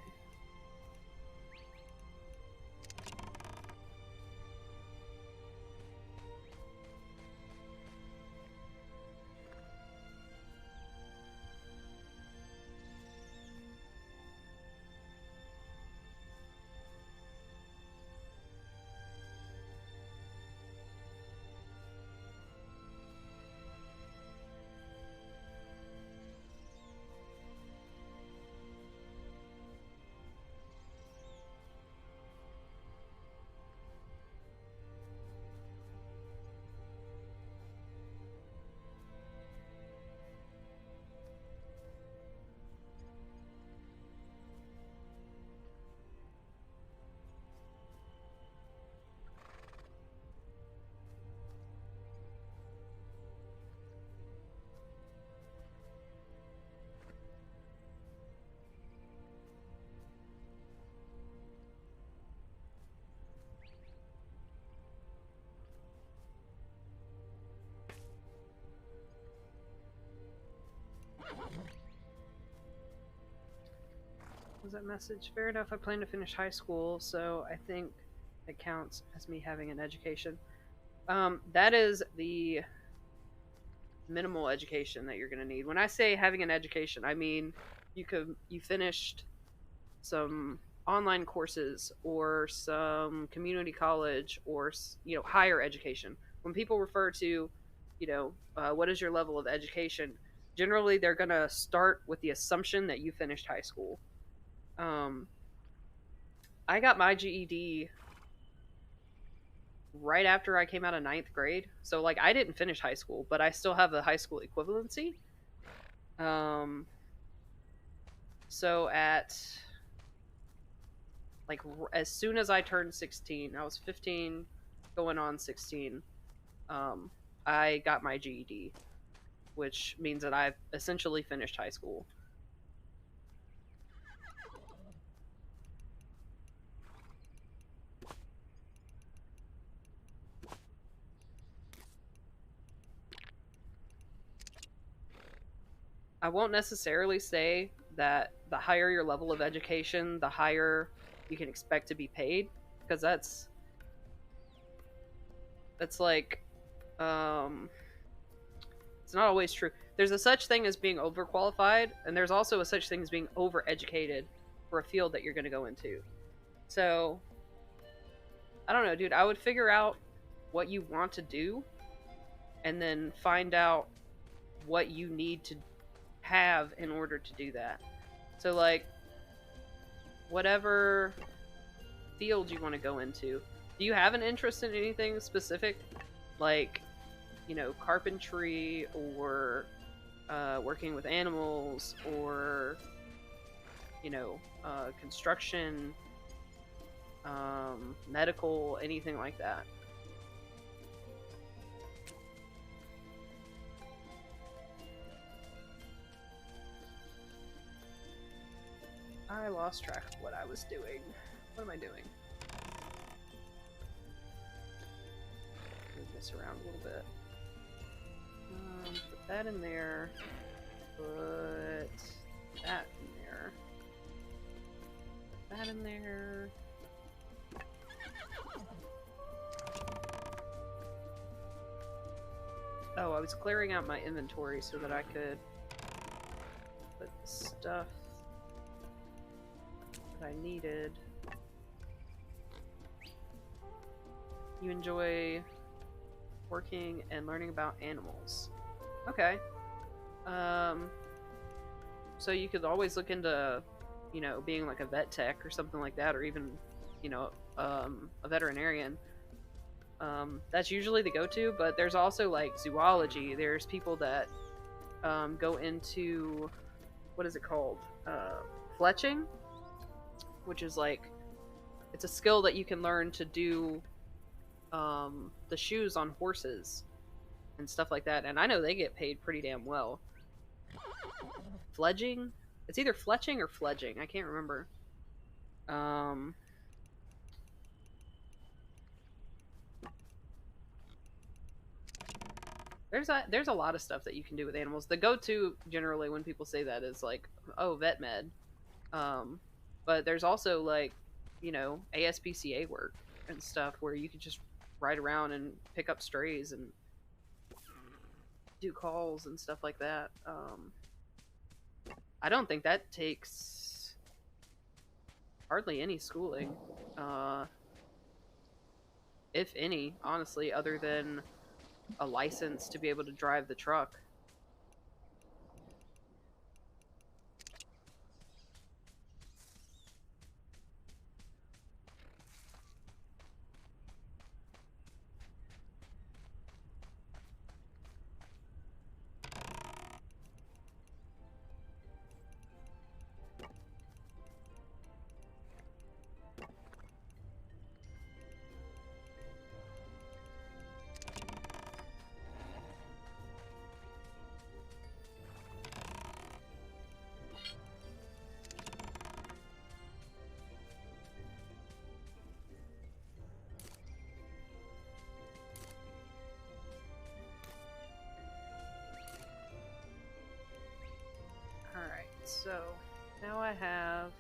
Was that message? Fair enough. I plan to finish high school, so I think it counts as me having an education. That is the minimal education that you're going to need. When I say having an education, I mean you finished some online courses or some community college or higher education. When people refer to what is your level of education, generally they're going to start with the assumption that you finished high school. I got my GED right after I came out of ninth grade. So, like, I didn't finish high school, but I still have the high school equivalency. So as soon as I turned 16, I was 15 going on 16, I got my GED, which means that I've essentially finished high school. I won't necessarily say that the higher your level of education, the higher you can expect to be paid, because that's like it's not always true. There's a such thing as being overqualified, and there's also a such thing as being overeducated for a field that you're going to go into. So I don't know, dude. I would figure out what you want to do and then find out what you need to have in order to do that. So, like, whatever field you want to go into, do you have an interest in anything specific? Like, you know, carpentry or working with animals or, you know, construction, medical, anything like that. I lost track of what I was doing. What am I doing? Move this around a little bit. Put that in there. Put that in there. That in there. Oh, I was clearing out my inventory so that I could put the stuff that I needed. You enjoy working and learning about animals. Okay. So you could always look into, you know, being like a vet tech or something like that, or even, you know, a veterinarian. That's usually the go-to, but there's also like zoology. There's people that go into, what is it called? Fletching, which is like, it's a skill that you can learn to do the shoes on horses and stuff like that. And I know they get paid pretty damn well. Fledging? It's either fletching or fledging. I can't remember. There's a lot of stuff that you can do with animals. The go-to generally when people say that is like, oh, vet med. But there's also like, you know, ASPCA work and stuff where you could just ride around and pick up strays and do calls and stuff like that. I don't think that takes hardly any schooling, if any, honestly, other than a license to be able to drive the truck. Alright, so now I have...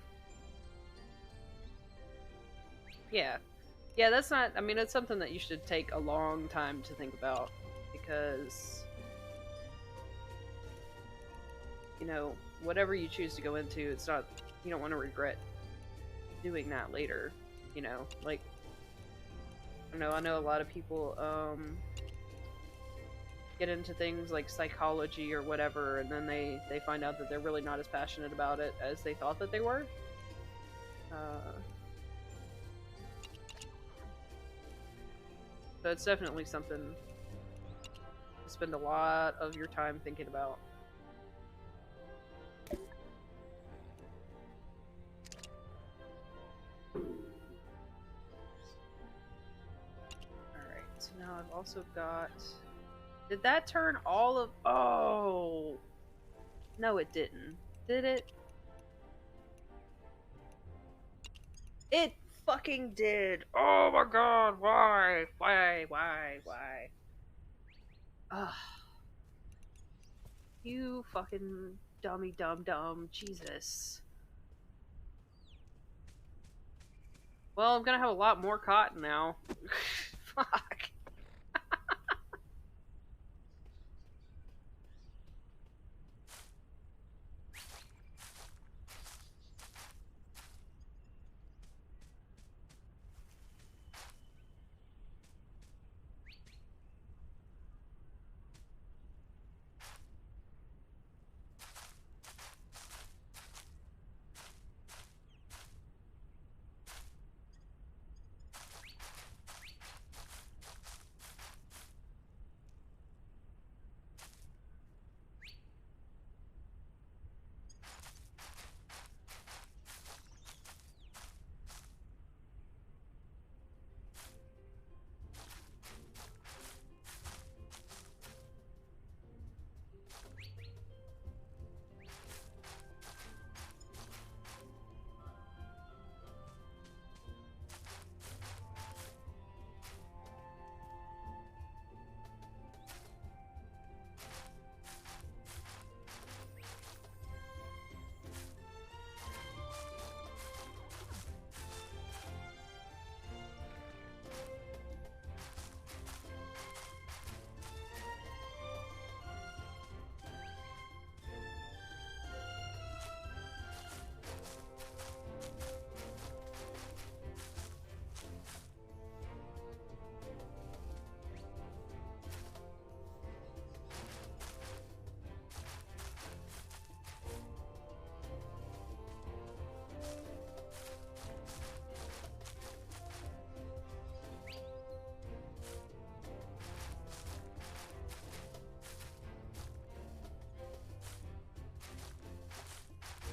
Yeah. Yeah, that's not... I mean, it's something that you should take a long time to think about, because... you know, whatever you choose to go into, it's not... you don't want to regret doing that later, you know? Like, I know a lot of people, get into things like psychology or whatever, and then they find out that they're really not as passionate about it as they thought that they were. So it's definitely something to spend a lot of your time thinking about. Alright, so now I've also got... Did that turn all of... Oh! No, it didn't. Did it? It fucking did! Oh my god, why? Why? Ugh. You fucking dummy dum-dum. Jesus. Well, I'm gonna have a lot more cotton now. Fuck.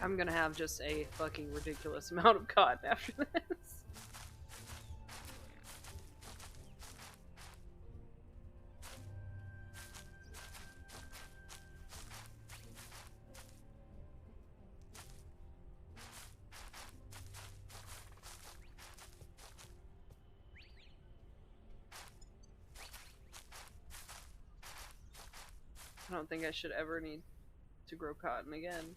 I'm gonna have just a fucking ridiculous amount of cotton after this. I don't think I should ever need to grow cotton again.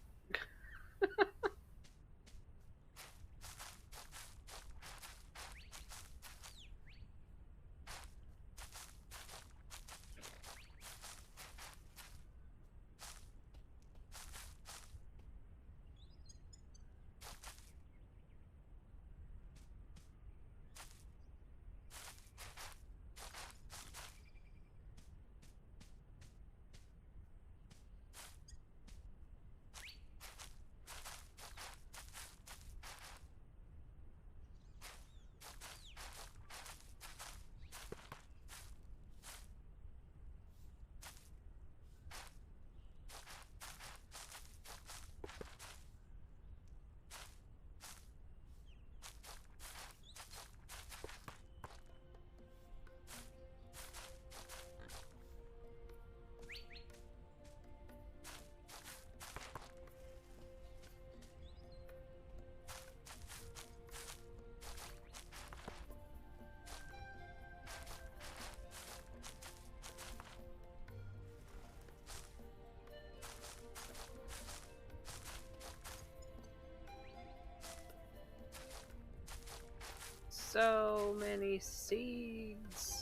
So many seeds.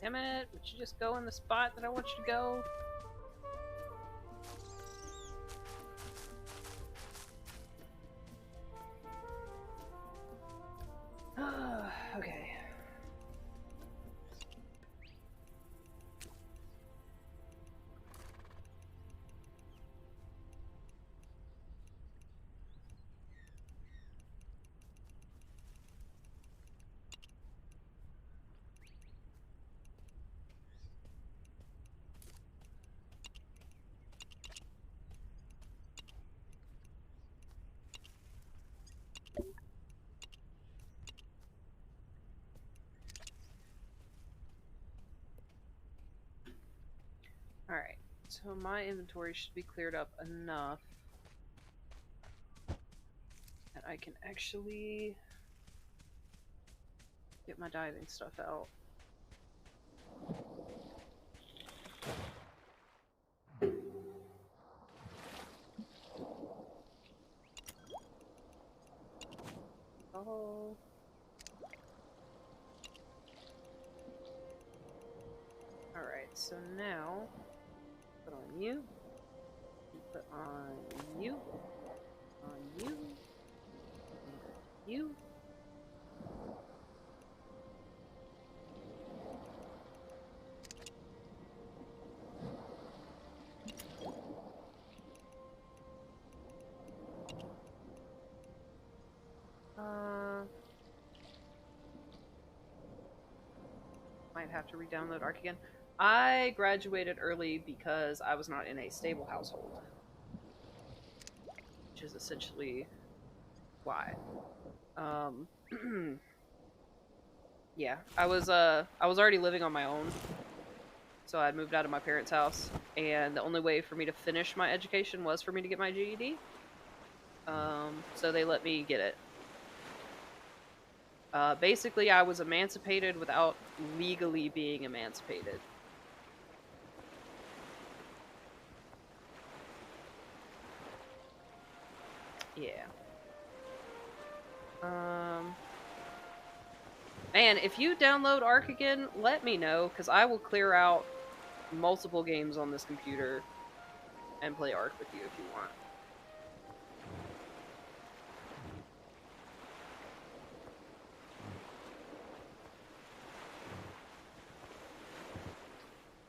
Damn it, would you just go in the spot that I want you to go? Okay. Alright, so my inventory should be cleared up enough that I can actually get my diving stuff out. Oh. Alright, so now put on you, put on you, on you, you. Might have to re-download Arc again. I graduated early because I was not in a stable household, which is essentially why. Um, yeah, I was already living on my own, so I'd moved out of my parents' house, and the only way for me to finish my education was for me to get my GED. So they let me get it. Basically, I was emancipated without legally being emancipated. Yeah. Um, and if you download Arc again, let me know, because I will clear out multiple games on this computer and play Arc with you if you want.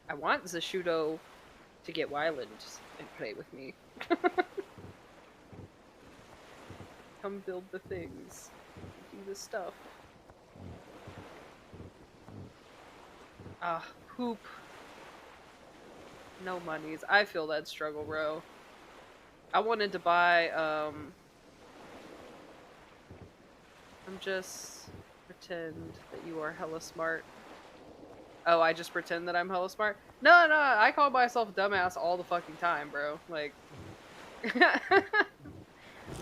I want Zashudo to get Ylands and play with me. Come build the things. Do the stuff. Ah, poop. No monies. I feel that struggle, bro. I wanted to buy, I'm just pretend that you are hella smart. Oh, I just pretend that I'm hella smart? No, no, I call myself dumbass all the fucking time, bro. Like,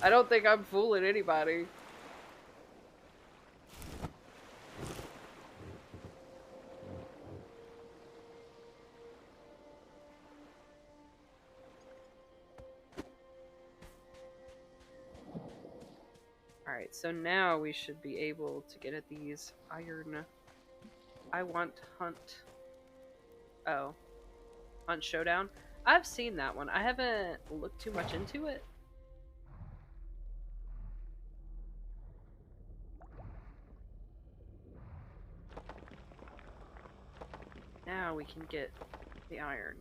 I don't think I'm fooling anybody. Alright, so now we should be able to get at these iron. I want hunt. Oh. Hunt Showdown? I've seen that one. I haven't looked too much into it. Now we can get the iron.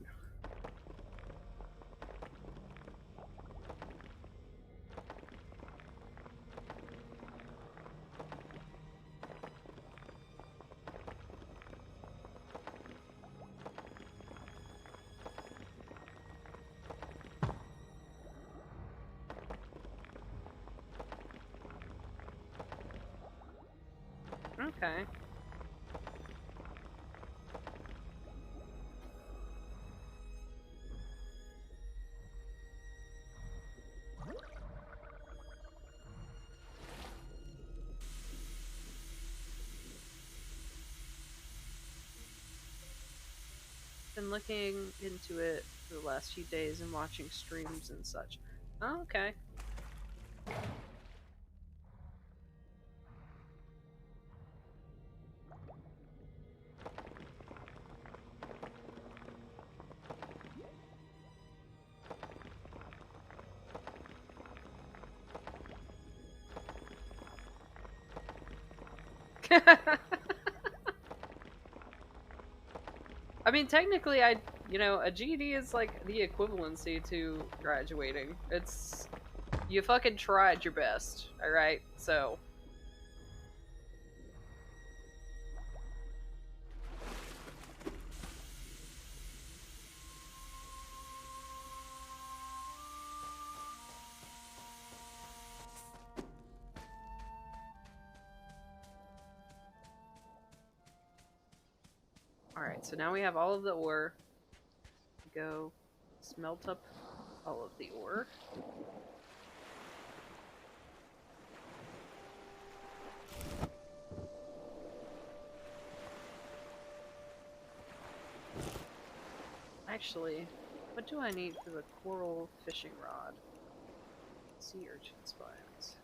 Okay. Been looking into it for the last few days and watching streams and such. Oh, okay. I mean, technically, a GED is like the equivalency to graduating. It's, you fucking tried your best, alright? So. Alright, so now we have all of the ore. Go smelt up all of the ore. Actually, what do I need for the coral fishing rod? Sea urchin spines.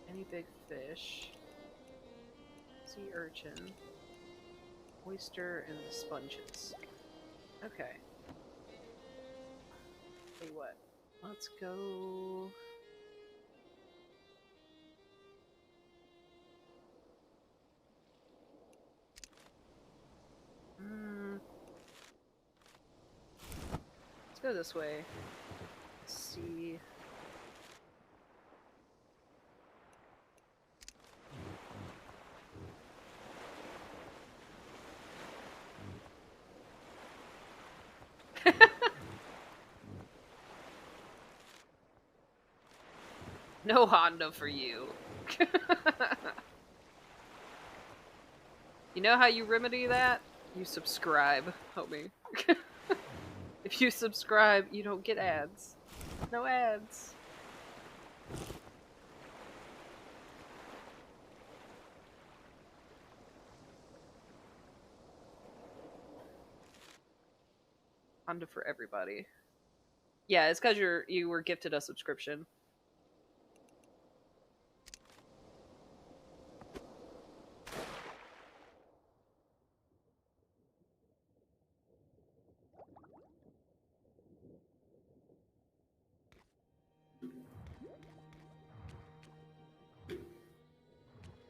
Any big fish. Sea urchin. Oyster and the sponges. Okay. Tell you what. Let's go. Let's go this way. Let's see. No Honda for you. You know how you remedy that? You subscribe, homie. If you subscribe, you don't get ads. No ads. Honda for everybody. Yeah, it's because you were gifted a subscription.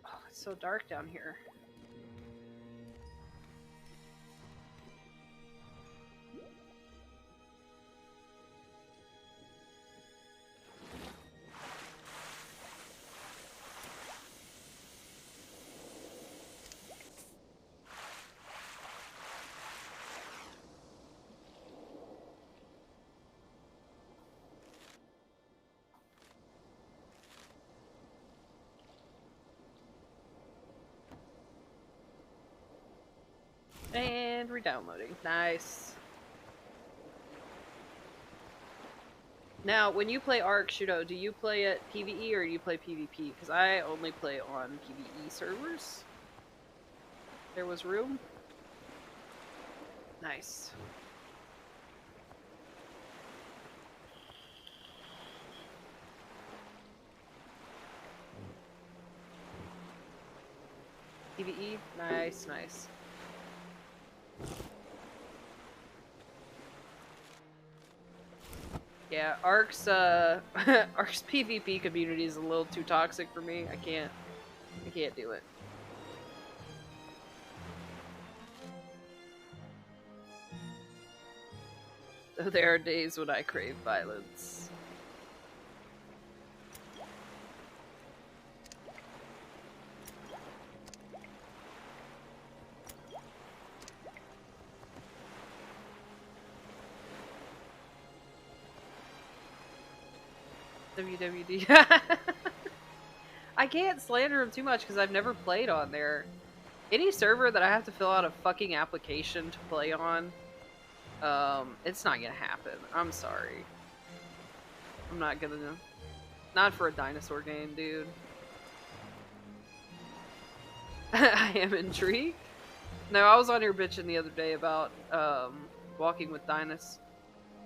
Oh, it's so dark down here. And re-downloading. Nice. Now, when you play Ark, Shudo, do you play it PvE or do you play PvP? Because I only play on PvE servers. There was room? Nice. PvE? Nice, nice. Yeah, Ark's Ark's PvP community is a little too toxic for me. I can't do it. Though there are days when I crave violence. WWD. I can't slander him too much because I've never played on there. Any server that I have to fill out a fucking application to play on, it's not gonna happen. I'm sorry. I'm not gonna. Not for a dinosaur game, dude. I am intrigued. No, I was on here bitching the other day about, walking with Dinos.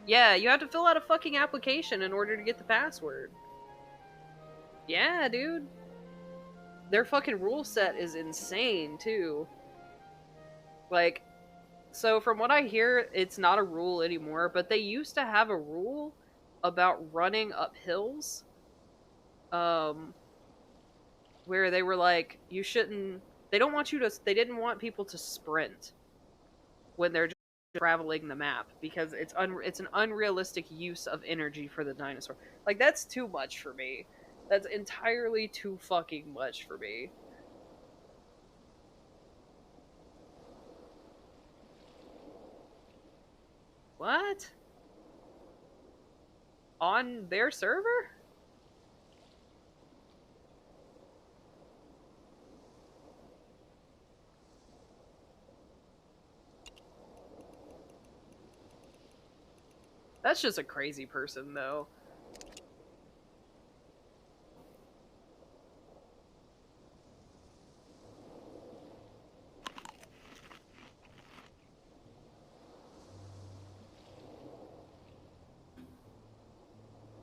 Yeah, you have to fill out a fucking application in order to get the password. Yeah, dude. Their fucking rule set is insane, too. Like, so from what I hear, it's not a rule anymore, but they used to have a rule about running up hills. Where they were like, you shouldn't... They don't want you to... They didn't want people to sprint when they're just traveling the map, because it's an unrealistic use of energy for the dinosaur. Like, that's too much for me. That's entirely too fucking much for me. What? On their server? That's just a crazy person, though.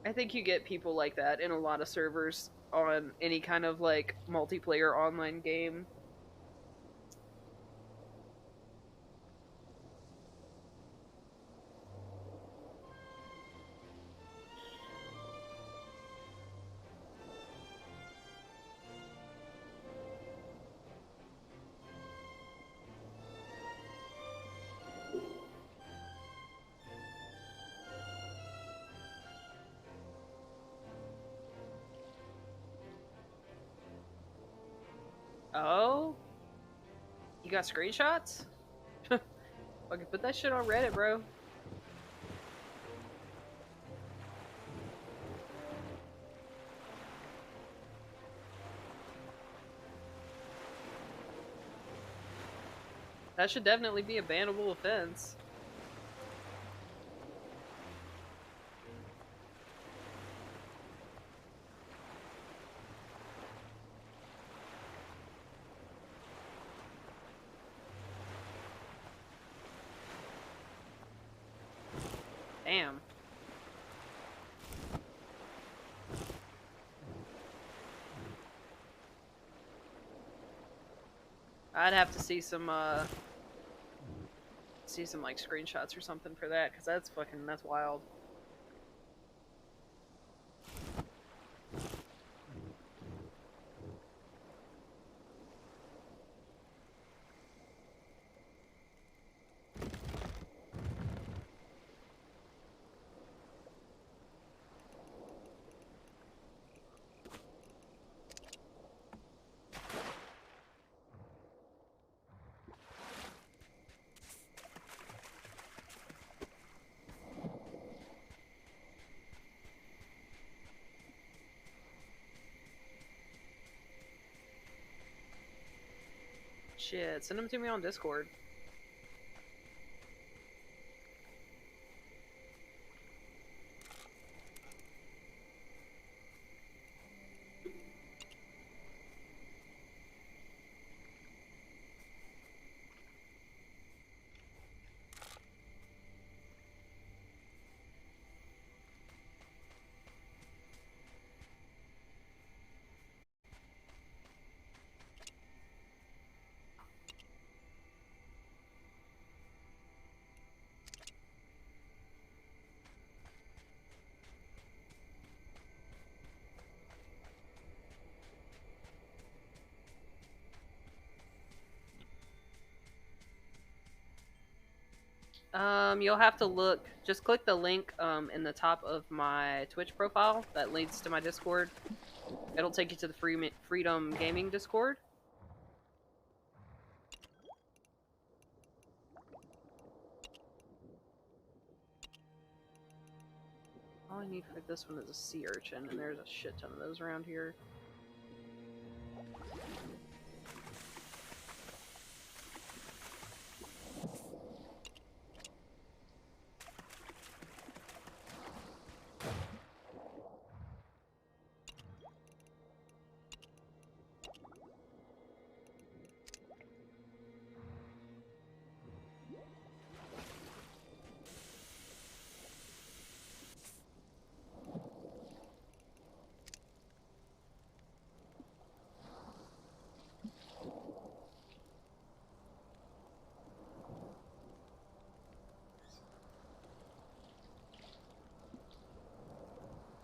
I think you get people like that in a lot of servers on any kind of, like, multiplayer online game. Oh? You got screenshots? Fucking put that shit on Reddit, bro. That should definitely be a bannable offense. Damn. I'd have to see some like screenshots or something for that, because that's wild. Shit, send them to me on Discord. You'll have to look. Just click the link in the top of my Twitch profile that leads to my Discord. It'll take you to the Freedom Gaming Discord. All I need for this one is a sea urchin, and there's a shit ton of those around here.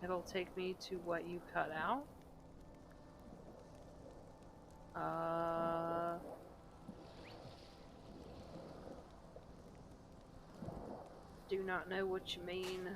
It'll take me to what you cut out. Do not know what you mean.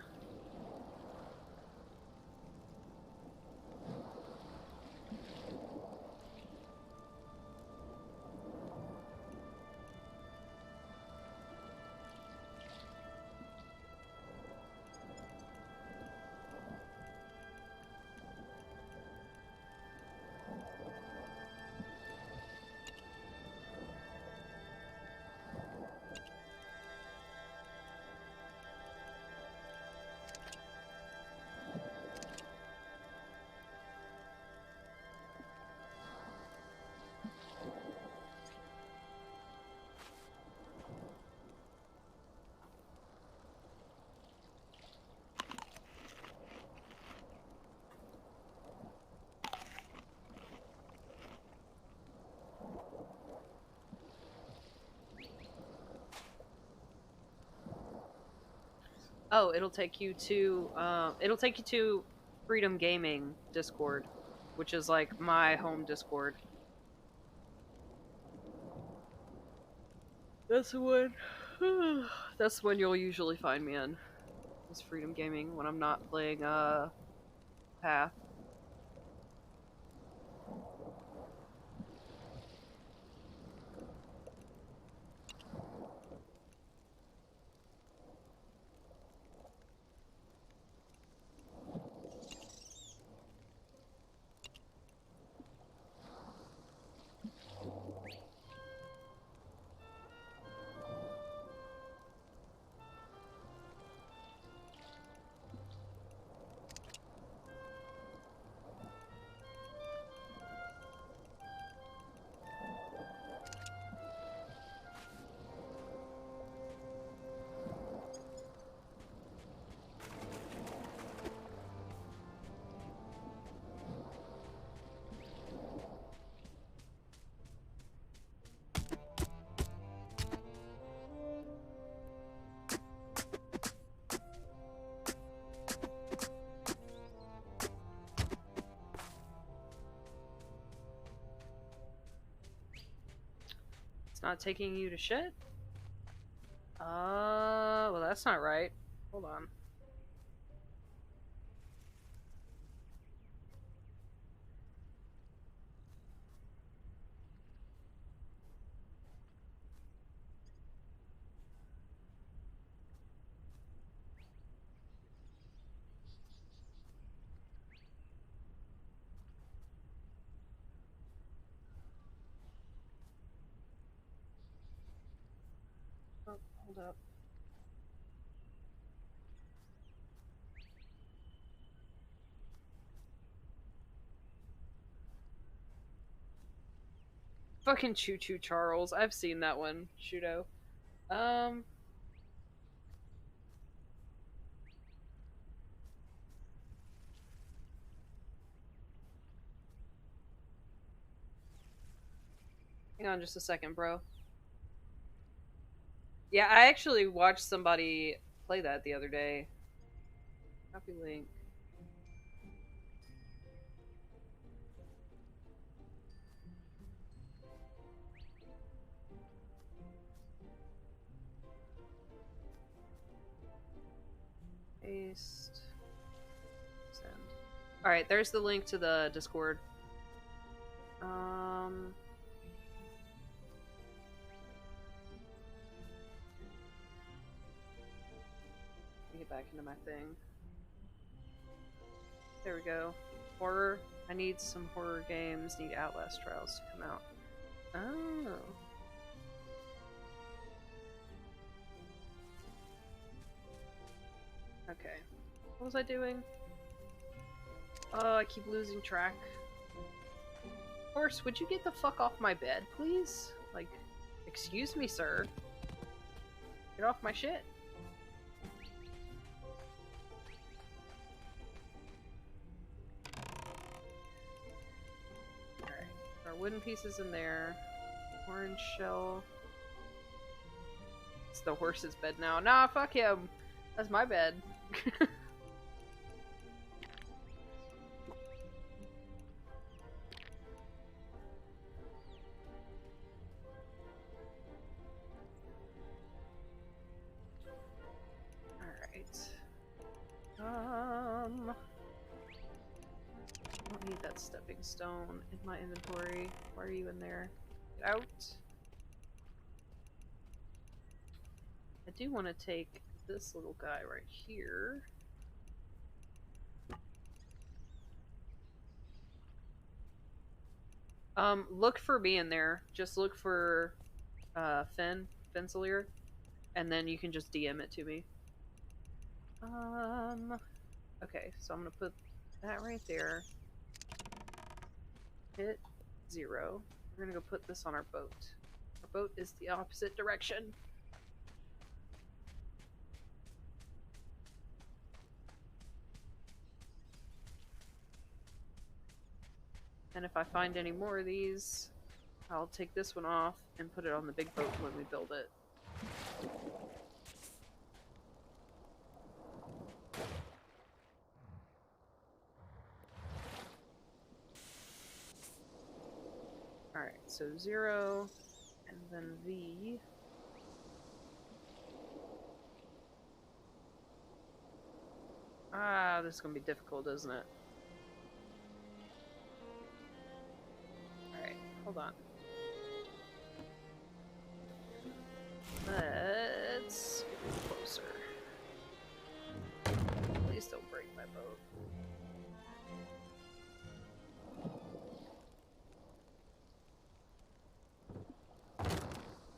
Oh, it'll take you to Freedom Gaming Discord, which is like my home Discord. That's the one. That's when you'll usually find me in. Is Freedom Gaming when I'm not playing Path. not taking you to shit? Well, that's not right. Hold on. Oh, hold up. Fucking Choo Choo Charles. I've seen that one, Shudo. Um. Hang on just a second, bro. Yeah, I actually watched somebody play that the other day. Copy link. Paste. Send. Alright, there's the link to the Discord. Let me get back into my thing. There we go. Horror. I need some horror games. Need Outlast Trials to come out. Oh. Okay. What was I doing? Oh, I keep losing track. Horse, would you get the fuck off my bed, please? Like, excuse me, sir. Get off my shit. Alright. Our wooden pieces in there. Orange shell. It's the horse's bed now. Nah, fuck him. That's my bed. I don't need that stepping stone in my inventory. Why are you in there? Get out. I do want to take this little guy right here. Look for me in there. Just look for Fensalier, and then you can just DM it to me. Okay, so I'm gonna put that right there. Hit 0. We're gonna go put this on our boat. Our boat is the opposite direction. And if I find any more of these, I'll take this one off and put it on the big boat when we build it. Alright, so 0, and then V. Ah, this is gonna be difficult, isn't it? Alright, hold on. Let's get a little closer. Please don't break my boat.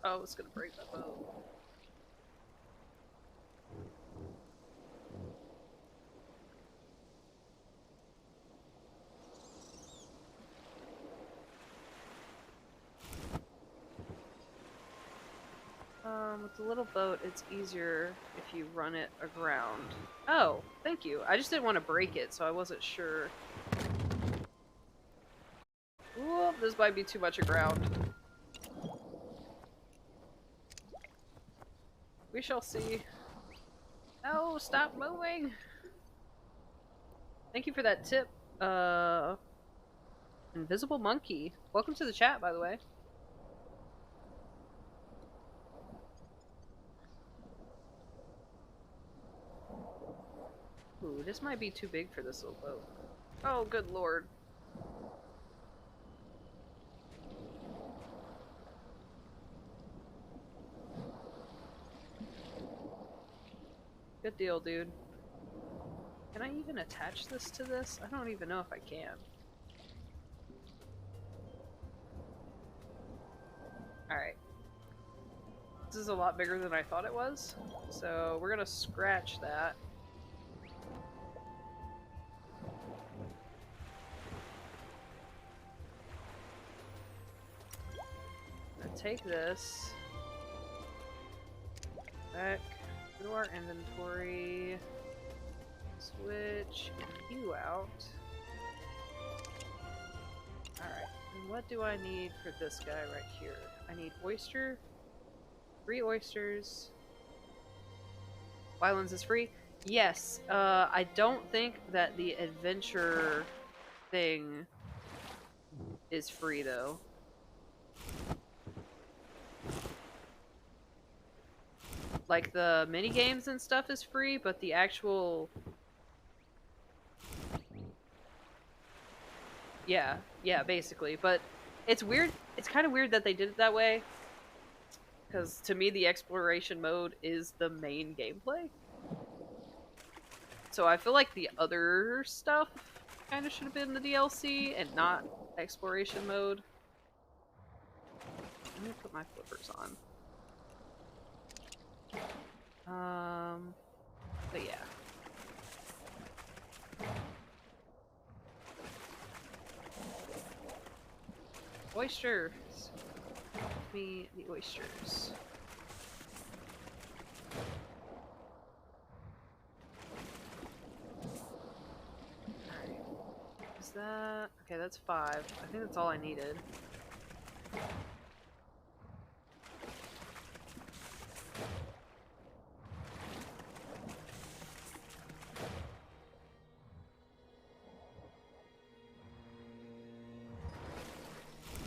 Oh, it's gonna break my boat. With the little boat, it's easier if you run it aground. Oh, thank you. I just didn't want to break it, so I wasn't sure. Whoop, this might be too much aground. We shall see. Oh, stop moving! Thank you for that tip, Invisible Monkey. Welcome to the chat, by the way. Ooh, this might be too big for this little boat. Oh, good lord. Good deal, dude. Can I even attach this to this? I don't even know if I can. Alright. This is a lot bigger than I thought it was. So we're gonna scratch that. I'm gonna take this back to our inventory. Switch you out. Alright, and what do I need for this guy right here? I need oyster, 3 oysters. Ylands is free? Yes. I don't think that the adventure thing is free though. Like the mini games and stuff is free, but the actual yeah, basically. But it's weird. It's kind of weird that they did it that way. Because to me, the exploration mode is the main gameplay. So I feel like the other stuff kind of should have been the DLC and not exploration mode. Let me put my flippers on. But yeah. Oysters. Give me the oysters. Alright. Is that... Okay, that's 5. I think that's all I needed.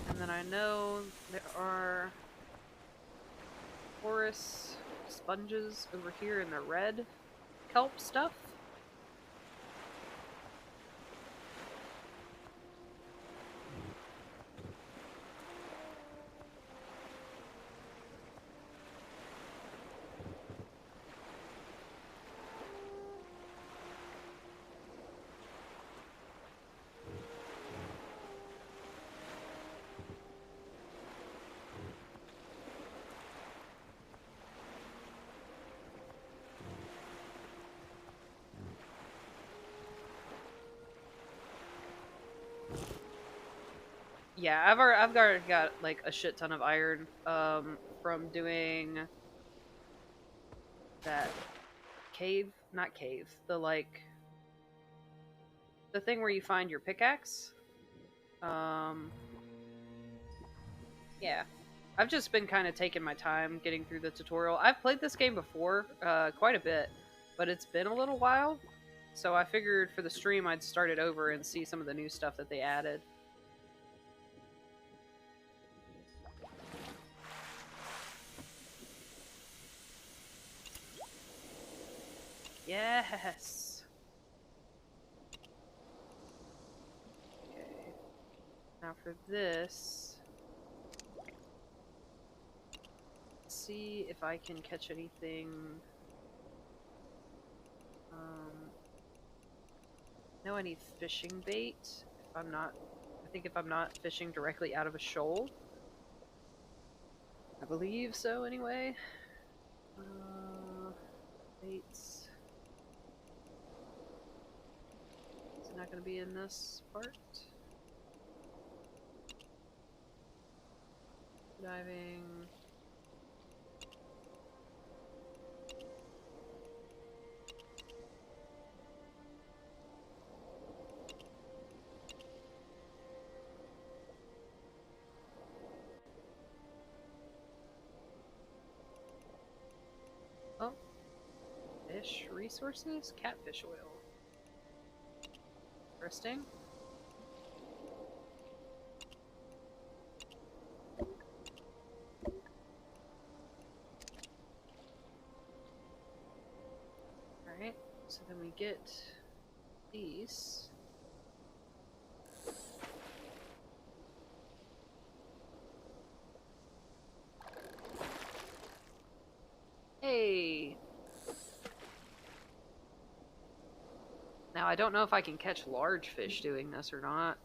And then I know there are porous sponges over here in the red kelp stuff. Yeah, I've already got like a shit ton of iron from doing that not cave, the thing where you find your pickaxe. Yeah. I've just been kind of taking my time getting through the tutorial. I've played this game before, quite a bit, but it's been a little while. So I figured for the stream I'd start it over and see some of the new stuff that they added. Yes! Okay. Now for this... Let's see if I can catch anything... No, I need fishing bait. I think if I'm not fishing directly out of a shoal. I believe so, anyway. Baits. Is it not going to be in this part? Diving. Oh. Fish resources? Catfish oil. Interesting. Alright. So then we get these. Hey! Now I don't know if I can catch large fish doing this or not.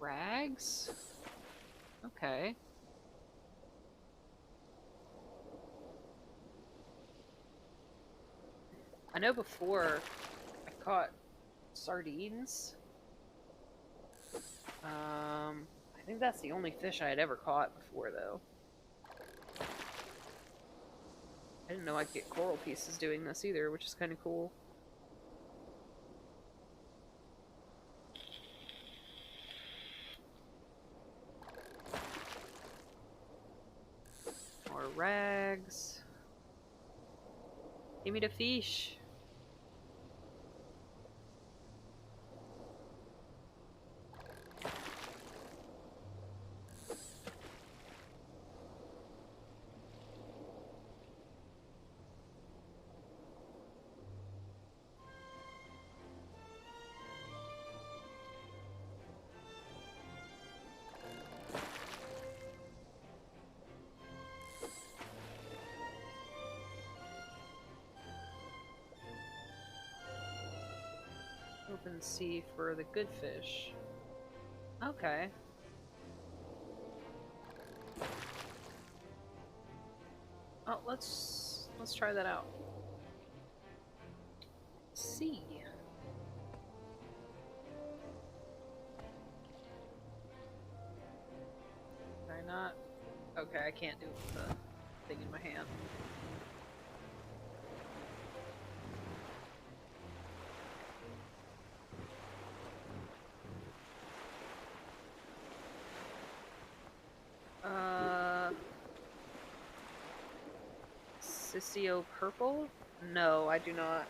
Rags? Okay. I know before I caught sardines. I think that's the only fish I had ever caught before, though. I didn't know I could get coral pieces doing this either, which is kind of cool. More rags. Give me the fish. Open sea for the good fish. Okay. Oh, let's try that out. Sea. Can I not? Okay, I can't do it with the thing in my hand. Sissio purple? No, I do not.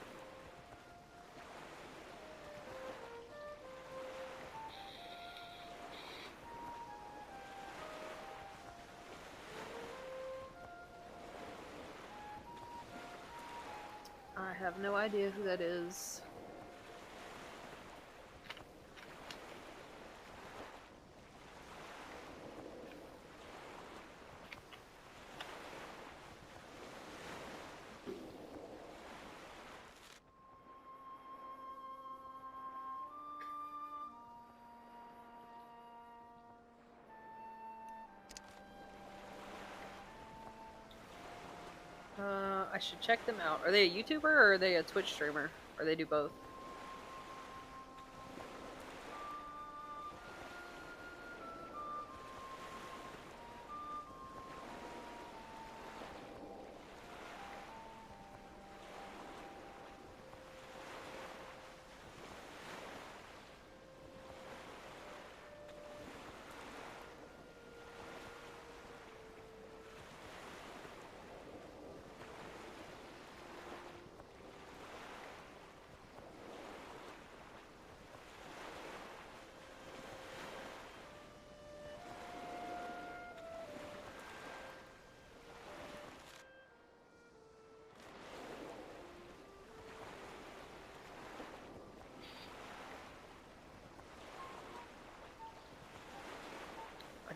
I have no idea who that is. I should check them out. Are they a YouTuber or are they a Twitch streamer? Or they do both?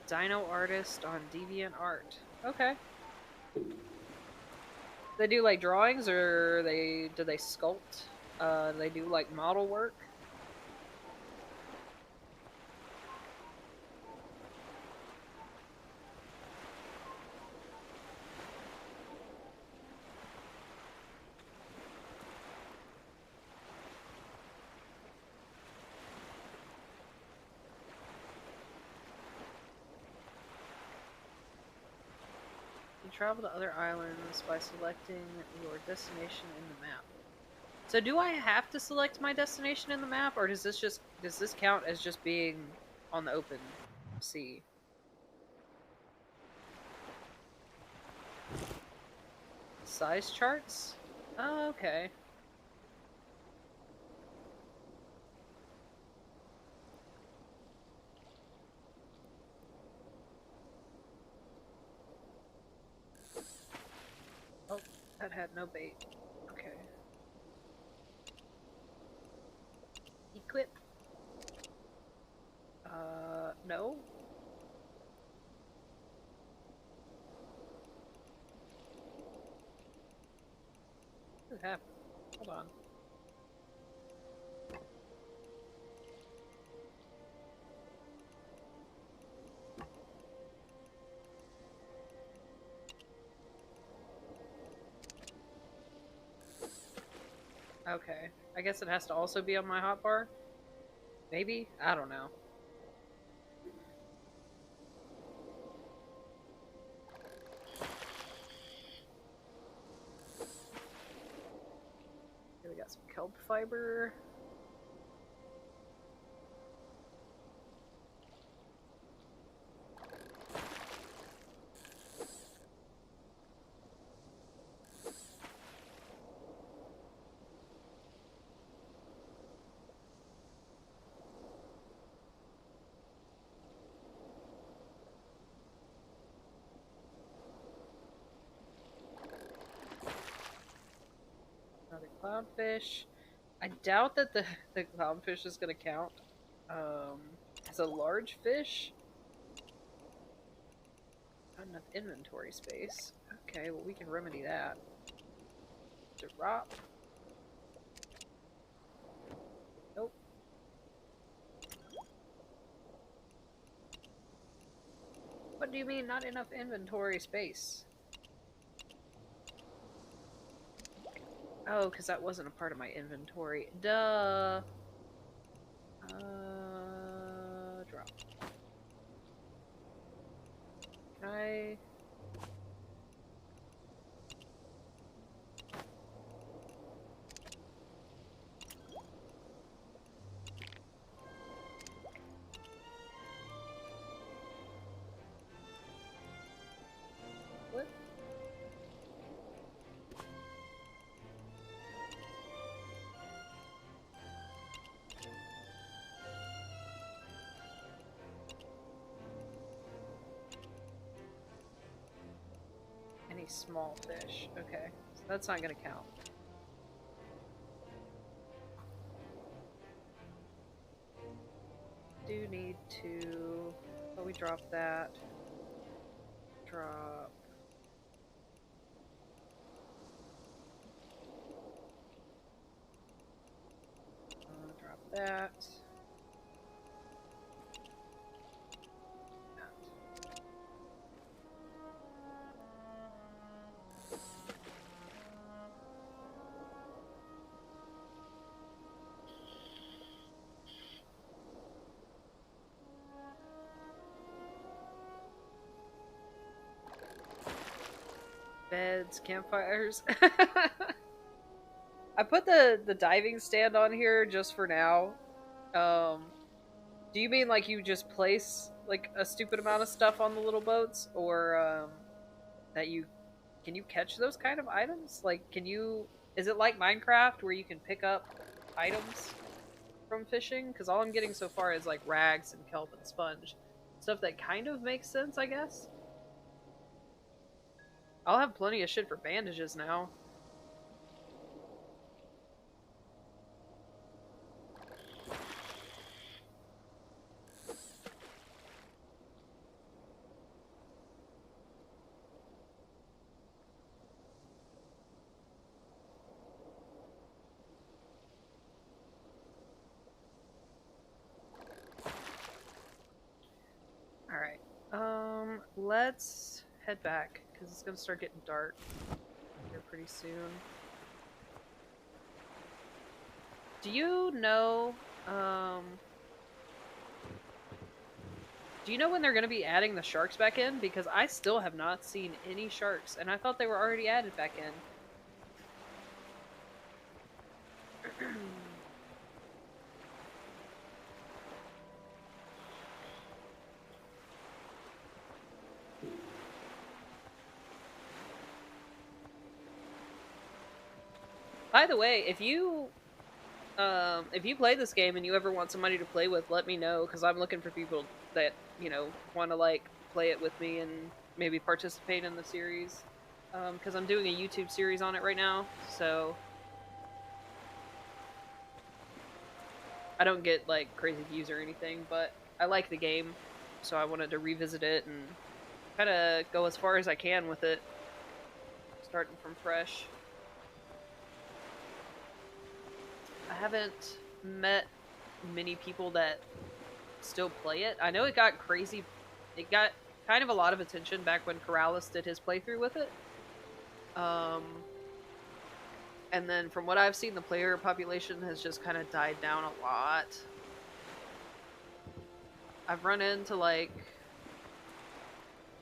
Dino artist on DeviantArt. Okay. They do like drawings, or do they sculpt? They do like model work. You travel to other islands by selecting your destination in the map. So do I have to select my destination in the map, or does this count as just being on the open sea? Size charts? Oh, okay. had no bait. Okay. Equip. No. What happened? Hold on. Okay. I guess it has to also be on my hotbar? Maybe? I don't know. Here we got some kelp fiber. Another clownfish. I doubt that the clownfish is going to count as a large fish. Not enough inventory space. Okay, well we can remedy that. Drop. Nope. What do you mean not enough inventory space? Oh, because that wasn't a part of my inventory. Duh. Drop. Can I... What? Any small fish. Okay, so that's not gonna count. Do need to... Oh, we dropped that. Drop... drop that. Beds, campfires. I put the diving stand on here just for now. Do you mean like you just place like a stupid amount of stuff on the little boats, or that you can you catch those kind of items? Like, can you? Is it like Minecraft where you can pick up items from fishing? Because all I'm getting so far is like rags and kelp and sponge, stuff that kind of makes sense, I guess. I'll have plenty of shit for bandages now. Alright. Let's head back, because it's gonna start getting dark here pretty soon. Do you know, do you know when they're gonna be adding the sharks back in? Because I still have not seen any sharks, and I thought they were already added back in. By the way, if you play this game and you ever want somebody to play with, let me know, because I'm looking for people that, you know, want to, like, play it with me and maybe participate in the series. because I'm doing a YouTube series on it right now, so I don't get like crazy views or anything, but I like the game, so I wanted to revisit it and kind of go as far as I can with it, starting from fresh. I haven't met many people that still play it. I know it got crazy. It got kind of a lot of attention back when Corrales did his playthrough with it. And then from what I've seen, the player population has just kind of died down a lot. I've run into like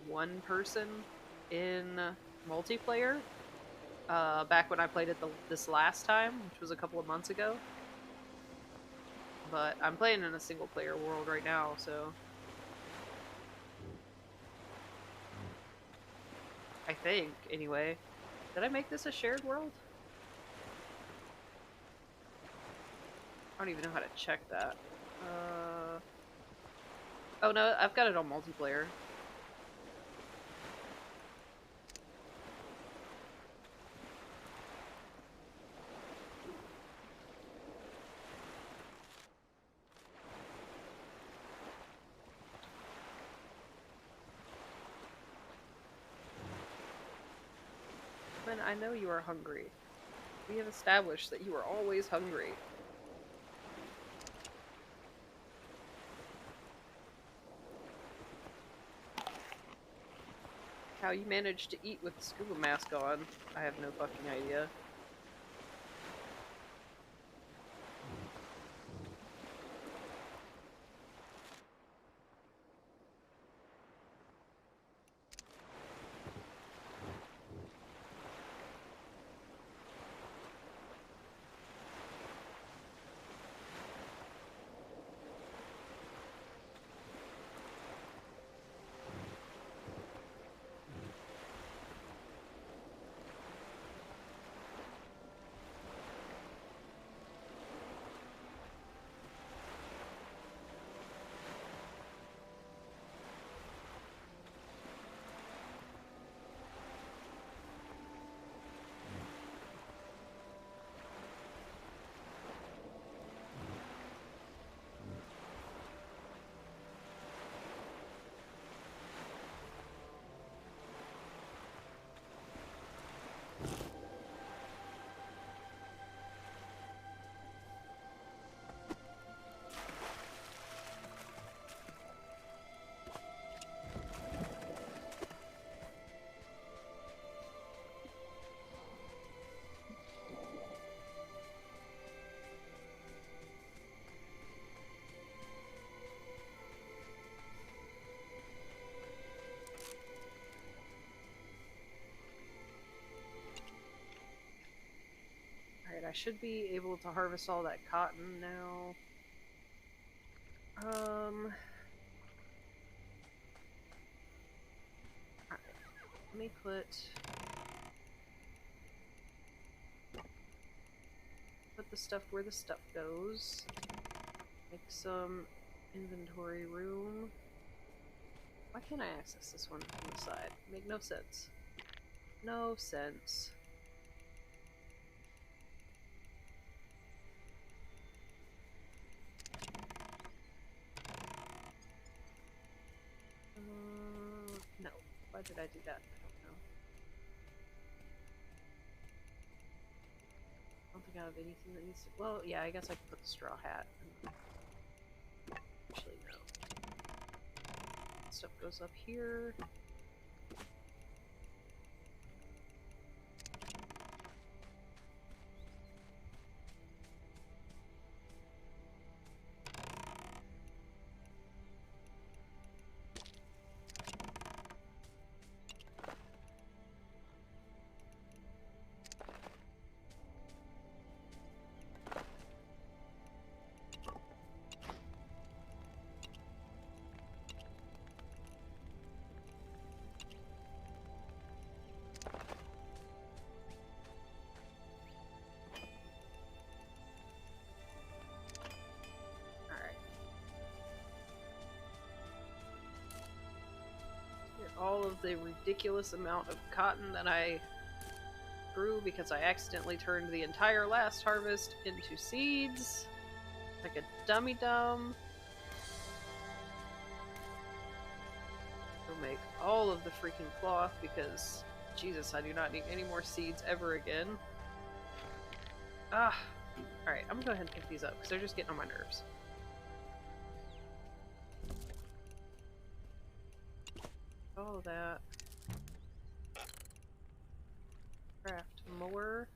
one person in multiplayer back when I played it this last time, which was a couple of months ago. But I'm playing in a single player world right now, so I think, anyway. Did I make this a shared world? I don't even know how to check that. Oh no, I've got it on multiplayer. Man, I know you are hungry. We have established that you are always hungry. How you managed to eat with the scuba mask on, I have no fucking idea. Alright, I should be able to harvest all that cotton now. Alright, let me put the stuff where the stuff goes. Make some inventory room. Why can't I access this one from the side? Make no sense. No sense. No. Why did I do that? I don't know. I don't think I have anything that needs to... Well, yeah, I guess I can put the straw hat. Actually, no. Stuff goes up here. the ridiculous amount of cotton that I grew because I accidentally turned the entire last harvest into seeds. Like a dummy dumb. Go make all of the freaking cloth because, Jesus, I do not need any more seeds ever again. Ah. Alright, I'm gonna go ahead and pick these up because they're just getting on my nerves. All of that. Craft more.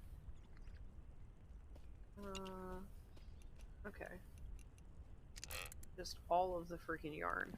Okay. Just all of the freaking yarn.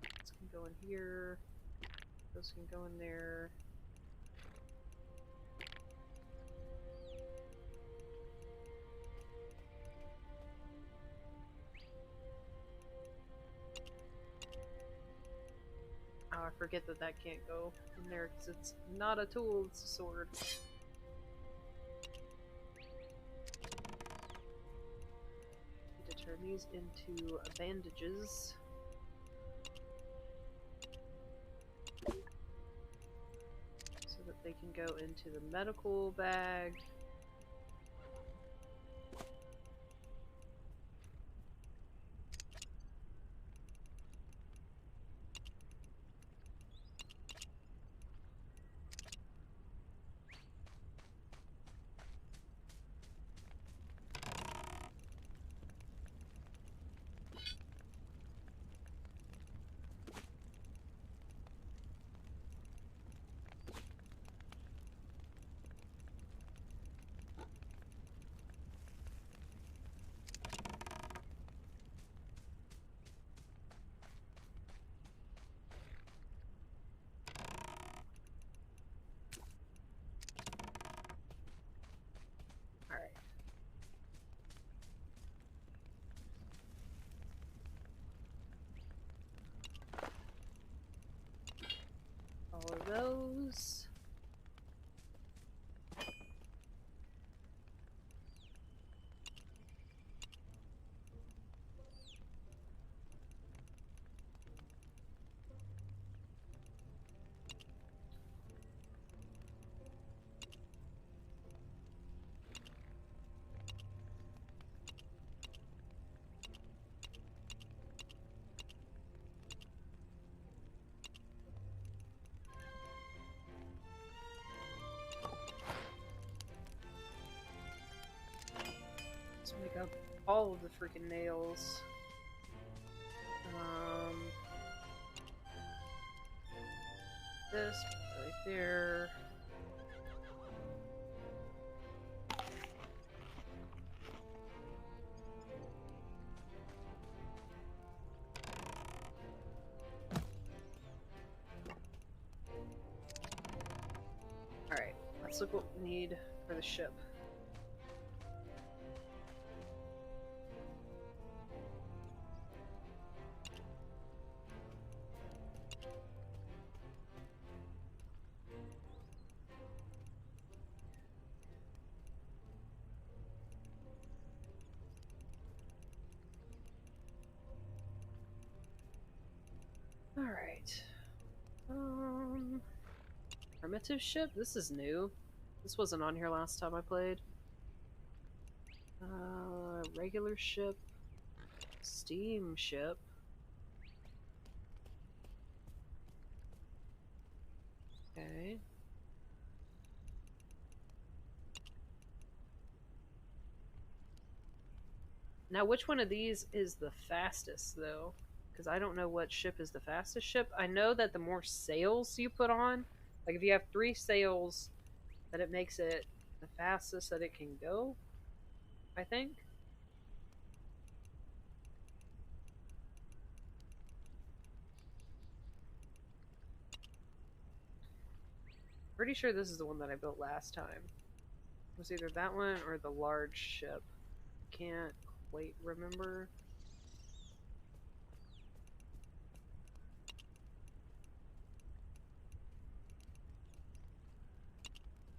This can go in here. Those can go in there. Oh, I forget that that can't go in there because it's not a tool, it's a sword. Need to turn these into bandages. So that they can go into the medical bag. All of those. Let's make up all of the freaking nails. This right there. Alright, let's look what we need for the ship. Alright. Primitive ship? This is new. This wasn't on here last time I played. Regular ship. Steamship. Okay. Now, which one of these is the fastest, though? Because I don't know what ship is the fastest ship. I know that the more sails you put on, like if you have 3 sails, that it makes it the fastest that it can go, I think. pretty sure this is the one that I built last time. It was either that one or the large ship. Can't quite remember.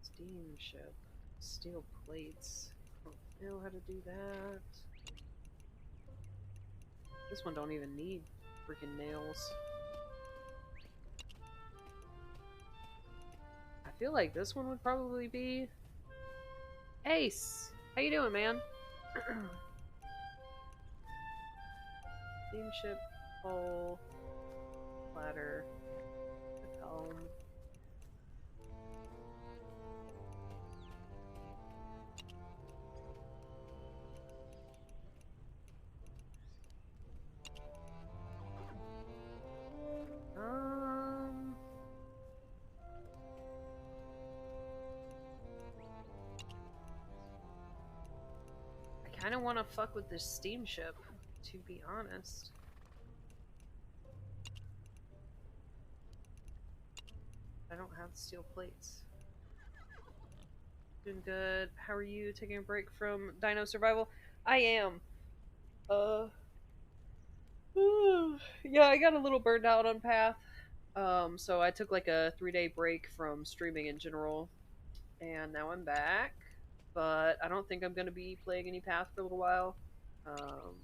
Steamship. Steel plates. I don't know how to do that. This one don't even need freaking nails. I feel like this one would probably be Ace. How you doing, man? Steamship, hull, ladder, helm. I kind of want to fuck with this steamship, to be honest. I don't have steel plates. Doing good. How are you? Taking a break from Dino Survival? I am. Yeah, I got a little burned out on Path. So I took like a 3-day break from streaming in general, and now I'm back. But I don't think I'm gonna be playing any Path for a little while. I'm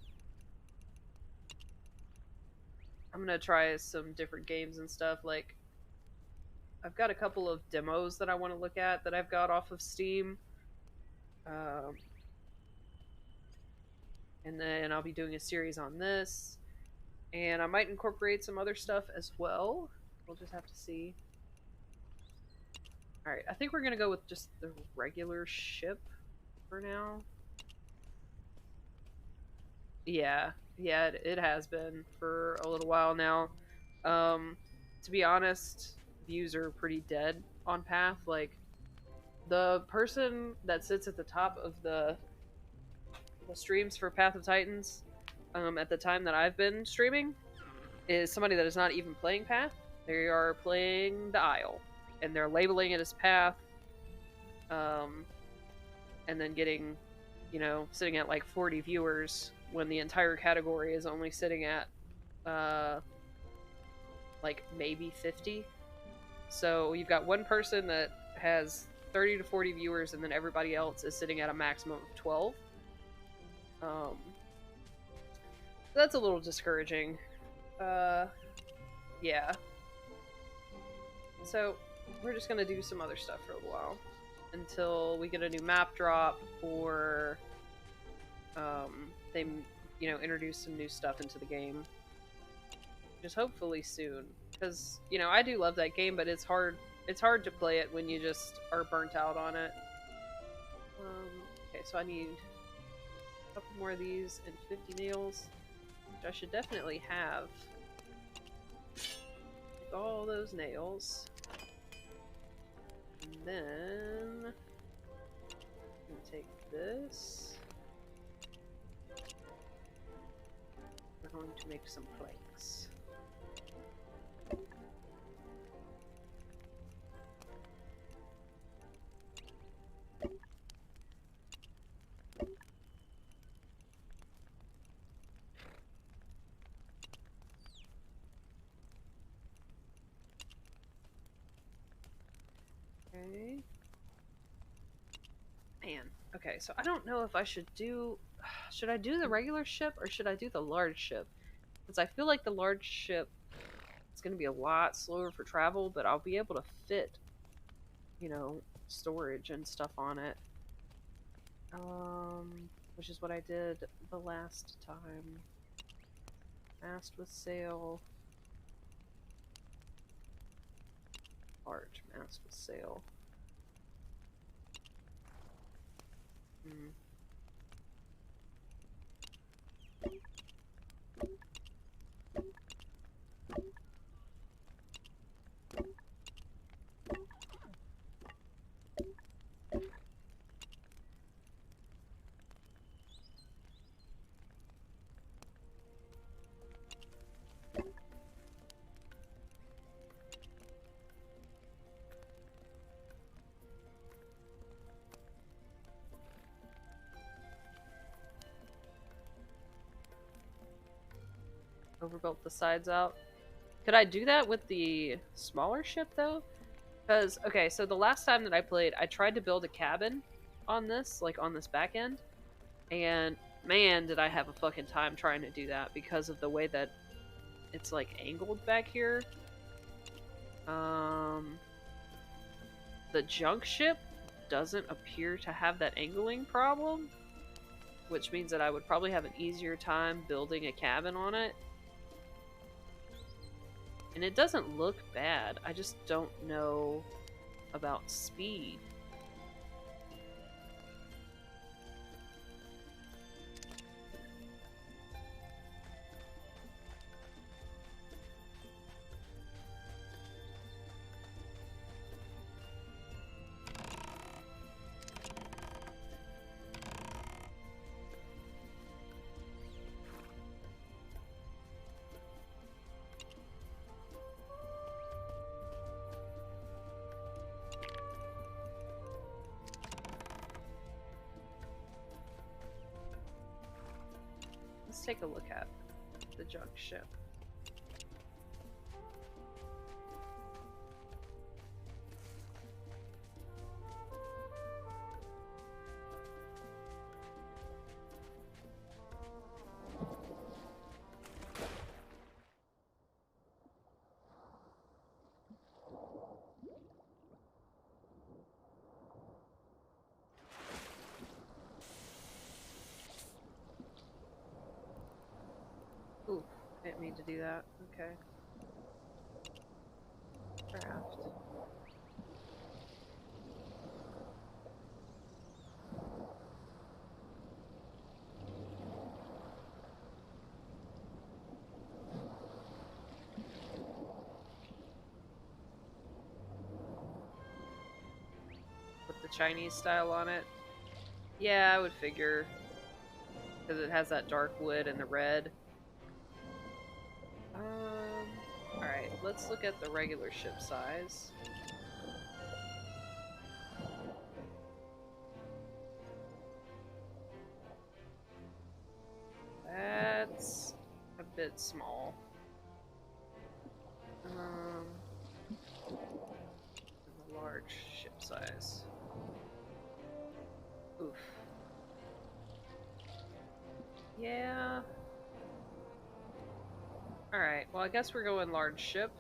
gonna try some different games and stuff. Like, I've got a couple of demos that I want to look at that I've got off of Steam. And then I'll be doing a series on this. And I might incorporate some other stuff as well. We'll just have to see. Alright, I think we're gonna go with just the regular ship for now. Yeah, it has been for a little while now. To be honest, views are pretty dead on Path. Like, the person that sits at the top of the streams for Path of Titans, at the time that I've been streaming, is somebody that is not even playing Path. They are playing the Isle, and they're labeling it as Path, and then getting, sitting at like 40 viewers when the entire category is only sitting at like maybe 50. So you've got one person that has 30 to 40 viewers, and then everybody else is sitting at a maximum of 12. That's a little discouraging. Yeah. So we're just gonna do some other stuff for a little while until we get a new map drop, or they introduce some new stuff into the game, just hopefully soon, because I do love that game, but it's hard to play it when you just are burnt out on it. Okay, so I need a couple more of these and 50 nails, which I should definitely have. Take all those nails. And then I'm gonna take this. We're going to make some planks. Okay. Man. Okay, so I don't know if I should do... Should I do the regular ship or should I do the large ship? Because I feel like the large ship is going to be a lot slower for travel, but I'll be able to fit, storage and stuff on it. Which is what I did the last time. Mast with sail. Large mast with sail. Overbuilt the sides out. Could I do that with the smaller ship, though? Because, okay, so the last time that I played, I tried to build a cabin on this, like on this back end. And man, did I have a fucking time trying to do that because of the way that it's like angled back here. The junk ship doesn't appear to have that angling problem, which means that I would probably have an easier time building a cabin on it. And it doesn't look bad. I just don't know about speed. Let's take a look at the junk ship. Ooh, I didn't mean to do that. Okay. Craft. Put the Chinese style on it. Yeah, I would figure. Because it has that dark wood and the red. Alright, let's look at the regular ship size. That's a bit small. A large ship size. Oof. Yeah. Alright, well I guess we're going large ship.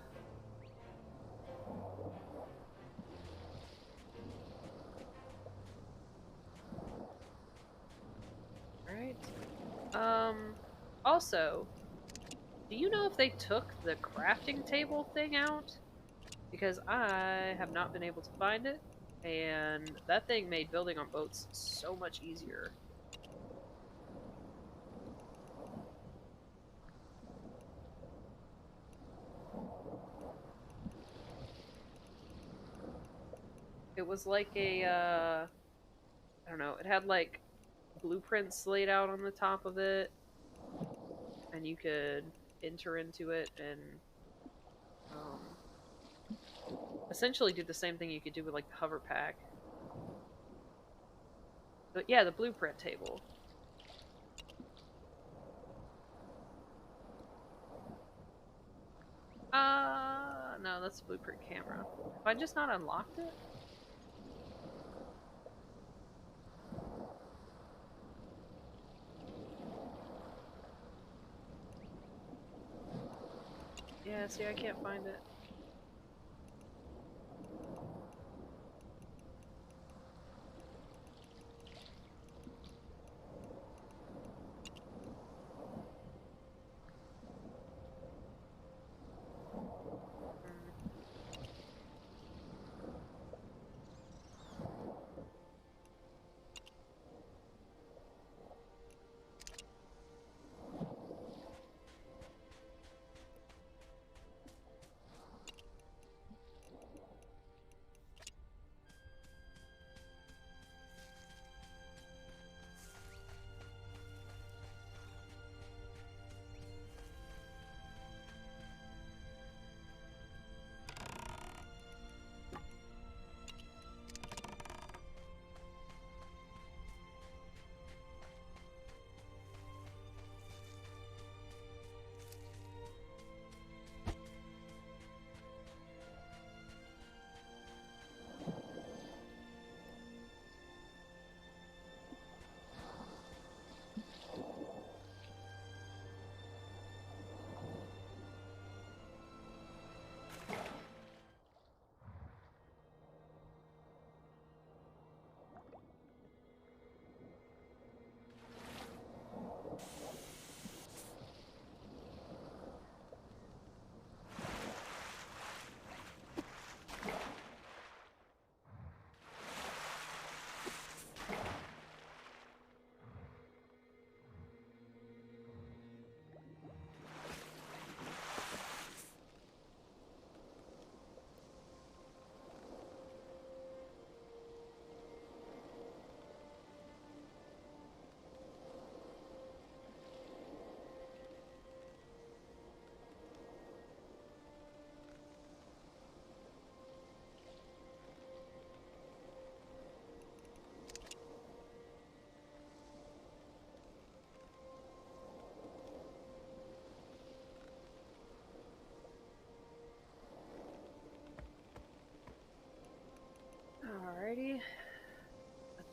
Alright. Also, do you know if they took the crafting table thing out? Because I have not been able to find it, and that thing made building on boats so much easier. It was like a, I don't know, it had like blueprints laid out on the top of it, and you could enter into it and essentially do the same thing you could do with like the hover pack. But yeah, the blueprint table. No, that's the blueprint camera. Have I just not unlocked it? Yeah, see, I can't find it.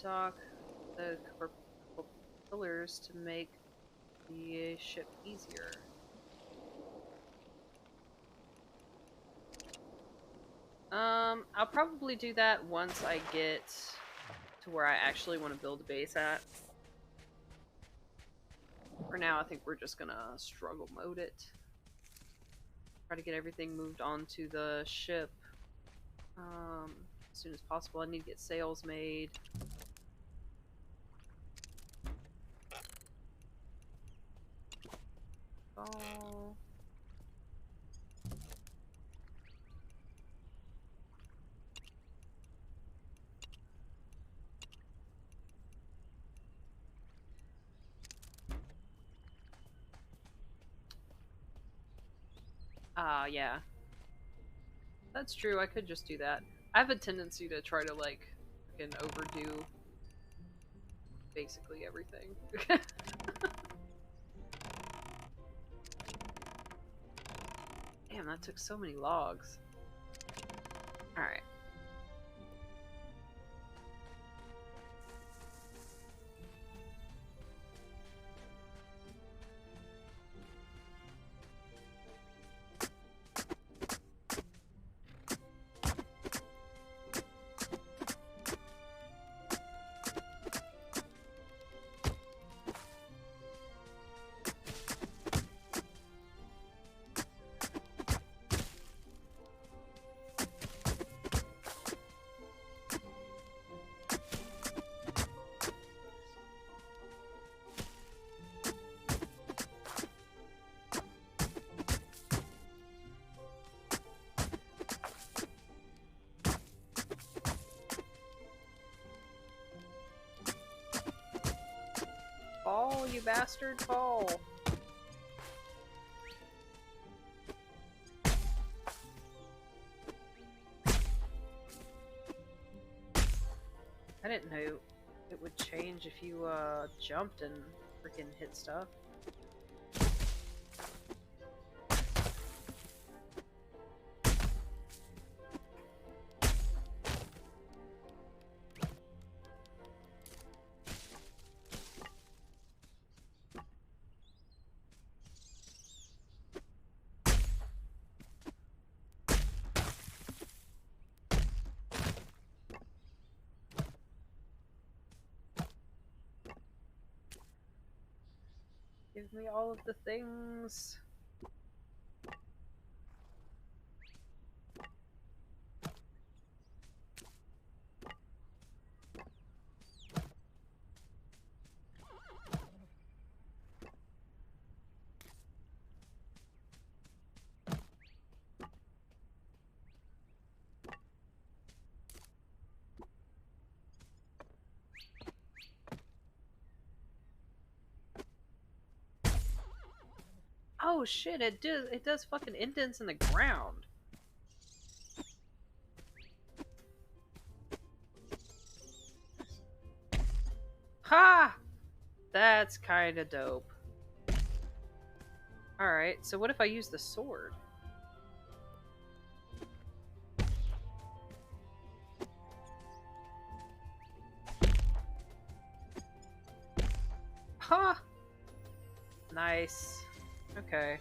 dock the pillars to make the ship easier. I'll probably do that once I get to where I actually want to build a base at. For now, I think we're just gonna struggle mode it. Try to get everything moved onto the ship as soon as possible. I need to get sails made. Oh. Yeah. That's true, I could just do that. I have a tendency to try to, like, freaking overdo basically everything. Damn, that took so many logs. Alright. Fall, you bastard, fall! I didn't know it would change if you jumped and freaking hit stuff. Give me all of the things. Oh shit, it does fucking indents in the ground. Ha! That's kinda dope. Alright, so what if I use the sword? Ha! Nice. Okay.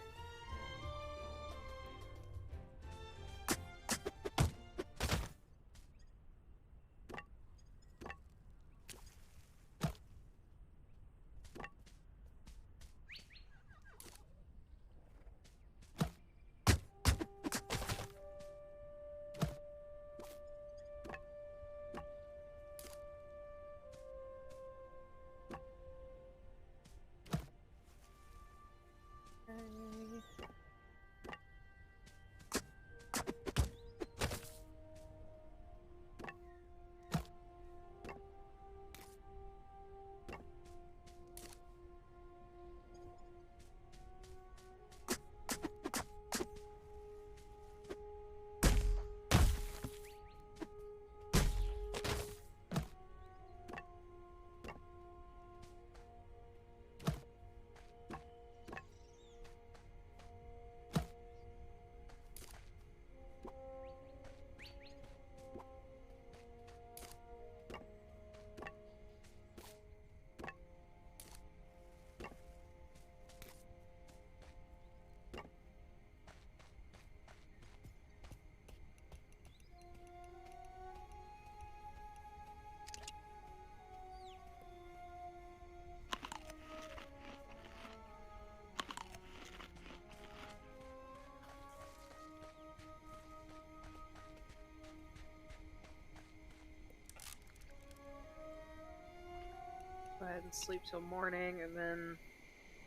sleep till morning, and then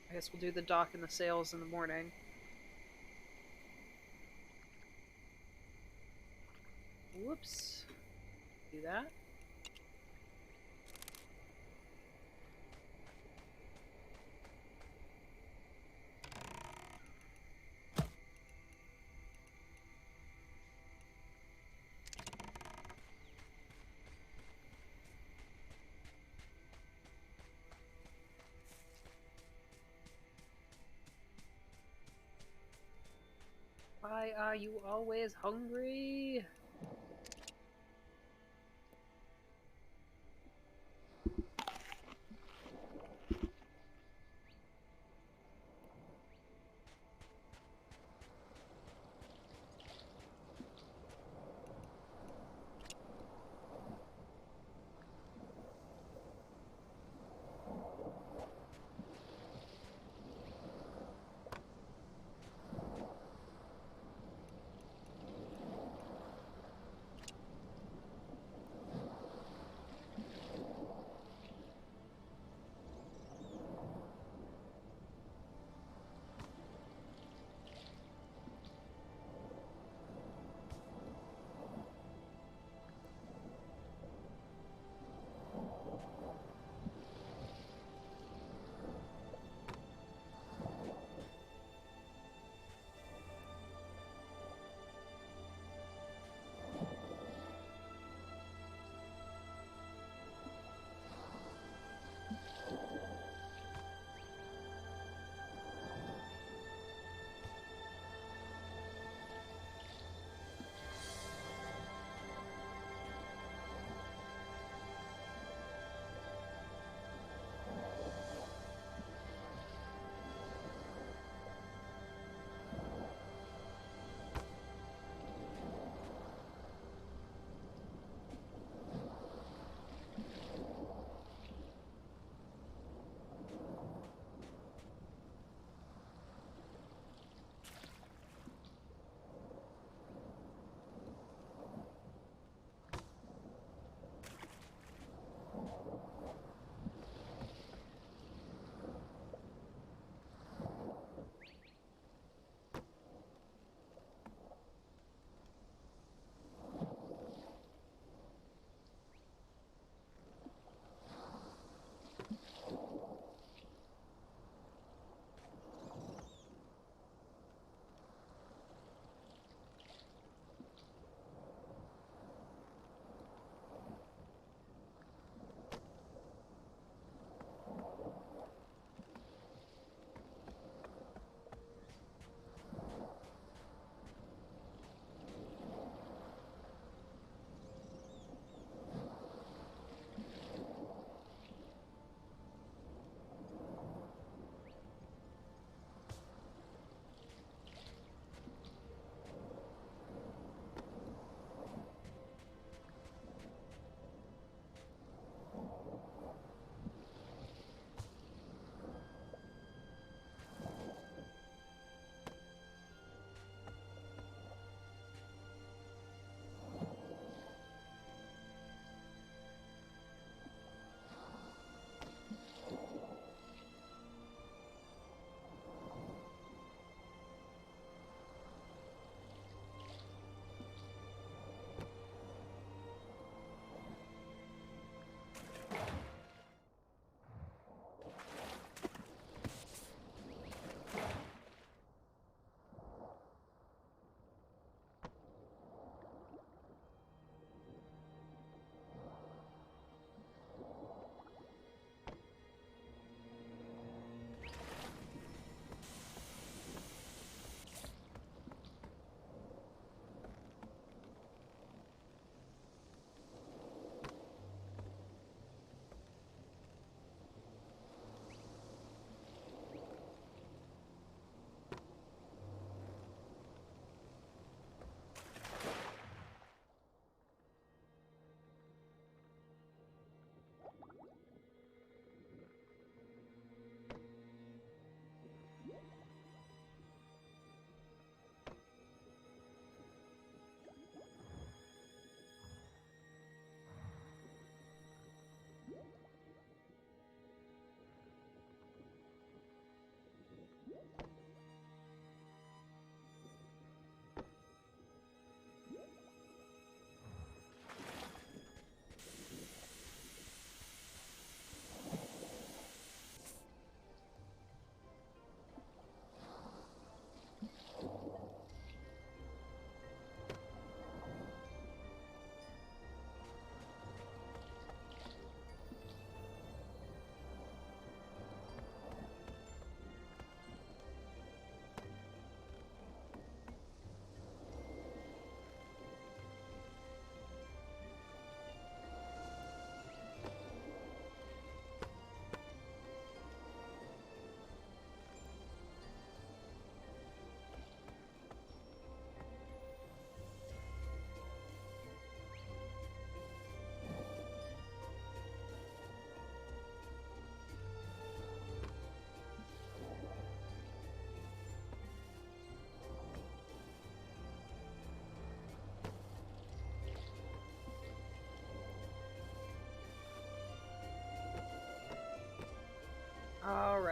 I guess we'll do the dock and the sails in the morning. Whoops. Do that. Why are you always hungry?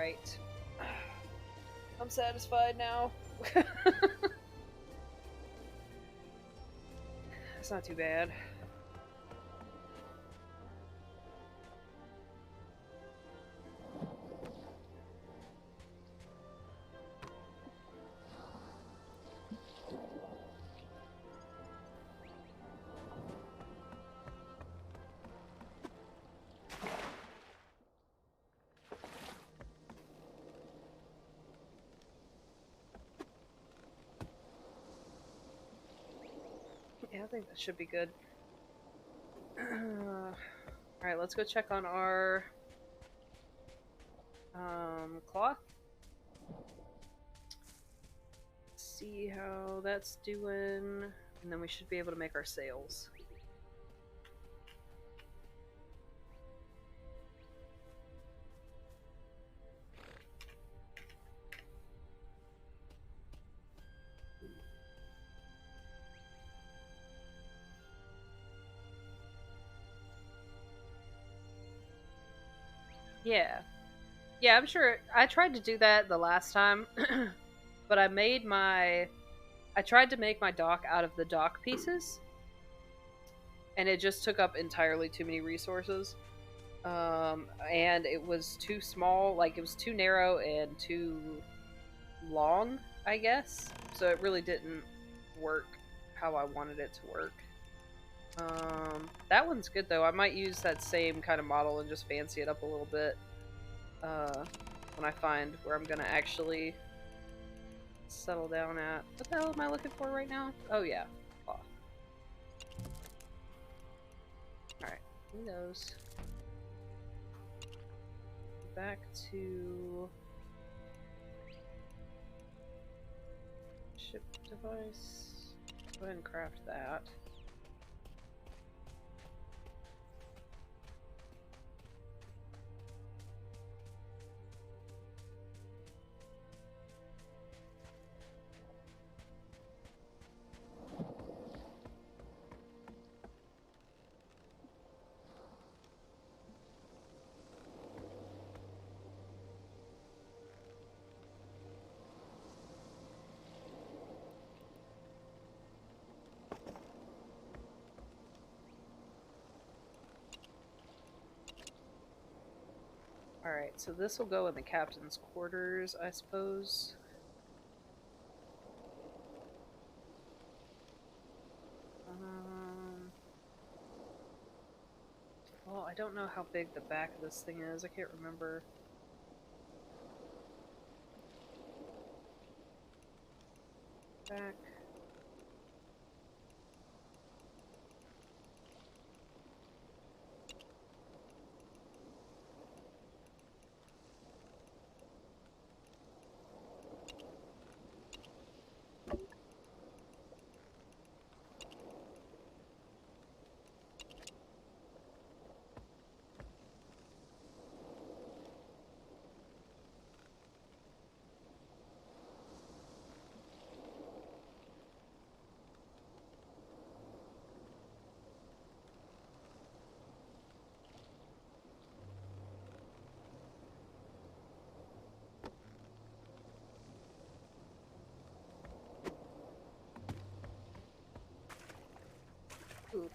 Alright. I'm satisfied now. That's not too bad. Yeah, I think that should be good. Alright, let's go check on our cloth. See how that's doing, and then we should be able to make our sails. Yeah. Yeah, I'm sure I tried to do that the last time, but I tried to make my dock out of the dock pieces, and it just took up entirely too many resources. And it was too small, like it was too narrow and too long, I guess. So it really didn't work how I wanted it to work. That one's good though. I might use that same kind of model and just fancy it up a little bit when I find where I'm gonna actually settle down at. What the hell am I looking for right now? Oh yeah, cloth. Alright, who knows? Back to ship device. Go ahead and craft that. Alright, so this will go in the captain's quarters, I suppose. Well, I don't know how big the back of this thing is. I can't remember. Back. Ooh,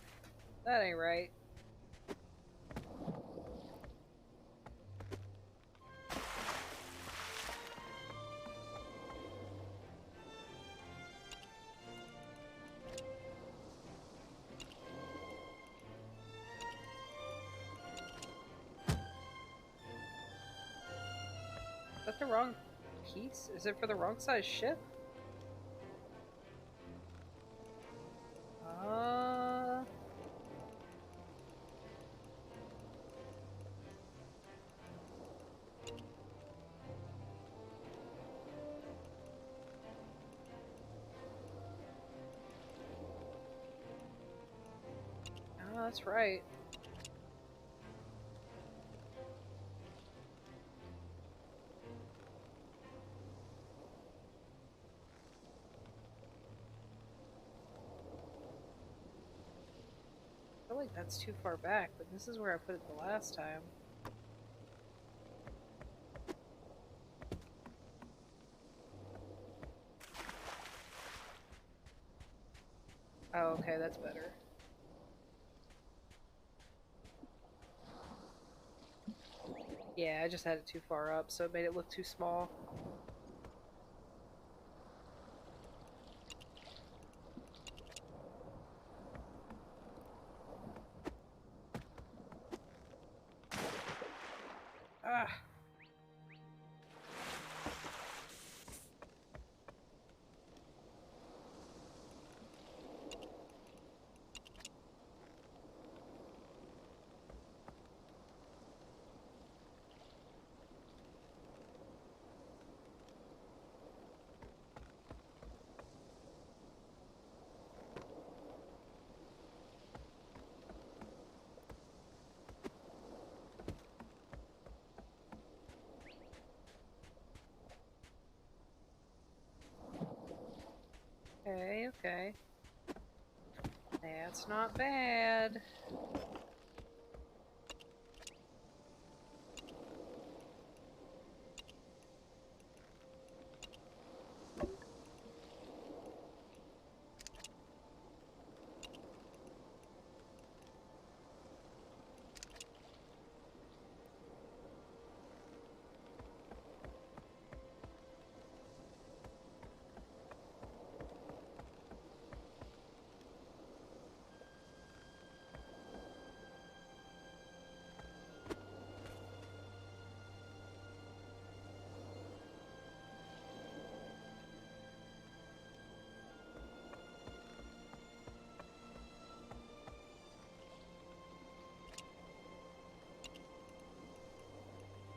that ain't right. Is that the wrong piece? Is it for the wrong size ship? Oh, that's right. I feel like that's too far back, but this is where I put it the last time. Oh, okay, that's better. Yeah, I just had it too far up, so it made it look too small. Ah. Okay, okay. That's not bad.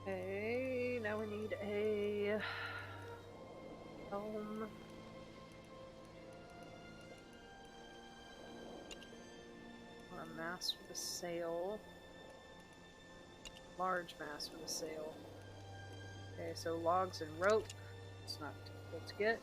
Okay, now we need a helm. Or a mast with a sail. Large mast with a sail. Okay, so logs and rope. It's not difficult to get.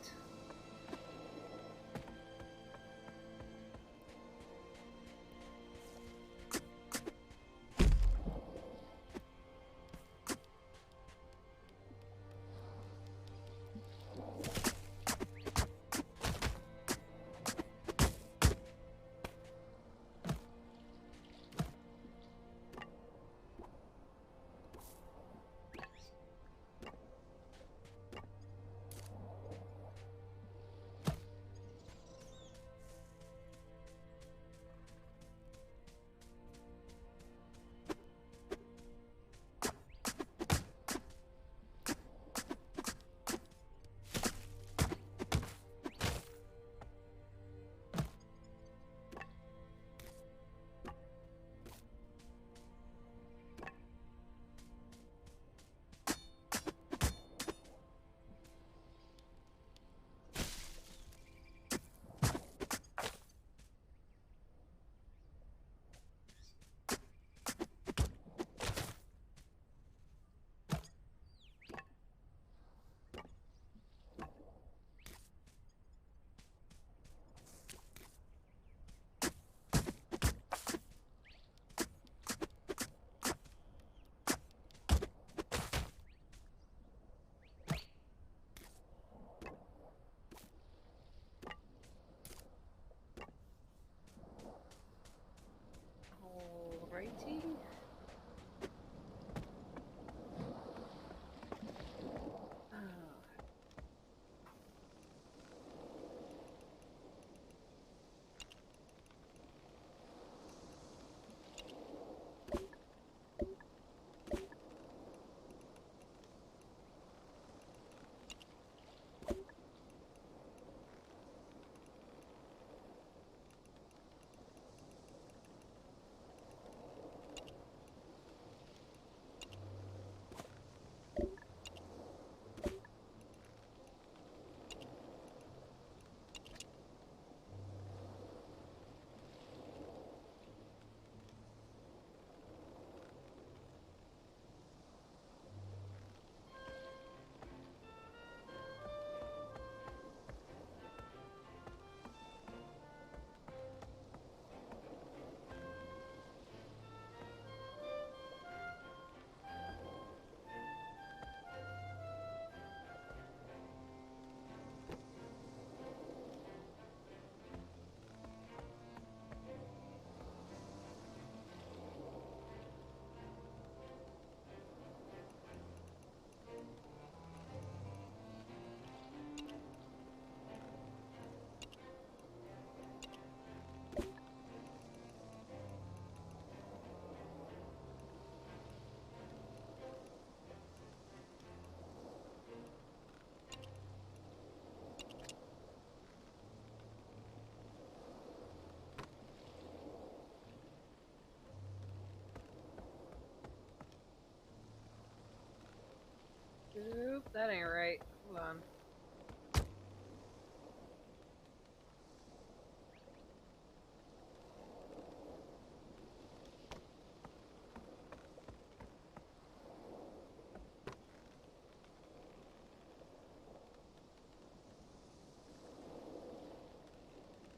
that ain't right. Hold on.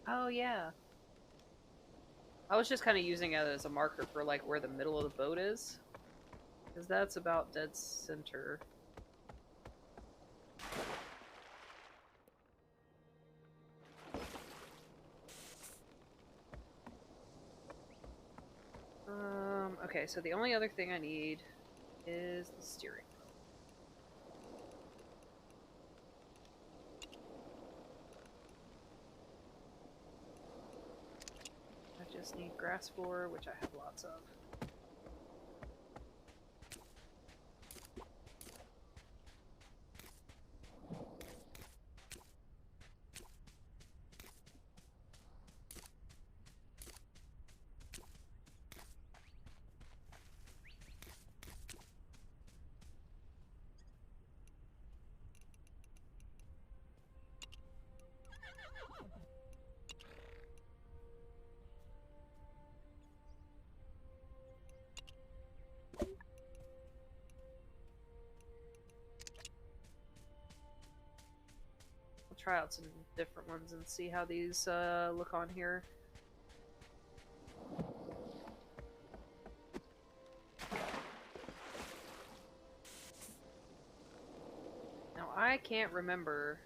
Oh, yeah. I was just kind of using it as a marker for, like, where the middle of the boat is. Because that's about dead center. Okay, so the only other thing I need is the steering wheel. I just need grass floor, which I have lots of. I'll try out some different ones and see how these look on here. Now, I can't remember.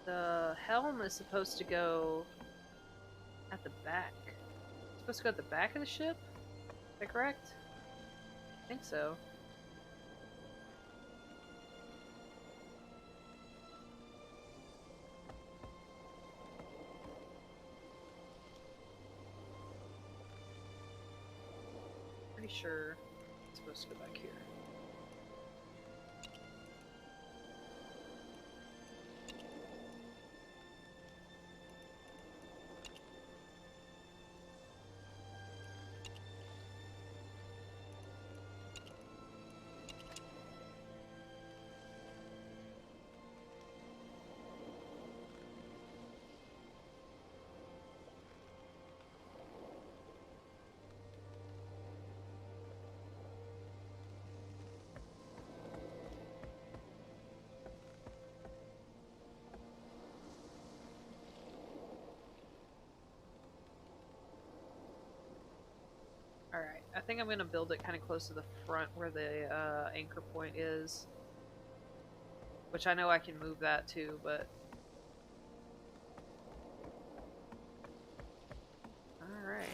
The helm is supposed to go at the back. It's supposed to go at the back of the ship? Is that correct? I think so. Pretty sure it's supposed to go back here. Alright, I think I'm going to build it kind of close to the front where the anchor point is. Which I know I can move that too, but... Alright.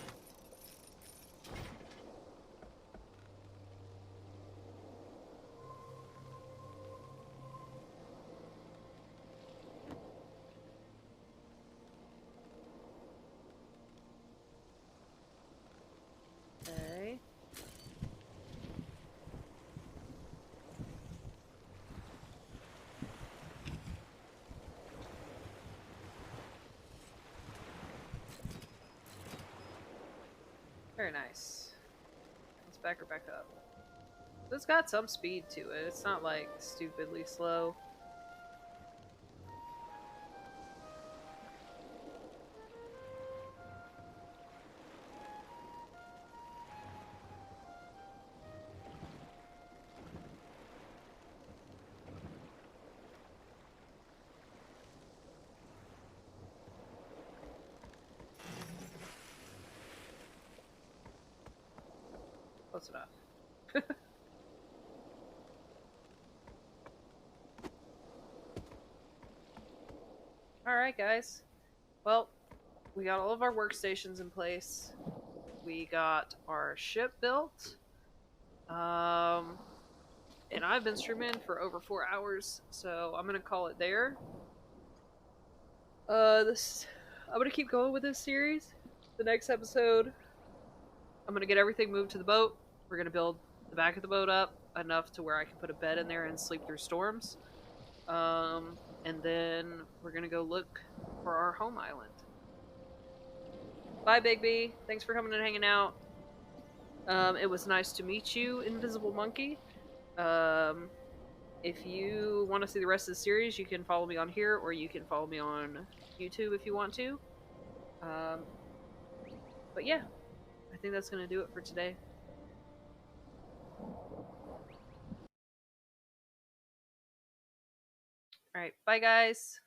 Okay. Very nice. Let's back her back up. It's got some speed to it. It's not like stupidly slow. Close enough. Alright, guys. Well, we got all of our workstations in place. We got our ship built. And I've been streaming for over 4 hours, so I'm gonna call it there. I'm gonna keep going with this series. The next episode, I'm gonna get everything moved to the boat. We're gonna build the back of the boat up enough to where I can put a bed in there and sleep through storms. And then we're gonna go look for our home island. Bye, Bigby. Thanks for coming and hanging out. It was nice to meet you, Invisible Monkey. If you want to see the rest of the series, you can follow me on here, or you can follow me on YouTube if you want to. But yeah, I think that's going to do it for today. Alright, bye guys!